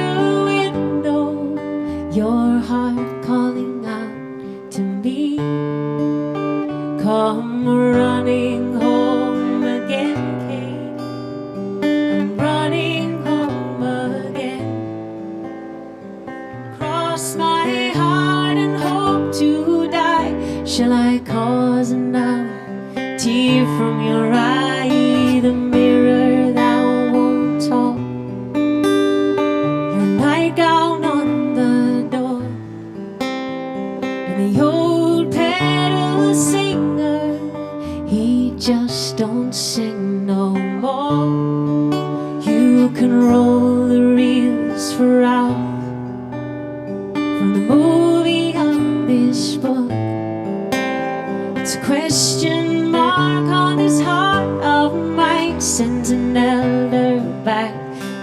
your heart calling out to me. Come running home again, Kate. I'm running home again. Cross my heart and hope to die. Shall I cause another tear from your eye? The mirror that won't talk, your nightgown on the old pedal singer, he just don't sing no more. You can roll the reels for Ralph from the movie of this book. It's a question mark on his heart of Mike, sends an elder back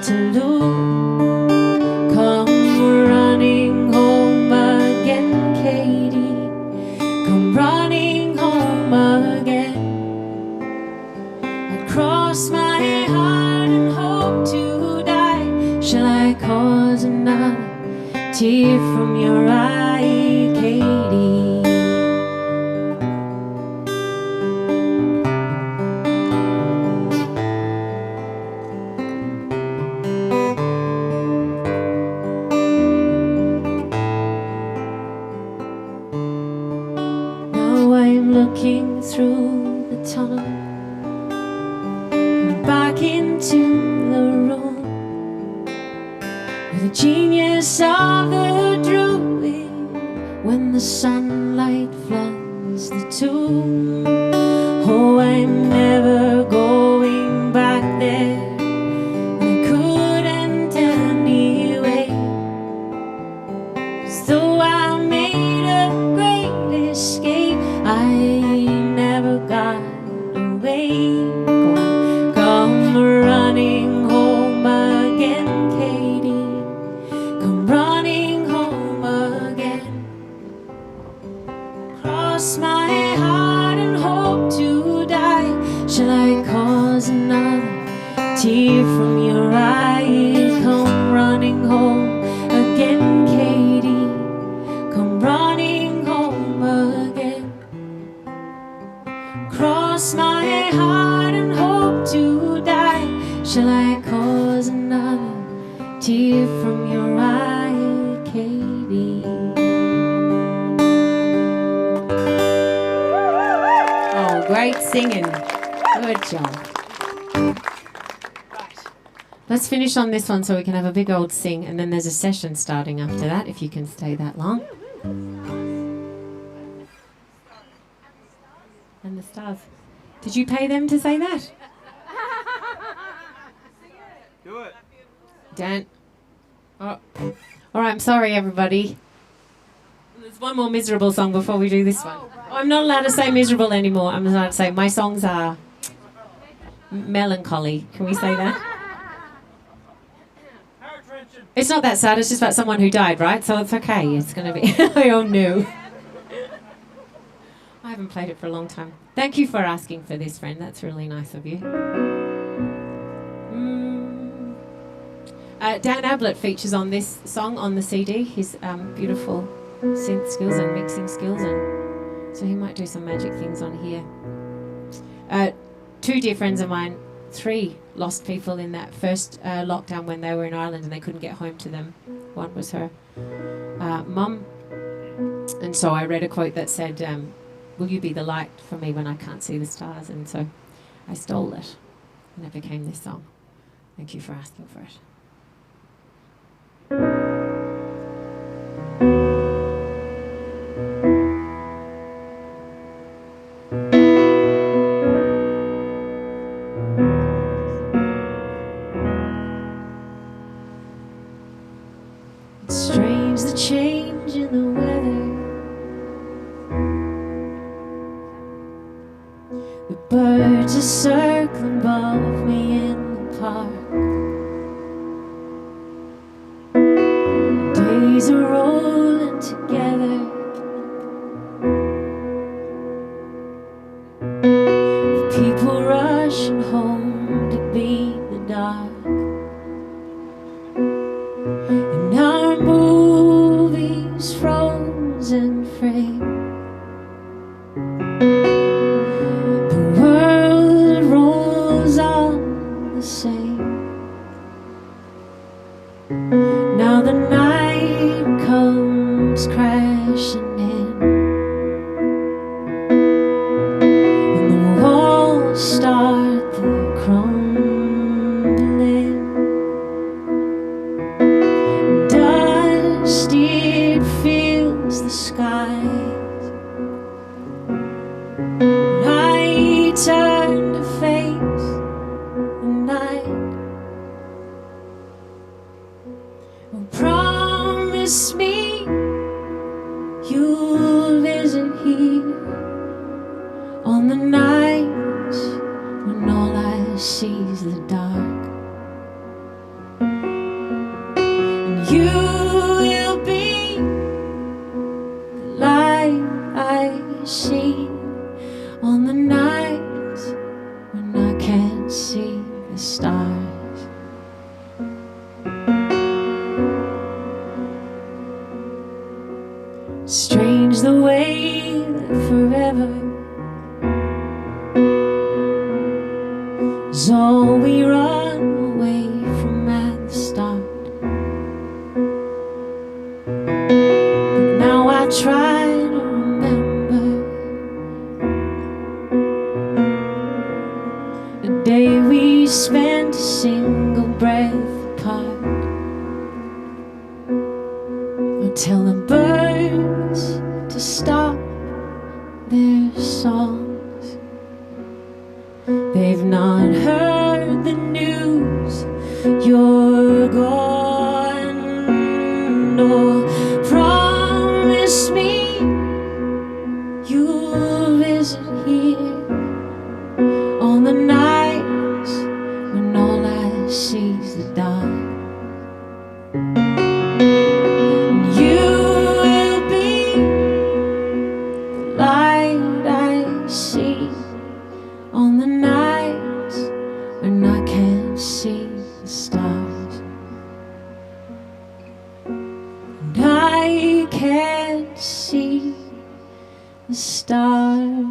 to Luke. Come running home again, Katie. Come running home again. I'd cross my heart and hope to die. Shall I cause another tear from your eye, Katie? Looking through the tunnel and back into the room with the genius of the druid when the sunlight floods the tomb. Oh, I'm never going back there. I couldn't anyway, 'cause though I made a great escape, I cross my heart and hope to die. Shall I cause another tear from your eye, Katie? Oh, great singing. Good job. Let's finish on this one so we can have a big old sing, and then there's a session starting after that, if you can stay that long. And the stars. Did you pay them to say that? Do it. Dan. Oh. All right, I'm sorry, everybody. There's one more miserable song before we do this one. Oh, I'm not allowed to say miserable anymore. I'm allowed to say my songs are melancholy. Can we say that? It's not that sad. It's just about someone who died, right? So it's okay. It's going to be... Oh, no. I haven't played it for a long time. Thank you for asking for this, friend. That's really nice of you. Dan Ablett features on this song on the CD. His beautiful synth skills and mixing skills, and so he might do some magic things on here. Two dear friends of mine, 3 lost people in that first lockdown when they were in Ireland and they couldn't get home to them. One was her mum, and so I read a quote that said, will you be the light for me when I can't see the stars? And so I stole it and it became this song. Thank you for asking for it. It's strange the change in the weather. The birds are circling above me in the park. Days are rolling together. The people rushing home to beat the dark. And our movies frozen frame. The world rolls on the same. Now the night comes crashing in, and the walls start to crumbling. Dust, it fills the skies. I turn to face the night. Promise me you'll visit here on the nights when all I see is the dark. And you will be the light I see on the nights when I can't see the stars. Strange the way that forever is all we run away from at the start. But now I try to remember the day we spent a single breath apart. I'll tell the birds to stop their songs. They've not heard the news. You're gone. Oh, promise me you'll visit here on the nights when all I see is the dark. On the nights when I can't see the stars, and I can't see the stars.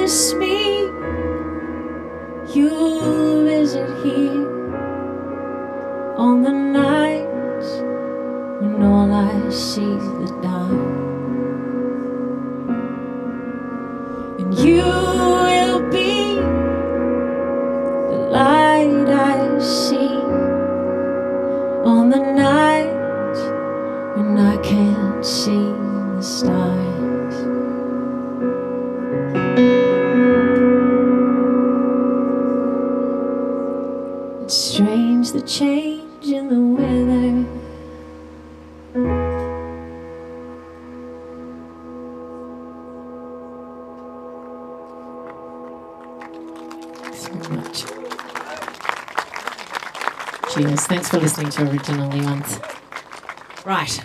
miss me, you'll visit here on the nights when all I see is the dark. And you will be the light I see on the nights when I can't see the stars. It's strange the change in the weather. Thanks very much. Cheers. Thanks for listening to Originally Once. Right.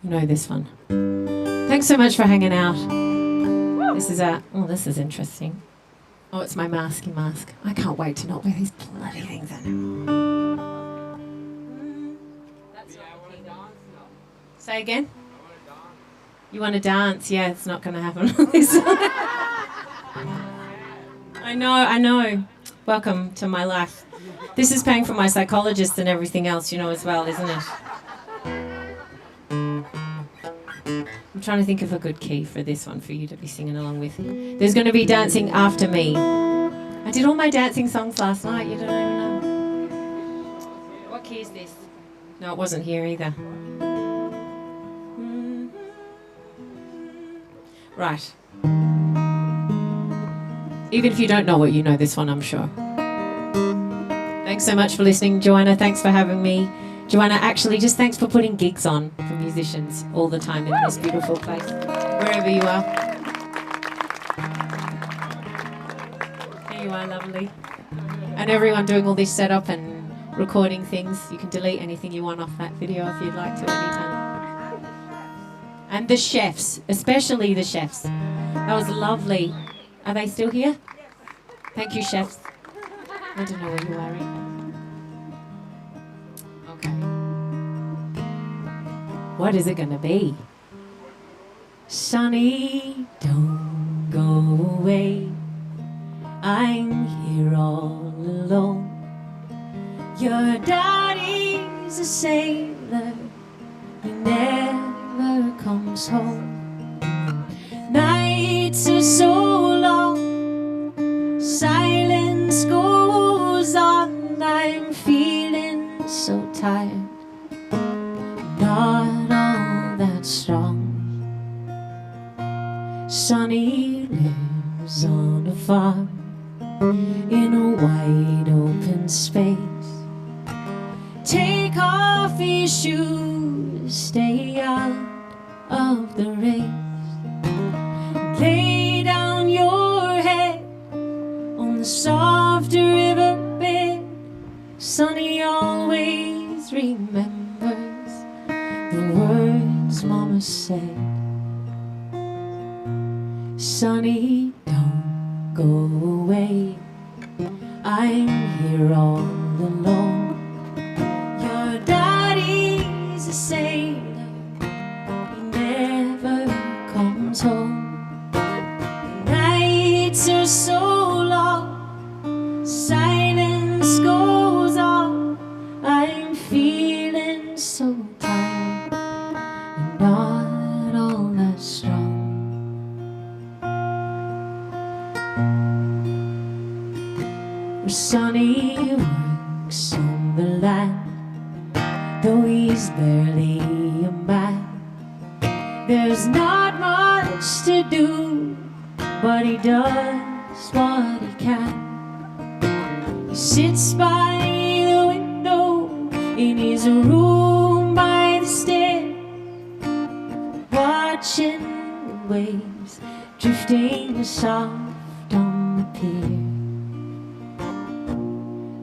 You know this one. Thanks so much for hanging out. This is this is interesting. Oh, it's my masky mask. I can't wait to not wear these bloody things anymore. Say again? You want to dance? Yeah, it's not going to happen on this one. I know. Welcome to my life. This is paying for my psychologist and everything else, you know, as well, isn't it? I'm trying to think of a good key for this one for you to be singing along with. There's going to be dancing after me. I did all my dancing songs last night. You don't even know. What key is this? No, it wasn't here either. Right. Even if you don't know it, you know this one, I'm sure. Thanks so much for listening, Joanna. Thanks for having me. Joanna, actually, just thanks for putting gigs on for musicians all the time in this beautiful place, wherever you are. There you are, lovely. And everyone doing all this setup and recording things. You can delete anything you want off that video if you'd like to anytime. And the chefs, especially the chefs. That was lovely. Are they still here? Thank you, chefs. I don't know what you're wearing. Okay. What is it going to be? Sonny, don't go away. I'm here all alone. Your daddy's a sailor. He never comes home. Nights are so long. Silence goes on. I'm feeling so tired. Not all that strong. Sonny lives on a farm in a wide open space. Take off his shoes, stay out of the rain. Lay down your head on the soft riverbed. Sonny always remembers the words Mama said. Sonny, don't go away. I'm here all alone. Your daddy's a sailor. He never comes home. Nights are so long. Silence goes on. I'm feeling so tired and not all that strong. Sonny works on the land, though he's barely a man. There's not much to do, but he does what he can. He sits by the window in his room by the stairs, watching the waves drifting soft on the pier.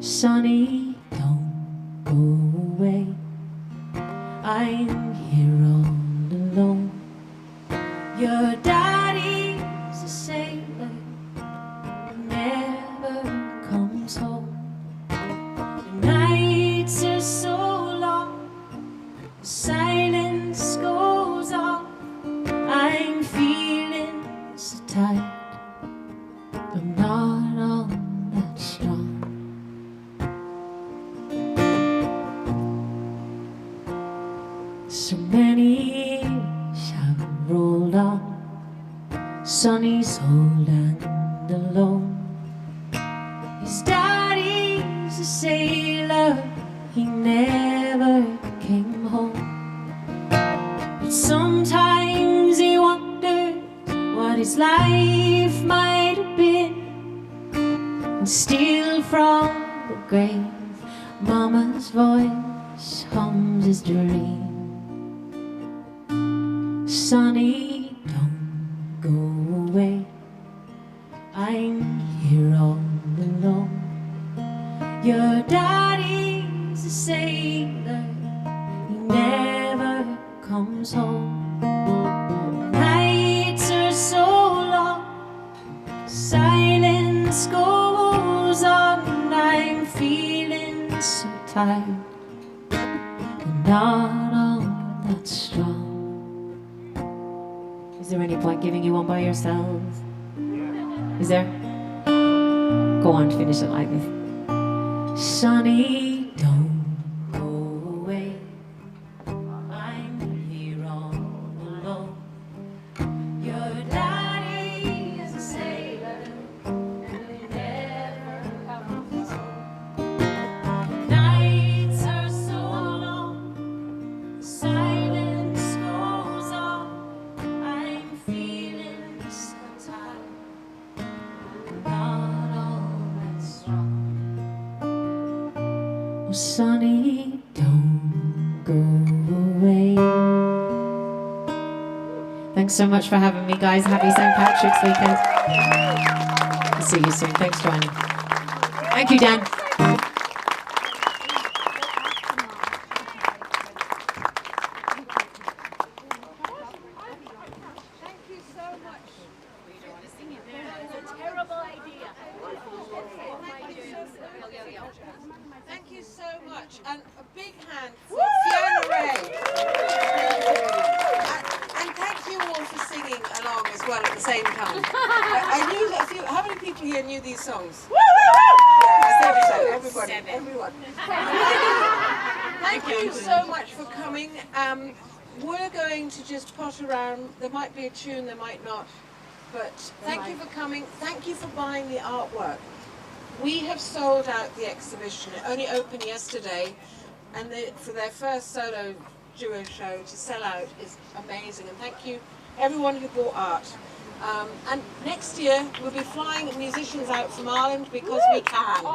Sonny, don't go away. I'm here all alone. Your daddy's a sailor, never comes home. The nights are so long, silence goes on. Sonny's old and alone. His daddy's a sailor, he never came home. But sometimes he wondered what his life might have been. And still from the grave, Mama's voice hums his dream. Sonny, don't go away, I'm here all alone. Your daddy's a sailor, he never comes home. Nights are so long, silence goes on. I'm feeling so tired, but not all that strong. Is there any point giving you one by yourselves? Is there? Go on, finish it like this. Sonny, don't go away, I'm here all alone. Your daddy is a sailor who never comes home. Nights are so long, silence goes on. I'm feeling so tired, not all that strong. Oh, Sonny, don't go away. Thanks so much for having me, guys. Happy St. Patrick's weekend. I'll see you soon. Thanks, Joanna. Thank you, Dan. Thank you so much. That was a terrible idea. Thank you so much. And a big hand for Fiona Ray. And thank you all for singing along as well at the same time. I knew that a few. How many people here knew these songs? Yeah, everybody, everyone. Thank you so much for coming. We're going to just pot around. There might be a tune, there might not. But thank you for coming. Thank you for buying the artwork. We have sold out the exhibition. It only opened yesterday, and for their first solo duo show to sell out is amazing. And thank you everyone who bought art. And next year we'll be flying musicians out from Ireland because we can.